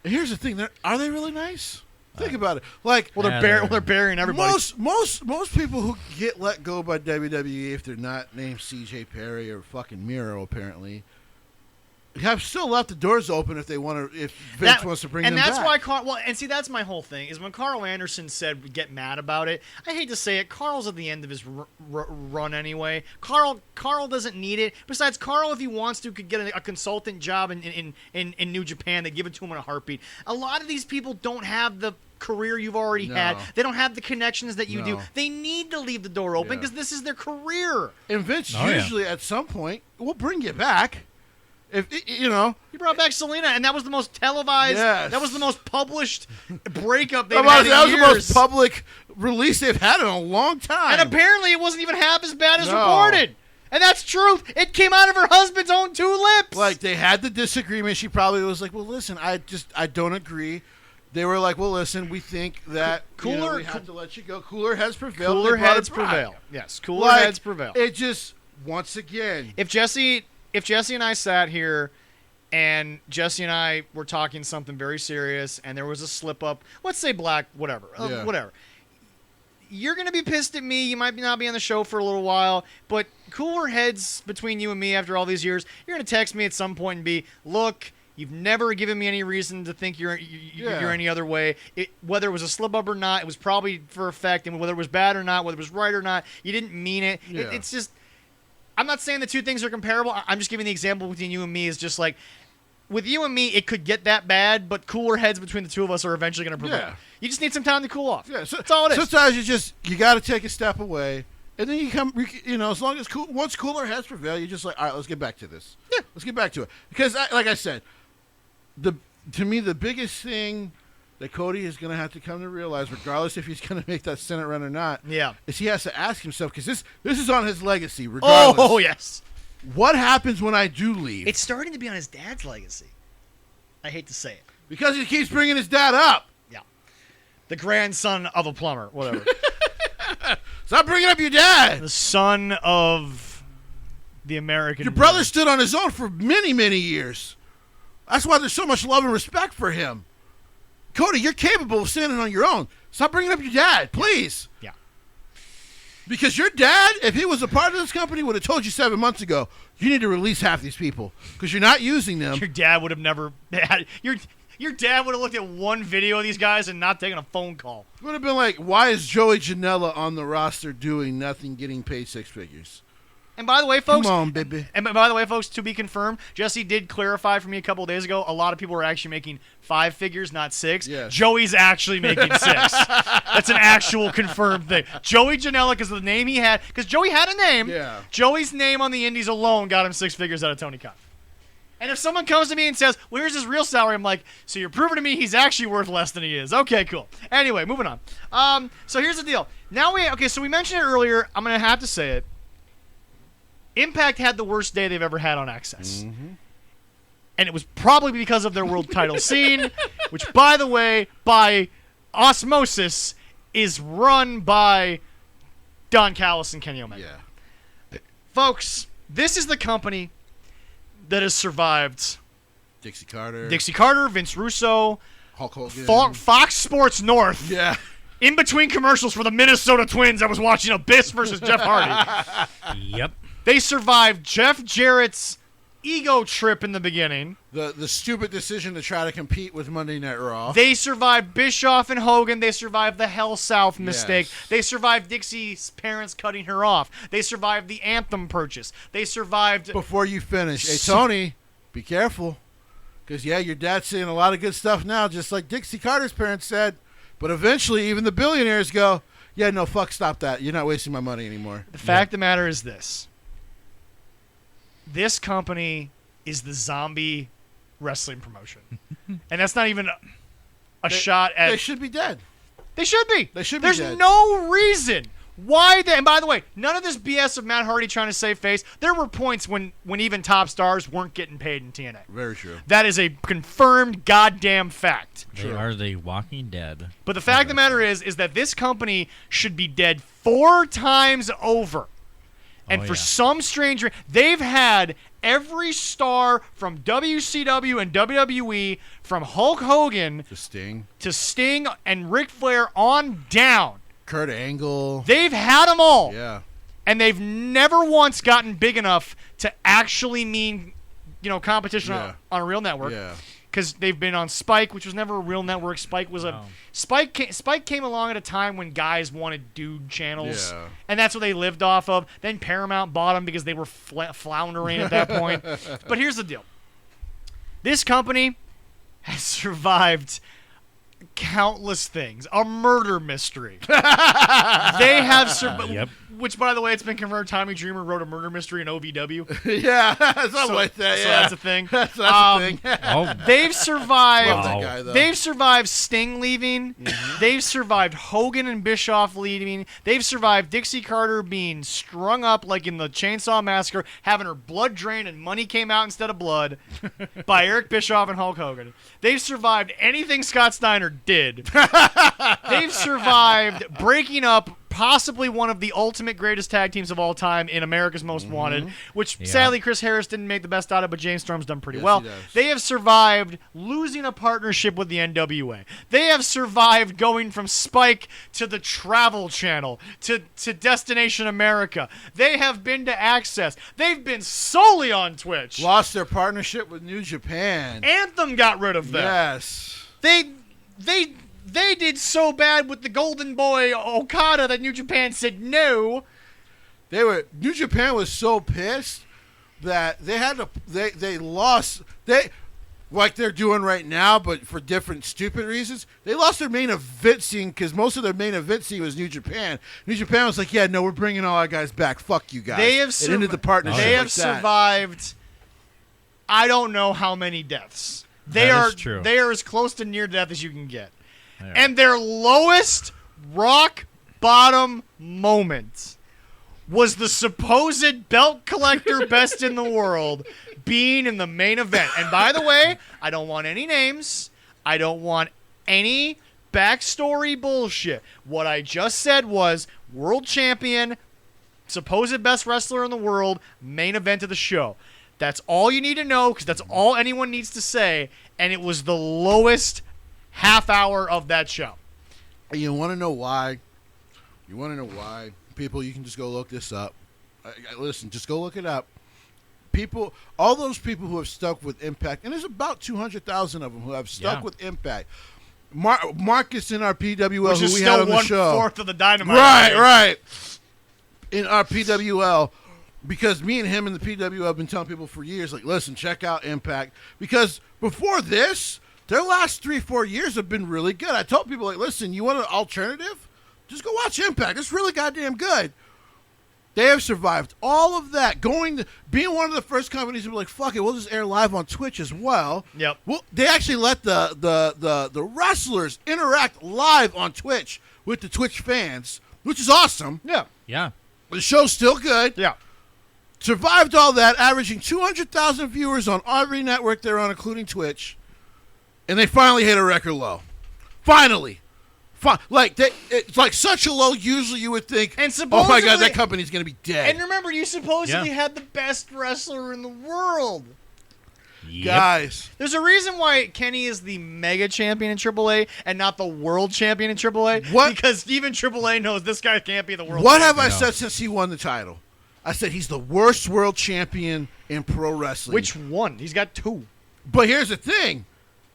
Here's the thing: are they really nice? Think about it. Like, Well, they're burying everybody. most people who get let go by WWE, if they're not named C.J. Perry or fucking Miro, apparently, have still left the doors open if they want to. If Vince wants to bring them back. And that's why Carl. Well, and see, that's my whole thing. Is when Carl Anderson said get mad about it. I hate to say it. Carl's at the end of his run anyway. Carl doesn't need it. Besides, Carl, if he wants to, could get a consultant job in New Japan. They give it to him in a heartbeat. A lot of these people don't have the career you've already had. No. They don't have the connections that you do. No. They need to leave the door open Yeah. because this is their career. And Vince Oh, yeah. usually at some point will bring you back. If you know, He brought back Selena, and that was the most televised, Yes. that was the most published breakup they've that had was in the years. most public release they've had in a long time. And apparently it wasn't even half as bad as No. reported. And that's truth. It came out of her husband's own two lips. Like, they had the disagreement. She probably was like, well, listen, I don't agree. They were like, well, listen, we think that we have to let you go. Cooler heads prevail. Cooler They brought heads it back. prevail. Yes, cooler Like, heads prevail. It just, once again. If Jesse and I sat here and Jesse and I were talking something very serious and there was a slip up, let's say black, whatever, Yeah. whatever. You're going to be pissed at me. You might not be on the show for a little while, but cooler heads between you and me after all these years. You're going to text me at some point and be, look, you've never given me any reason to think you're any other way. Whether it was a slip up or not, it was probably for effect, and whether it was bad or not, whether it was right or not, you didn't mean it. Yeah. It's just, I'm not saying the two things are comparable. I'm just giving the example between you and me is just like, with you and me, it could get that bad, but cooler heads between the two of us are eventually going to prevail. Yeah. You just need some time to cool off. Yeah, That's all it is. Sometimes you got to take a step away, and then you come. As long as once cooler heads prevail, you're just like, all right, let's get back to this. Yeah. Let's get back to it. Because, like I said, to me the biggest thing that Cody is going to have to come to realize, regardless if he's going to make that Senate run or not, Yeah. is he has to ask himself, because this is on his legacy. Regardless, Oh, yes. what happens when I do leave? It's starting to be on his dad's legacy. I hate to say it. Because he keeps bringing his dad up. Yeah. The grandson of a plumber, whatever. Stop bringing up your dad. The son of the American. Your brother stood on his own for many, many years. That's why there's so much love and respect for him. Cody, you're capable of standing on your own. Stop bringing up your dad, please. Yeah. Because your dad, if he was a part of this company, would have told you 7 months ago, you need to release half these people because you're not using them. Your dad would have never had. Your dad would have looked at one video of these guys and not taken a phone call. Would have been like, why is Joey Janela on the roster doing nothing, getting paid six figures? And by the way, folks. Come on, baby. And by the way, folks, to be confirmed, Jesse did clarify for me a couple of days ago. A lot of people were actually making 5 figures, not 6. Yes. Joey's actually making 6. That's an actual confirmed thing. Joey Janela, is the name he had, because Joey had a name. Yeah. Joey's name on the Indies alone got him 6 figures out of Tony Khan. And if someone comes to me and says, well, here's his real salary, I'm like, so you're proving to me he's actually worth less than he is. Okay, cool. Anyway, moving on. So here's the deal. So we mentioned it earlier. I'm going to have to say it. Impact had the worst day they've ever had on Access. Mm-hmm. And it was probably because of their world title scene, which, by the way, by osmosis, is run by Don Callis and Kenny Omega. Yeah. Folks, this is the company that has survived Dixie Carter. Dixie Carter, Vince Russo, Hulk Hogan. Fox Sports North. Yeah. In between commercials for the Minnesota Twins, I was watching Abyss versus Jeff Hardy. Yep. They survived Jeff Jarrett's ego trip in the beginning. The stupid decision to try to compete with Monday Night Raw. They survived Bischoff and Hogan. They survived the Hell South mistake. Yes. They survived Dixie's parents cutting her off. They survived the Anthem purchase. They survived... Before you finish, hey, Tony, be careful. Because, your dad's saying a lot of good stuff now, just like Dixie Carter's parents said. But eventually, even the billionaires go, yeah, no, fuck, stop that. You're not wasting my money anymore. The fact of the matter is this. This company is the zombie wrestling promotion. And that's not even a shot at... They should be dead. They should be. They should be There's dead. no reason why they... And by the way, none of this BS of Matt Hardy trying to save face. There were points when even top stars weren't getting paid in TNA. Very true. That is a confirmed goddamn fact. They are the Walking Dead. But the fact of the matter is that this company should be dead 4 times over. And for some strange reason, they've had every star from WCW and WWE, from Hulk Hogan To Sting and Ric Flair on down. Kurt Angle. They've had them all. Yeah. And they've never once gotten big enough to actually mean, competition on a real network. Yeah. Because they've been on Spike, which was never a real network. Spike was Spike came along at a time when guys wanted dude channels, and that's what they lived off of. Then Paramount bought them because they were floundering at that point. But here's the deal: this company has survived countless things. A murder mystery. They have Yep. which, by the way, it's been confirmed Tommy Dreamer wrote a murder mystery in OVW. Yeah, something like that. So Yeah, that's a thing. That's a thing. Oh, They've survived. Love that Wow. guy, though. They've survived Sting leaving. They've survived Hogan and Bischoff leaving. They've survived Dixie Carter being strung up like in the Chainsaw Massacre, having her blood drained and money came out instead of blood by Eric Bischoff and Hulk Hogan. They've survived anything Scott Steiner did. They've survived breaking up possibly one of the ultimate greatest tag teams of all time in America's Most Wanted, which sadly Chris Harris didn't make the best out of, but James Storm's done pretty well. he does. They have survived losing a partnership with the NWA. They have survived going from Spike to the Travel Channel to Destination America. They have been to Access. They've been solely on Twitch. Lost their partnership with New Japan. Anthem got rid of them. Yes. They did so bad with the Golden Boy Okada that New Japan said no. New Japan was so pissed that they had to they lost like they're doing right now, but for different stupid reasons. They lost their main event scene because most of their main event scene was New Japan. New Japan was like, yeah, no, we're bringing all our guys back. Fuck you guys. They have it ended the partnership. They have like that. survived. I don't know how many deaths. They That are is true. They are as close to near death as you can get. Yeah. And their lowest rock bottom moment was the supposed belt collector best in the world being in the main event. And by the way, I don't want any names. I don't want any backstory bullshit. What I just said was world champion, supposed best wrestler in the world, main event of the show. That's all you need to know because that's all anyone needs to say. And it was the lowest half hour of that show. You want to know why? People, you can just go look this up. Listen, just go look it up. People, all those people who have stuck with Impact, and there's about 200,000 of them who have stuck with Impact. Marcus in our PWL, Which who is we had still on the show. 1/4 of the Dynamite. Right. In our PWL, because me and him in the PWL have been telling people for years, like, listen, check out Impact. Because before this, their last 3-4 years have been really good. I told people, like, listen, you want an alternative? Just go watch Impact. It's really goddamn good. They have survived all of that. Being one of the first companies to be like, fuck it, we'll just air live on Twitch as well. Yep. Well, they actually let the wrestlers interact live on Twitch with the Twitch fans, which is awesome. Yeah. yeah. The show's still good. Yeah. Survived all that, averaging 200,000 viewers on every network they're on, including Twitch. And they finally hit a record low. Finally. It's like such a low, usually you would think, And oh my God, supposedly- that company's going to be dead. And remember, you supposedly Yeah. had the best wrestler in the world. Yep. Guys, There's a reason why Kenny is the mega champion in AAA and not the world champion in AAA. What? Because even AAA knows this guy can't be the world what champion. have I said since he won the title? I said he's the worst world champion in pro wrestling. Which one? He's got 2. But here's the thing.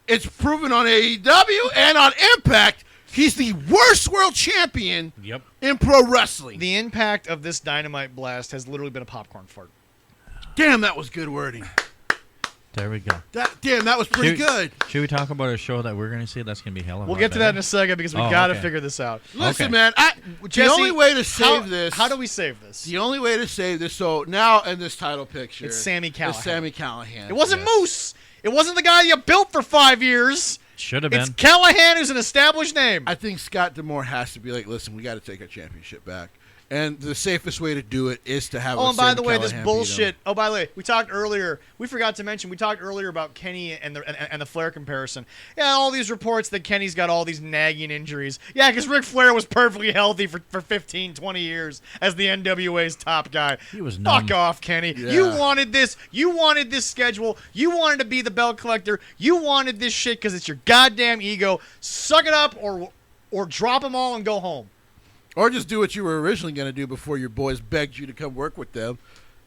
It's proven on AEW and on Impact. He's the worst world champion Yep. in pro wrestling. The impact of this Dynamite blast has literally been a popcorn fart. Damn, that was good wording. There we go. That was pretty good. Should we talk about a show that we're going to see that's going to be hell of a We'll lot get to that in better? a second because we Oh, got to okay. figure this out. Listen, Okay. man, the Jesse, only way to save this. How do we save this? The only way to save this. So now in this title picture, It's Sami Callihan. It's Sami Callihan. It wasn't Yes. Moose. It wasn't the guy you built for 5 years. Should have It's been. Callahan, who's an established name. I think Scott D'Amore has to be like, listen, we got to take our championship back, and the safest way to do it is to have. Oh, and by Sami the way, this Callihan beat him. bullshit. Oh, by the way, we talked earlier. We forgot to mention. We talked earlier about Kenny and the Flair comparison. Yeah, all these reports that Kenny's got all these nagging injuries. Yeah, because Ric Flair was perfectly healthy for 15, 20 years as the NWA's top guy. He was Fuck numb. off, Kenny. Yeah. You wanted this. You wanted this schedule. You wanted to be the belt collector. You wanted this shit because it's your goddamn ego. Suck it up or drop them all and go home. Or just do what you were originally going to do before your boys begged you to come work with them.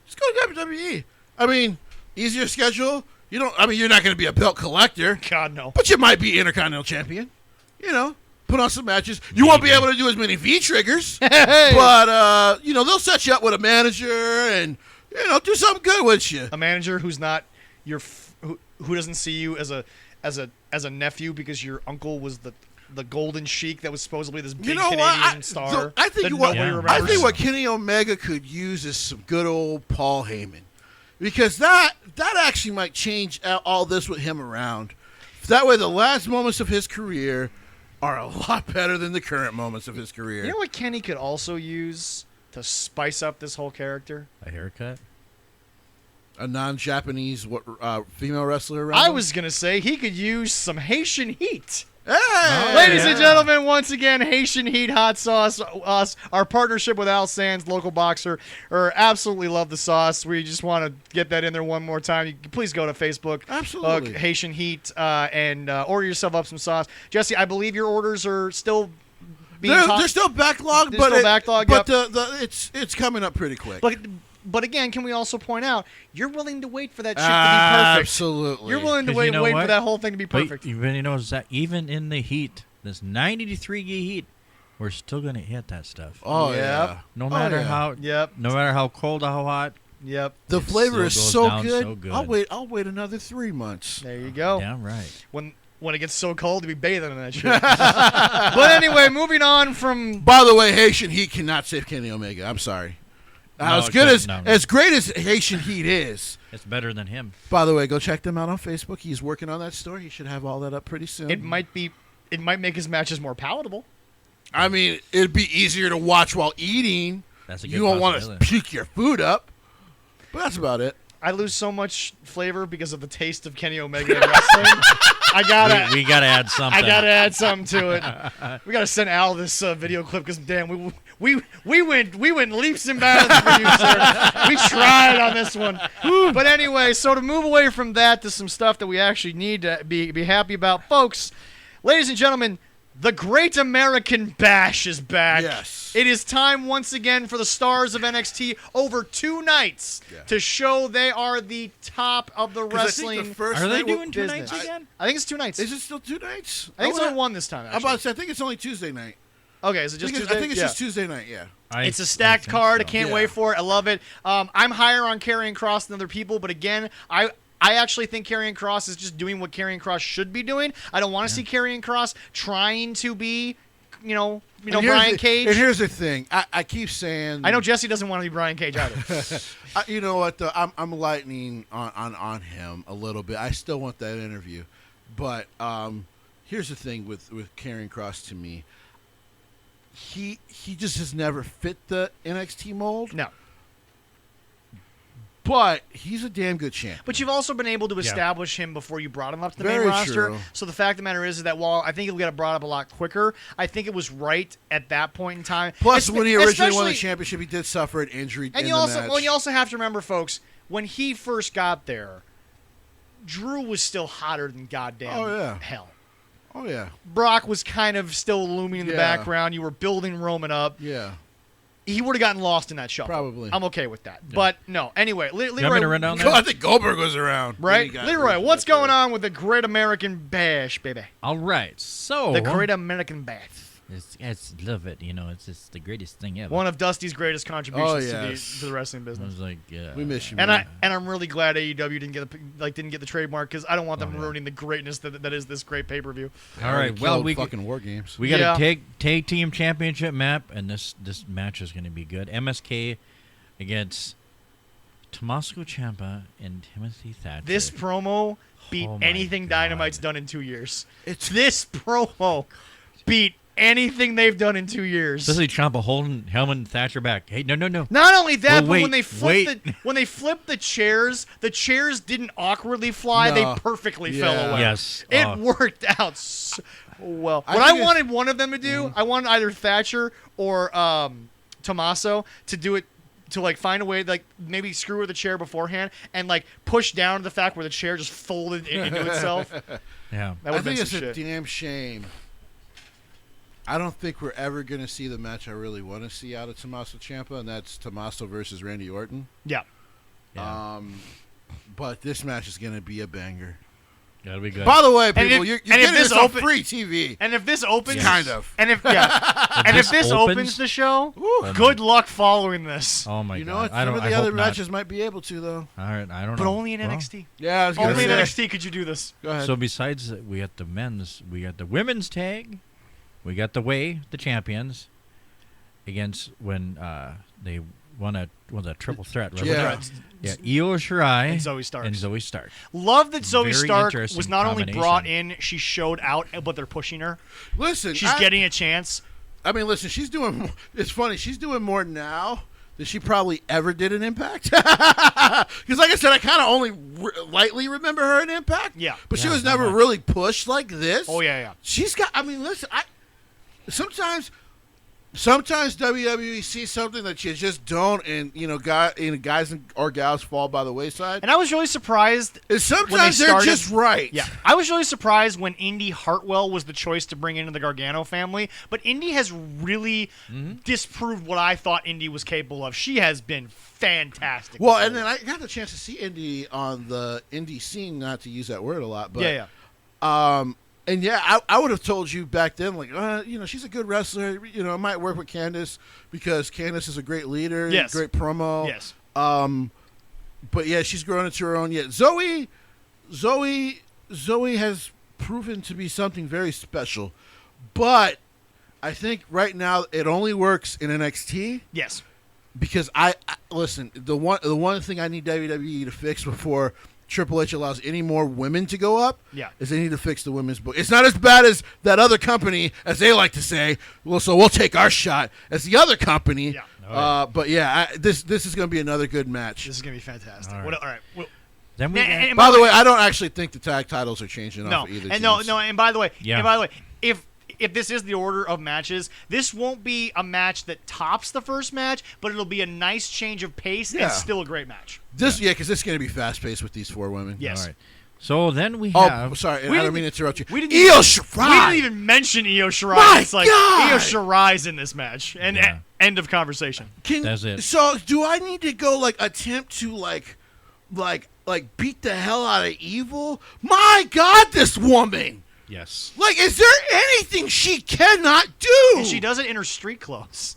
Just go to WWE. I mean, easier schedule. You're not going to be a belt collector, God, no. but you might be Intercontinental Champion. You know, put on some matches. You won't be able to do as many V triggers, but they'll set you up with a manager and do something good with you. A manager who's not who doesn't see you as a nephew because your uncle was the the Golden Sheik that was supposedly this big You know Canadian what? star. I think that what nobody Yeah. I remembers. think what Kenny Omega could use is some good old Paul Heyman, because that actually might change all this with him around. That way, the last moments of his career are a lot better than the current moments of his career. You know what Kenny could also use to spice up this whole character? A haircut. A non-Japanese female wrestler around. I him? was gonna say he could use some Haitian heat. Hey! Ladies and yeah. gentlemen, once again, Haitian Heat Hot Sauce, our partnership with Al Sands, local boxer, absolutely love the sauce. We just want to get that in there one more time. You can please go to Facebook, Absolutely. Haitian Heat, and order yourself up some sauce. Jesse, I believe your orders are still being They're still backlogged, They're but still backlogged, But yep. it's coming up pretty quick. But again, can we also point out, you're willing to wait for that shit to be perfect. Absolutely. You're willing to 'Cause wait, you know wait for what? that whole thing to be perfect. But even Zach, even in the heat, this 90-degree heat, we're still gonna hit that stuff. Oh Yep. yeah. No matter yeah. how, Yep. no matter how cold or how hot. Yep. The flavor still is goes so down good. so good. I'll wait another 3 months. There you go. Damn right. When it gets so cold to be bathing in that shit. But anyway, moving on from By the way, Haitian Heat cannot save Kenny Omega. I'm sorry. No, as it good as can't. No. as great as Haitian Heat is. It's better than him. By the way, go check them out on Facebook. He's working on that store. He should have all that up pretty soon. it might make his matches more palatable. I mean, it'd be easier to watch while eating. That's a good You don't want to possibility. puke your food up. But that's about it. I lose so much flavor because of the taste of Kenny Omega in wrestling. I gotta We gotta add something. I gotta add something to it. We gotta send Al this video clip because damn, we went leaps and bounds for you, sir. We tried on this one. But anyway, so to move away from that to some stuff that we actually need to be happy about, folks. Ladies and gentlemen, the Great American Bash is back. Yes. It is time once again for the stars of NXT over 2 nights to show they are the top of the 'Cause I think wrestling. the first Are they night will- doing 2 business. nights again? I think it's 2 nights. Is it still 2 nights? I think it's Oh, only one this time. I'm Actually. about to say, I think it's only Tuesday night. Okay, is it just I Tuesday? think it's Yeah. just Tuesday night, yeah. It's a stacked card. I can't Yeah. wait for it. I love it. I'm higher on Karrion Kross than other people, but again, I actually think Karrion Kross is just doing what Karrion Kross should be doing. I don't want to see Karrion Kross trying to be, you know, And here's Brian the- Cage. And here's the thing. I keep saying. I know Jesse doesn't want to be Brian Cage either. You know what? Though? I'm lightening on him a little bit. I still want that interview, but here's the thing with Karrion Kross to me. He just has never fit the NXT mold. No. But he's a damn good champ. But you've also been able to establish him before you brought him up to the Very main roster. true. So the fact of the matter is that while I think he'll get brought up a lot quicker, I think it was right at that point in time. Plus, when he originally won the Especially- championship, he did suffer an injury And in you the also, match. well, you also have to remember, folks, when he first got there, Drew was still hotter than goddamn Oh, yeah. hell. Oh yeah, Brock was kind of still looming in the Yeah. background. You were building Roman up. yeah. He would have gotten lost in that shuffle. Probably. I'm okay with that. But no, anyway, Leroy, You want me to run down I there? think Goldberg was around. right? He got Leroy, hurt. what's going on with the Great American Bash, baby? All right. So The Great American Bash. it's love it. You know, it's just the greatest thing ever. One of Dusty's greatest contributions Oh, yes. to the wrestling I business. was like, We miss you, And man. I'm really glad AEW didn't get the trademark because I don't want them Oh, yeah. ruining the greatness that is this great pay per view. all right. Well, we fucking war games. got Yeah. a tag team championship map, and this match is going to be good. MSK against Tommaso Ciampa and Timothy Thatcher. This promo beat Oh my anything God. Dynamite's done in 2 years. It's This promo beat anything they've done in 2 years. especially Ciampa holding Hellman and Thatcher back. Hey, no. Not only that, Well, but wait, when they flipped the chairs didn't awkwardly fly; No. they perfectly fell Yeah. away. Yes. It worked out so well. I What I think it's- wanted one of them to do, I wanted either Thatcher or Tommaso to do it, to like find a way, like maybe screw with the chair beforehand and like push down to the fact where the chair just folded into itself. Yeah. That I would think been it's some a shit. damn shame. I don't think we're ever going to see the match I really want to see out of Tommaso Ciampa, and that's Tommaso versus Randy Orton. Yeah. Yeah. But this match is going to be a banger. That'll be good. By the way, And people, if- you're and if getting this this on open- free TV. And if this opens, Kind of. and if this opens the show, good luck following this. Oh my You know God. what? I Some don't. of the I other hope not. matches might be able to, though. All right. I don't know. But only in Well, NXT. Yeah, I was going Only to in say. NXT could you do this. Go ahead. So besides, we got the men's, we got the women's tag. We got the champions, against when they won a triple threat. Right? Yeah. Io Shirai and Zoe Stark. Stark. Love that Zoe Very Stark interesting was not only combination. brought in, she showed out, but they're pushing her. Listen, She's getting a chance. I mean, listen, she's doing. It's funny. She's doing more now than she probably ever did in Impact. Because, like I said, I kind of only lightly remember her in Impact. Yeah. But she Yeah, was not never much. really pushed like this. Oh, yeah. She's got. I mean, listen. Sometimes WWE sees something that you just don't, and guys or gals fall by the wayside. And I was really surprised. And sometimes they're started- just right. Yeah, I was really surprised when Indy Hartwell was the choice to bring into the Gargano family, but Indy has really disproved what I thought Indy was capable of. She has been fantastic. Well, and then I got the chance to see Indy on the indie scene, not to use that word a lot, but and yeah, I would have told you back then, like, she's a good wrestler. I might work with Candice because Candice is a great leader, Yes. great promo. Yes. But yeah, she's grown into her own. Yet Zoe has proven to be something very special, but I think right now it only works in NXT. Yes. Because I listen, the one thing I need WWE to fix before Triple H allows any more women to go up is they need to fix the women's book. It's not as bad as that other company, as they like to say. Well, so we'll take our shot as the other company. Yeah. But yeah, this is going to be another good match. This is going to be fantastic. All right. All right. Well, Then we got, By the way, I don't actually think the tag titles are changing off of either and teams. and by the way, Yeah. if this is the order of matches, this won't be a match that tops the first match, but it'll be a nice change of pace and still a great match. Because this is going to be fast paced with these four women. Yes. all right. So then we Oh, have. sorry, I We don't mean didn't- to interrupt you. we didn't Io even- Shirai. We didn't even mention Io Shirai. My It's like God! Io Shirai's in this match, and Yeah. end of conversation. That's it. So, do I need to go attempt to beat the hell out of Evil? My God, this woman! Yes. Is there anything she cannot do? And she does it in her street clothes.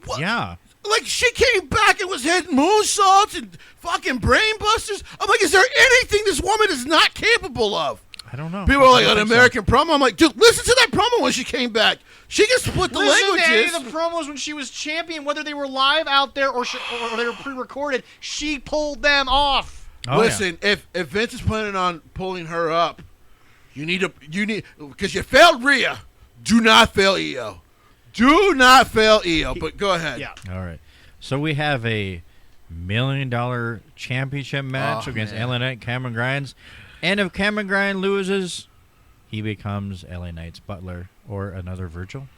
What? Yeah. She came back and was hitting moonsaults and fucking brain busters. I'm like, is there anything this woman is not capable of? I don't know. People are like, I an don't think American promo. I'm like, dude, listen to that promo when she came back. She can split the Listen to any languages. of the promos when she was champion, whether they were live out there or they were pre-recorded, she pulled them off. so. Oh, Listen, if Vince is planning on pulling her up, you need because you failed Rhea. Do not fail Io. Do not fail Io. But go ahead. Yeah. Yeah. All right. So we have a $1 million championship match against man. LA Knight, Cameron Grimes. And if Cameron Grimes loses, he becomes LA Knight's butler or another Virgil.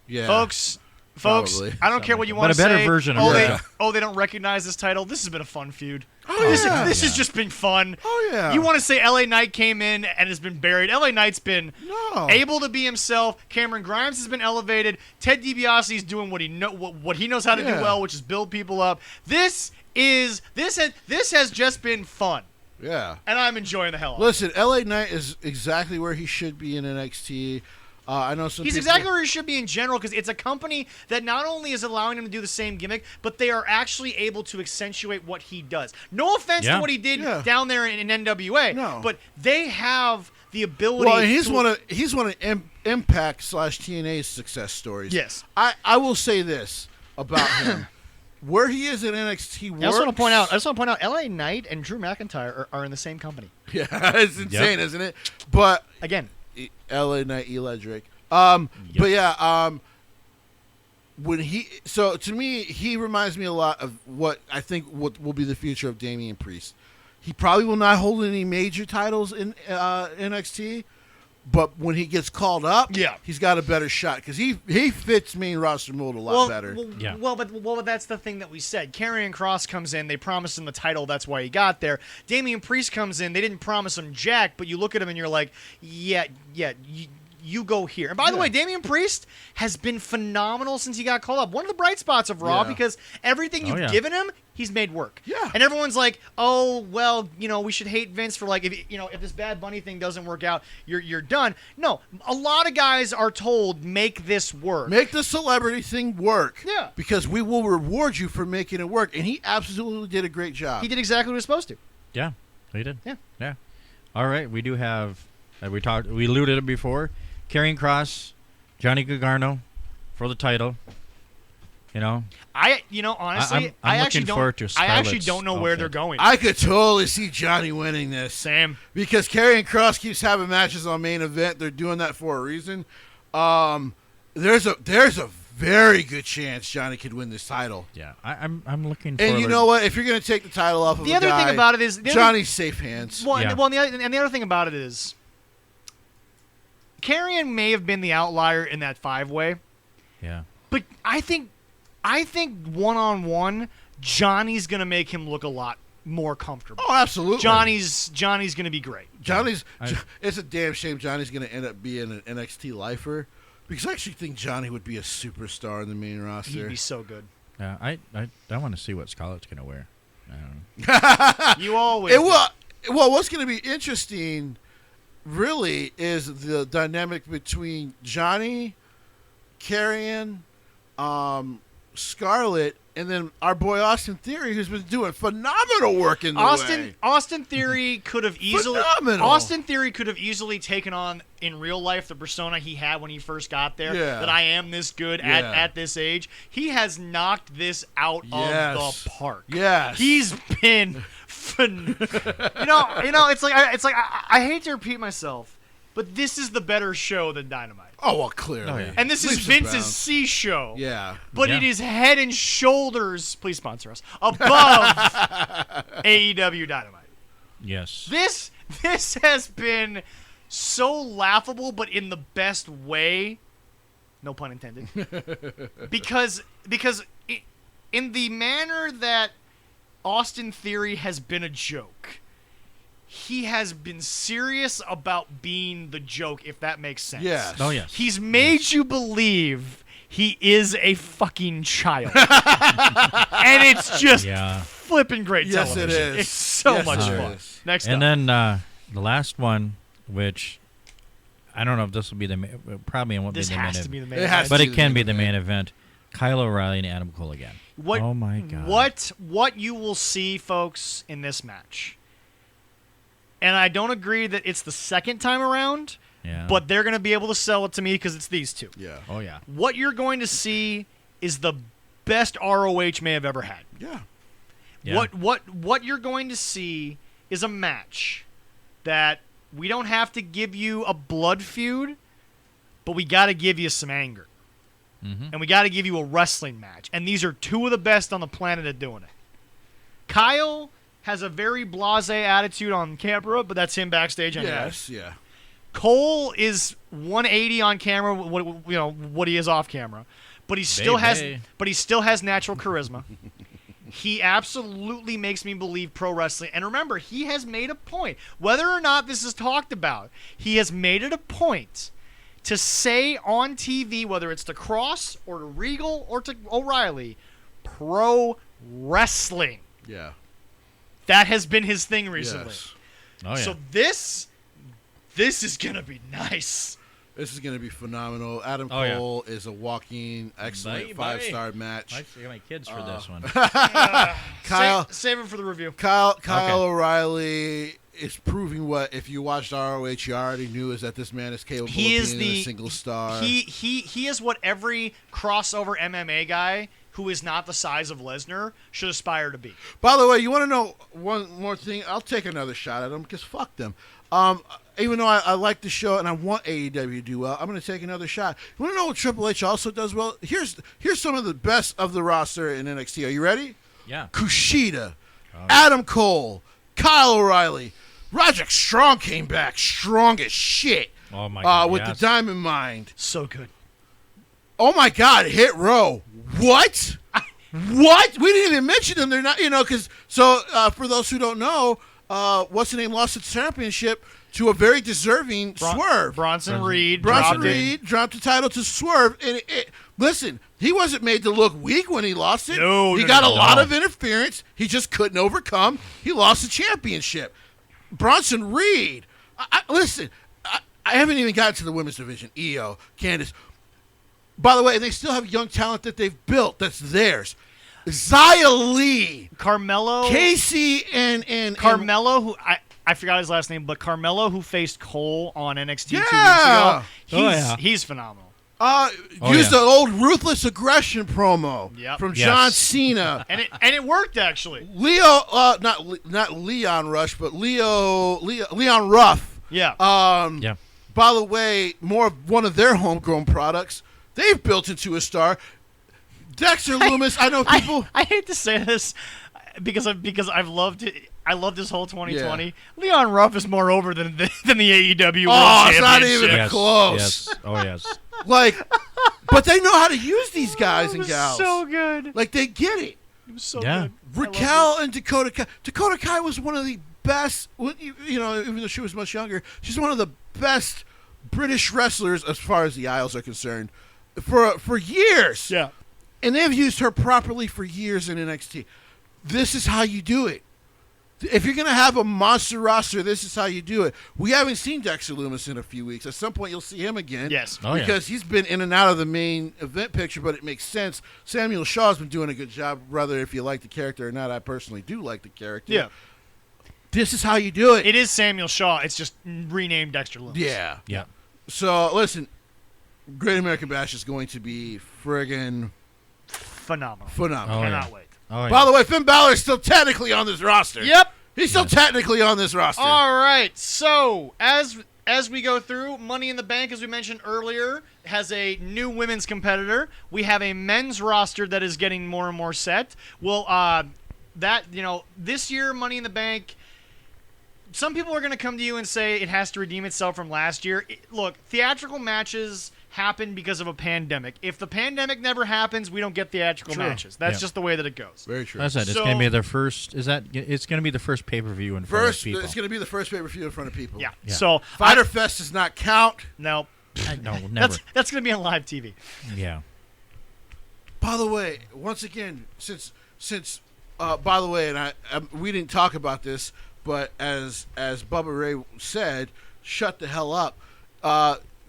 Yeah. Folks, Probably. I don't care what you But want a to say. better version of that. They don't recognize this title. This has been a fun feud. Oh, yeah. This has just been fun. Oh, yeah. You want to say LA Knight came in and has been buried. LA Knight's been No. able to be himself. Cameron Grimes has been elevated. Ted DiBiase's doing what he knows how to do Yeah. well, which is build people up. This has just been fun. Yeah. And I'm enjoying the hell out of it. Listen, LA Knight is exactly where he should be in NXT. I know some He's people- exactly where he should be in general because it's a company that not only is allowing him to do the same gimmick, but they are actually able to accentuate what he does. No offense Yeah. to what he did Yeah. down there in NWA, No. but they have the ability. Well, he's to, one of Impact / TNA's success stories. Yes. I will say this about him. Where he is in NXT works. I just want to point out, LA Knight and Drew McIntyre are in the same company. Yeah, it's insane, isn't it? But Again, LA Knight, Eli Drake. But yeah, when to me, he reminds me a lot of what I think what will be the future of Damian Priest. He probably will not hold any major titles in NXT, but when he gets called up, he's got a better shot because he fits main roster mold a lot better. But that's the thing that we said. Karrion Kross comes in. They promised him the title. That's why he got there. Damian Priest comes in. They didn't promise him jack, but you look at him and you're like, you go here. And by the way, Damian Priest has been phenomenal since he got called up. One of the bright spots of Raw because everything you've given him, he's made work. Yeah. And everyone's like, oh, well, we should hate Vince for if this Bad Bunny thing doesn't work out, you're done. No, a lot of guys are told, make this work. Make the celebrity thing work. Yeah. Because we will reward you for making it work. And he absolutely did a great job. He did exactly what he was supposed to. Yeah, he did. Yeah. All right, we do have. We alluded to it before. Karrion Kross Johnny Gargano for the title. Honestly, I'm actually looking don't. forward to I actually Scarlett's don't know where they're outfit. going. I could totally see Johnny winning this. Sam. Because Karrion Kross keeps having matches on main event. They're doing that for a reason. There's a very good chance Johnny could win this title. Yeah, I'm looking forward. And you know what? If you're going to take the title off of The a other guy, thing about it is Johnny's safe hands. Well, Yeah. and the other thing about it is, Karrion may have been the outlier in that 5-way, Yeah. but I think one-on-one, Johnny's gonna make him look a lot more comfortable. Oh, absolutely. Johnny's gonna be great. It's a damn shame Johnny's going to end up being an NXT lifer, because I actually think Johnny would be a superstar in the main He'd roster. be so good. Yeah, I want to see what Scarlett's gonna wear. I don't know. You always. Well, what's going to be interesting, really, is the dynamic between Johnny, Karrion, Scarlett, and then our boy Austin Theory, who's been doing phenomenal work in the way. Austin Theory could have easily. Phenomenal. Austin Theory could have easily taken on in real life the persona he had when he first got there. Yeah. That I am this good Yeah. at this age. He has knocked this out Yes. of the park. Yes. He's been. It's like I hate to repeat myself, but this is the better show than Dynamite. Oh, well, clearly. Oh, yeah. And this is Leaps and Vince's bounds. C show. Yeah. But Yeah. it is head and shoulders, please sponsor us, above AEW Dynamite. Yes. This has been so laughable, but in the best way. No pun intended. because in the manner that Austin Theory has been a joke, he has been serious about being the joke, if that makes sense. Yes. Oh yes. He's made you believe he is a fucking child. And it's just Yeah. flipping great Yes, it television. is. It's so Yes, much it fun. is. Next And up. then the last one, which I don't know if this will be probably it won't This be the main has to be event, the main It event. has but to it be can the be main the main event. event. Kyle O'Reilly and Adam Cole again. What, Oh my God. What you will see, folks, in this match, and I don't agree that it's the second time around, Yeah. but they're going to be able to sell it to me because it's these two. Yeah. Oh yeah. What you're going to see is the best ROH may have ever had. Yeah. Yeah. What you're going to see is a match that we don't have to give you a blood feud, but we got to give you some anger. Mm-hmm. And we got to give you a wrestling match. And these are two of the best on the planet at doing it. Kyle has a very blasé attitude on camera, but that's him backstage anyway. Yes. Yeah. Cole is 180 on camera, what he is off camera, but he still has natural charisma. He absolutely makes me believe pro wrestling. And remember, he has made a point, whether or not this is talked about, he has made it a point to say on TV, whether it's to Cross or to Regal or to O'Reilly, pro wrestling. Yeah. That has been his thing recently. Yes. Oh yeah. So this is going to be nice. This is going to be phenomenal. Adam Oh, yeah. Cole is a walking, excellent Bye, 5-star match. I see my kids for this one. Kyle Save it for the review. Kyle Okay. O'Reilly is proving what, if you watched ROH, you already knew, is that this man is capable He of is being a single star. He is what every crossover MMA guy who is not the size of Lesnar should aspire to be. By the way, you want to know one more thing? I'll take another shot at him because fuck them. Even though I like the show and I want AEW to do well, I'm going to take another shot. You want to know what Triple H also does well? Here's some of the best of the roster in NXT. Are you ready? Yeah. Kushida, Adam Cole, Kyle O'Reilly, Roderick Strong came back strong as shit. Oh my God. With yes. the Diamond Mind. So good. Oh my God, Hit Row. What? What? We didn't even mention them. They're not, because for those who don't know, what's the name lost its championship to a very deserving Swerve. Bronson Reed. Bronson dropped it. Reed dropped the title to Swerve. And listen, he wasn't made to look weak when he lost it. He got a lot of interference. He just couldn't overcome. He lost the championship. Bronson Reed. Listen, I haven't even gotten to the women's division. Io, Candice. By the way, they still have young talent that they've built that's theirs. Zia Lee. Carmelo. Casey and Carmelo, who I forgot his last name, but Carmelo, who faced Cole on NXT 2 weeks Yeah. ago, Oh, yeah. he's phenomenal. Used the old Ruthless Aggression promo Yep. from Yes. John Cena. And it worked actually. Leo, not Leon Rush, but Leon Ruff. Yeah. Yeah. By the way, more of one of their homegrown products. They've built into a star. Dexter Loomis. I know people. I hate to say this because I've loved it. I love this whole 2020. Leon Ruff is more over than the AEW World Oh, it's not Championship. even close. Yes. Oh, yes. Like, but they know how to use these guys It and was gals. so good. Like, they get it. It was so Yeah. good. I loved Raquel and Dakota Kai. Dakota Kai was one of the best, you know, even though she was much younger, she's one of the best British wrestlers as far as the Isles are concerned for years. it. Yeah. And they've used her properly for years in NXT. This is how you do it. If you're going to have a monster roster, this is how you do it. We haven't seen Dexter Loomis in a few weeks. At some point, you'll see him again. Yes. Oh, yeah. Because he's been in and out of the main event picture, but it makes sense. Samuel Shaw's been doing a good job, whether if you like the character or not. I personally do like the character. Yeah. This is how you do it. It is Samuel Shaw. It's just renamed Dexter Loomis. Yeah. Yeah. So, listen, Great American Bash is going to be friggin' Phenomenal. phenomenal. Oh, yeah. Cannot wait. Oh, yeah. By the way, Finn Balor is still technically on this roster. Yep. He's still technically on this roster. All right. So as we go through, Money in the Bank, as we mentioned earlier, has a new women's competitor. We have a men's roster that is getting more and more set. Well, this year, Money in the Bank. Some people are going to come to you and say it has to redeem itself from last year. Look, theatrical matches happen because of a pandemic. If the pandemic never happens, we don't get theatrical True. matches. That's Yeah. just the way that it goes. Very true. That's it. It's So- going to be the first. It's going to be the first pay-per-view in front First, of people. it's going to be the first pay-per-view in front of people. Yeah. Yeah. So Fighter Fest does not count. no, No, never. that's going to be on live TV. Yeah. By the way, once again, since by the way, and we didn't talk about this, but as Bubba Ray said, shut the hell up.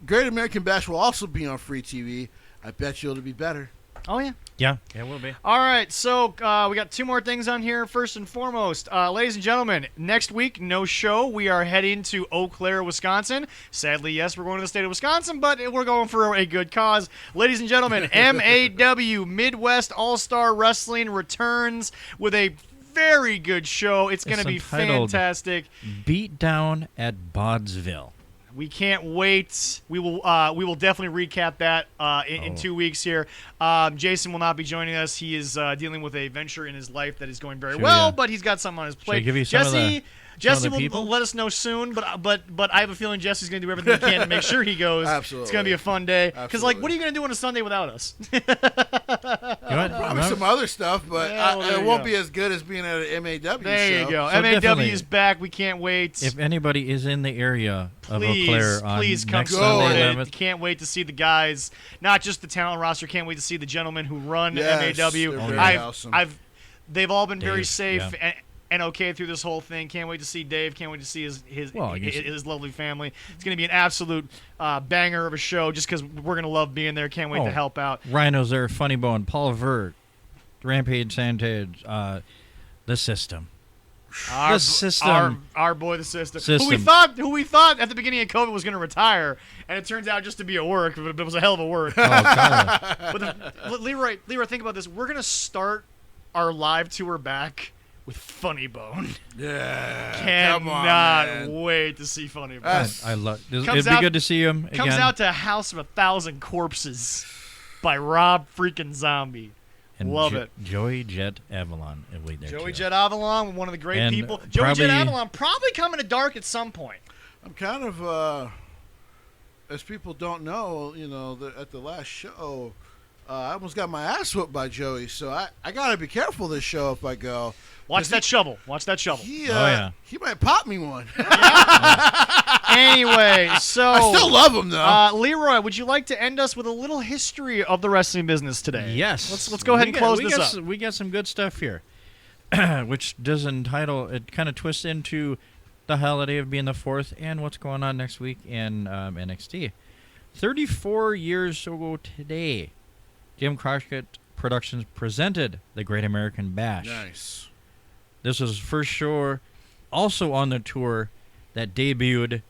Great American Bash will also be on free TV. I bet you it'll be better. Oh yeah. Yeah. It will be. All right, so we got two more things on here. First and foremost, ladies and gentlemen, next week, no show. We are heading to Eau Claire, Wisconsin. Sadly, yes, we're going to the state of Wisconsin, but we're going for a good cause. Ladies and gentlemen, MAW, Midwest All-Star Wrestling, returns with a very good show. It's going to be entitled fantastic. Beat down at Bawdsville. We can't wait. We will definitely recap that in 2 weeks here. Jason will not be joining us. He is dealing with a venture in his life that is going very well, but he's got something on his plate. give you some of the- Jesse the will people? let us know soon, but I have a feeling Jesse's going to do everything he can to make sure he goes. Absolutely. It's going to be a fun day. Because, Absolutely. what are you going to do on a Sunday without us? You know what? Probably some other stuff, but Yeah, well, there it you won't go. be as good as being at an MAW There show. you go. So MAW definitely, is back. We can't wait. If anybody is in the area of Eau Please, Claire on please come next support Sunday it. 11th, Can't wait to see the guys, not just the talent roster. Can't wait to see the gentlemen who run Yes, MAW. they're very awesome. They've all been very Dave, safe yeah. and okay through this whole thing. Can't wait to see Dave. Can't wait to see his Well, I guess- his lovely family. It's going to be an absolute banger of a show. Just because we're going to love being there. Can't wait to Oh. help out. Rhino's there, Funny Bone, Paul Vert, Rampage Santage, the System. Our, The System. our boy, the system. System. Who we thought at the beginning of COVID was going to retire, and it turns out just to be at work. But it was a hell of a work. Oh, God. But Leroy, think about this. We're gonna start our live tour back with Funny Bone. Yeah. Come on, Cannot man. wait to see Funny Bone. That's- I love. Comes It'd be out- good to see him again. Comes out to House of 1,000 Corpses by Rob freaking Zombie. and love it. Joey Jet Avalon will be there Joey too. Jet Avalon, one of the great And people. Joey probably- Jet Avalon probably coming to Dark at some point. I'm kind of, as people don't know, at the last show, I almost got my ass whooped by Joey, so I got to be careful this show if I go. Watch 'Cause that shovel. Watch that shovel. He, yeah. he might pop me one. Anyway, so I still love him, though. Leroy, would you like to end us with a little history of the wrestling business today? Yes. Let's go ahead and close this up. We got some good stuff here, which does entitle. It kind of twists into the holiday of being the 4th and what's going on next week in NXT. 34 years ago today, Jim Crockett Productions presented the Great American Bash. Nice. This was his first show, also on the tour, that debuted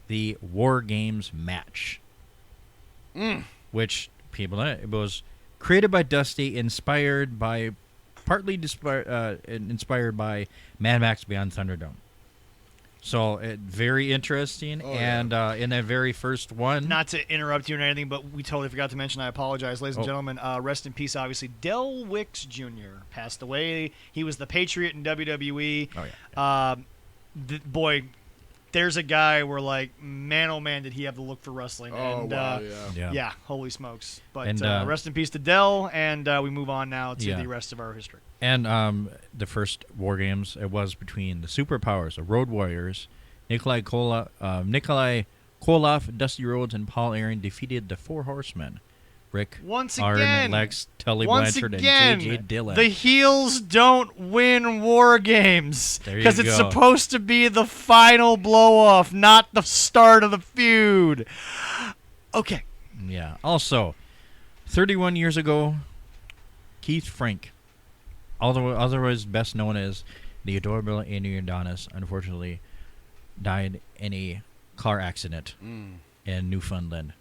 the War Games match. which it was created by Dusty, inspired by Mad Max Beyond Thunderdome. So very interesting, in that very first one, Not to interrupt you or anything, but we totally forgot to mention. I apologize, ladies and gentlemen. Rest in peace. Obviously, Del Wicks Jr. passed away. He was the Patriot in WWE. Oh yeah. Boy, there's a guy where man, oh man, did he have the look for wrestling? Oh, and, wow, yeah, holy smokes. But And, rest in peace to Del, and we move on now to Yeah. the rest of our history. And the first War Games, it was between the superpowers, the Road Warriors. Nikolai Koloff, Dusty Rhodes, and Paul Aaron defeated the Four Horsemen. Rick, Once Arn, again, Lex, Tully Once Blanchard, again, and J.J. Dillon. the heels don't win War Games There you it's go. supposed to be the final blow-off, not the start of the feud. Okay. Yeah. Also, 31 years ago, Keith Frank, otherwise best known as the adorable Amy Adonis, unfortunately died in a car accident in Newfoundland.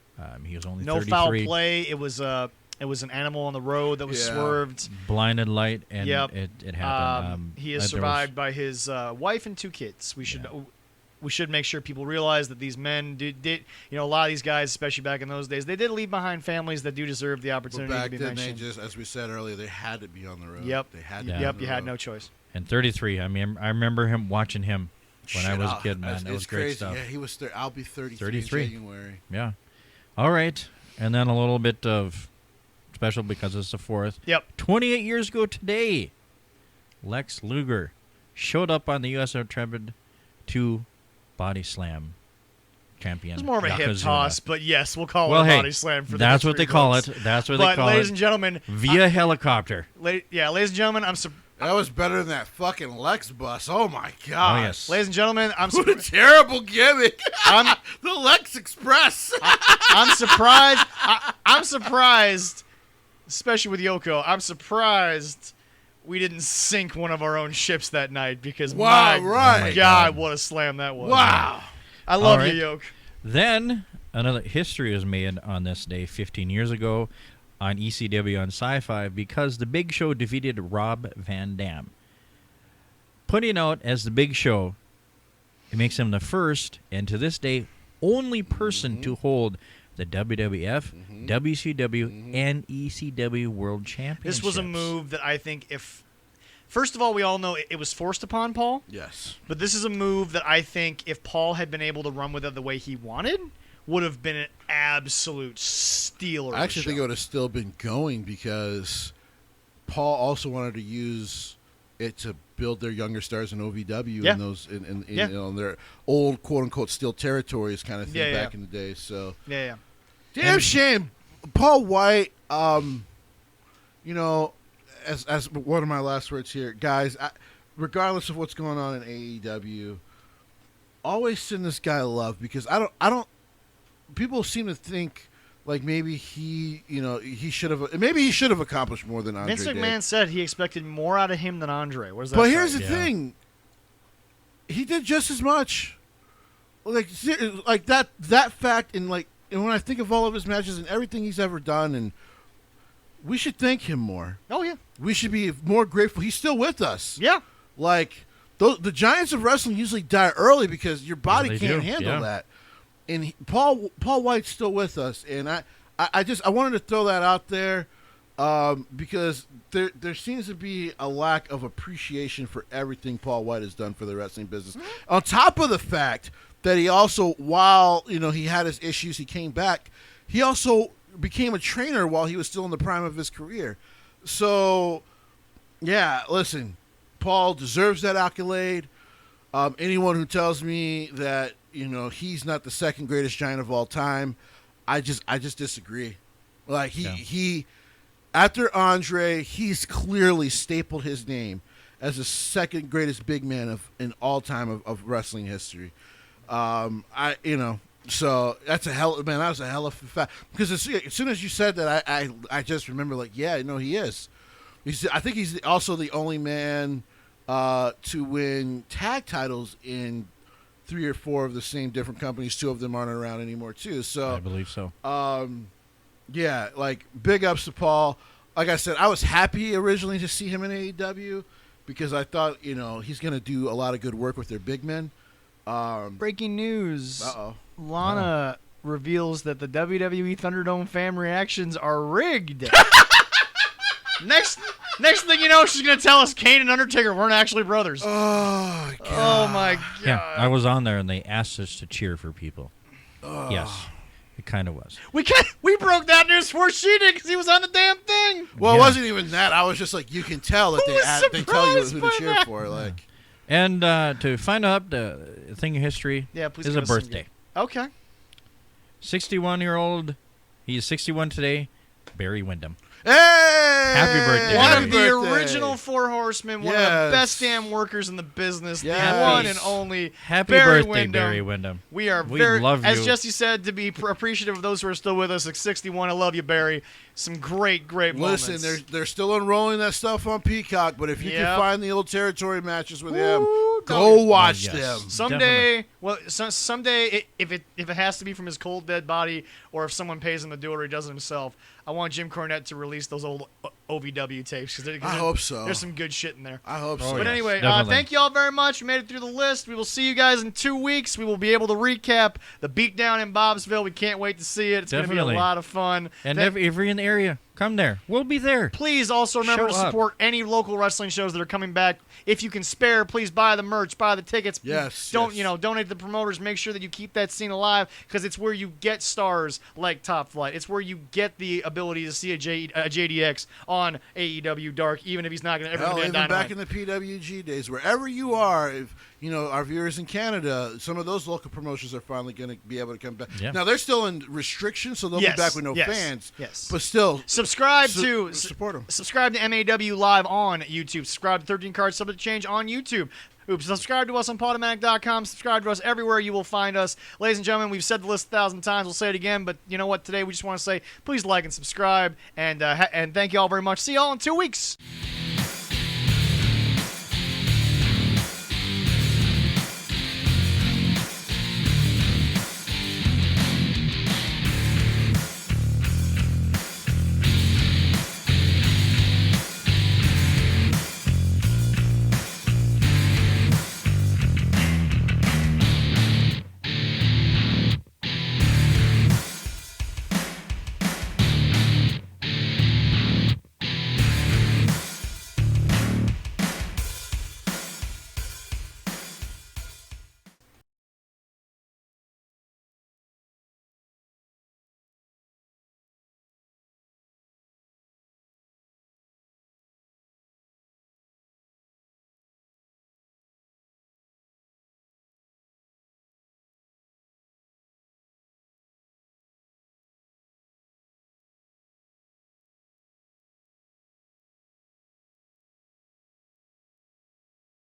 He was only No 33. foul play. It was an animal on the road that was Yeah. swerved. Blinded light, and Yep. it happened. He is survived by his wife and 2 kids. We should make sure people realize that these men did a lot of these guys, especially back in those days, they did leave behind families that do deserve the But opportunity back to be then, they mentioned. just, as we said earlier, they had to be on the road. Yep. They had to Yeah. be on Yep, the you had road. no choice. And 33. I mean, I remember watching him when I Shit, was a kid, man. it's That was great crazy. stuff. Yeah, he was. I'll be 33 33. in January. Yeah. All right. And then a little bit of special because it's the 4th. Yep. 28 years ago today, Lex Luger showed up on the U.S. Intrepid to body slam champion. It was more of a hip Yokozuna. toss, but yes, we'll call Well, it a hey, body slam for the that's what history they call books. it. That's what But they call ladies it. and gentlemen, Via helicopter. ladies and gentlemen, That was better than that fucking Lex bus. Oh my god. Oh, yes. ladies and gentlemen, What a terrible gimmick. The Lex Express. I'm surprised. I'm surprised, especially with Yoko. I'm surprised we didn't sink one of our own ships that night because Wow, my right. God, what a slam that was! Wow. I love All right. you, Yoke. Then another history was made on this day 15 years ago on ECW on Sci-Fi because the Big Show defeated Rob Van Dam. Putting out as the Big Show, it makes him the first and to this day only person to hold the WWF, WCW, and ECW World Championships. This was a move that I think first of all, we all know it was forced upon Paul, Yes. but this is a move that I think if Paul had been able to run with it the way he wanted, would have been an absolute stealer. I actually think it would have still been going because Paul also wanted to use it to build their younger stars in OVW Yeah. in those in Yeah. their old quote unquote steel territories kind of thing Yeah, back in the day. So Yeah. damn shame. Paul White, as one of my last words here, guys, regardless of what's going on in AEW, always send this guy love because I don't people seem to think like maybe he should have accomplished more than Andre Vince did. McMahon said he expected more out of him than Andre. What does that But say? here's the Yeah. thing. He did just as much. Like that fact and when I think of all of his matches and everything he's ever done, and we should thank him more. Oh yeah, We should be more grateful. He's still with us. yeah. Like the giants of wrestling usually die early because your body they can't do, handle yeah. that. And Paul White's still with us, and I wanted to throw that out there because there seems to be a lack of appreciation for everything Paul White has done for the wrestling business. On top of the fact that he also, while he had his issues, he came back. He also became a trainer while he was still in the prime of his career. So, yeah, listen, Paul deserves that accolade. Anyone who tells me that he's not the second greatest giant of all time, I just disagree. Like he after Andre, he's clearly stapled his name as the second greatest big man in all time of wrestling history. So that's a hell, man. That was a hell of a fact. Because as soon as you said that, I just remember he is. I think he's also the only man to win tag titles in 3 or 4 of the same different companies. 2 of them aren't around anymore too. So I believe so. Yeah, like big ups to Paul. Like I said, I was happy originally to see him in AEW because I thought he's going to do a lot of good work with their big men. Breaking news. Uh-oh. Lana reveals that the WWE Thunderdome fan reactions are rigged. Next thing you know, she's going to tell us Kane and Undertaker weren't actually brothers. Oh, God. Oh, my God. Yeah, I was on there and they asked us to cheer for people. Yes, it kind of was. We broke that news before she did because he was on the damn thing. Well, Yeah. it wasn't even that. I was just like, you can tell that Who was they tell you surprised who by to cheer that? for. Like, And to find out the thing of history Yeah, please is give a us some birthday. Okay. 61-year-old, he's 61 today, Barry Windham. hey! Happy birthday, One Barry. of the birthday. original Four Horsemen, one of the Yes. best damn workers in the business, Yes. the one and only Happy Barry birthday, Windham. Barry Windham. We are We very, love as you. Jesse said, to be appreciative of those who are still with us at 61. I love you, Barry. Some great moments. Listen, they're still unrolling that stuff on Peacock, but if you Yep. can find the old territory matches with him, Woo, go watch yes. them. Someday, someday, if it has to be from his cold dead body, or if someone pays him to do it or he does it himself, I want Jim Cornette to release those old OVW tapes because I hope so. There's some good shit in there. I hope Oh, so. But yes, anyway, definitely. thank you all very much. We made it through the list. We will see you guys in 2 weeks. We will be able to recap the beatdown in Bobsville. We can't wait to see it. It's going to be Definitely. a lot of fun. And Thank- if you're in the area, come there. We'll be there. Please also remember Show to up. support any local wrestling shows that are coming back. If you can spare, please buy the merch, buy the tickets. Yes, Don't yes. donate to the promoters. Make sure that you keep that scene alive because it's where you get stars like Top Flight. It's where you get the ability to see a JDX on AEW Dark, even if he's not going to ever Hell, be a even Dynamite. back in the PWG days, wherever you are, if our viewers in Canada, some of those local promotions are finally going to be able to come back. Yeah. Now they're still in restrictions, so they'll Yes, be back with no yes, fans. yes. But still, Subscribe support them. Subscribe to MAW Live on YouTube. Subscribe to 13 Cards Subject to Change on YouTube. Oops. Subscribe to us on Podomatic.com. Subscribe to us everywhere you will find us. Ladies and gentlemen, we've said the list 1,000 times. We'll say it again, but you know what? Today we just want to say please like and subscribe, and thank you all very much. See you all in 2 weeks.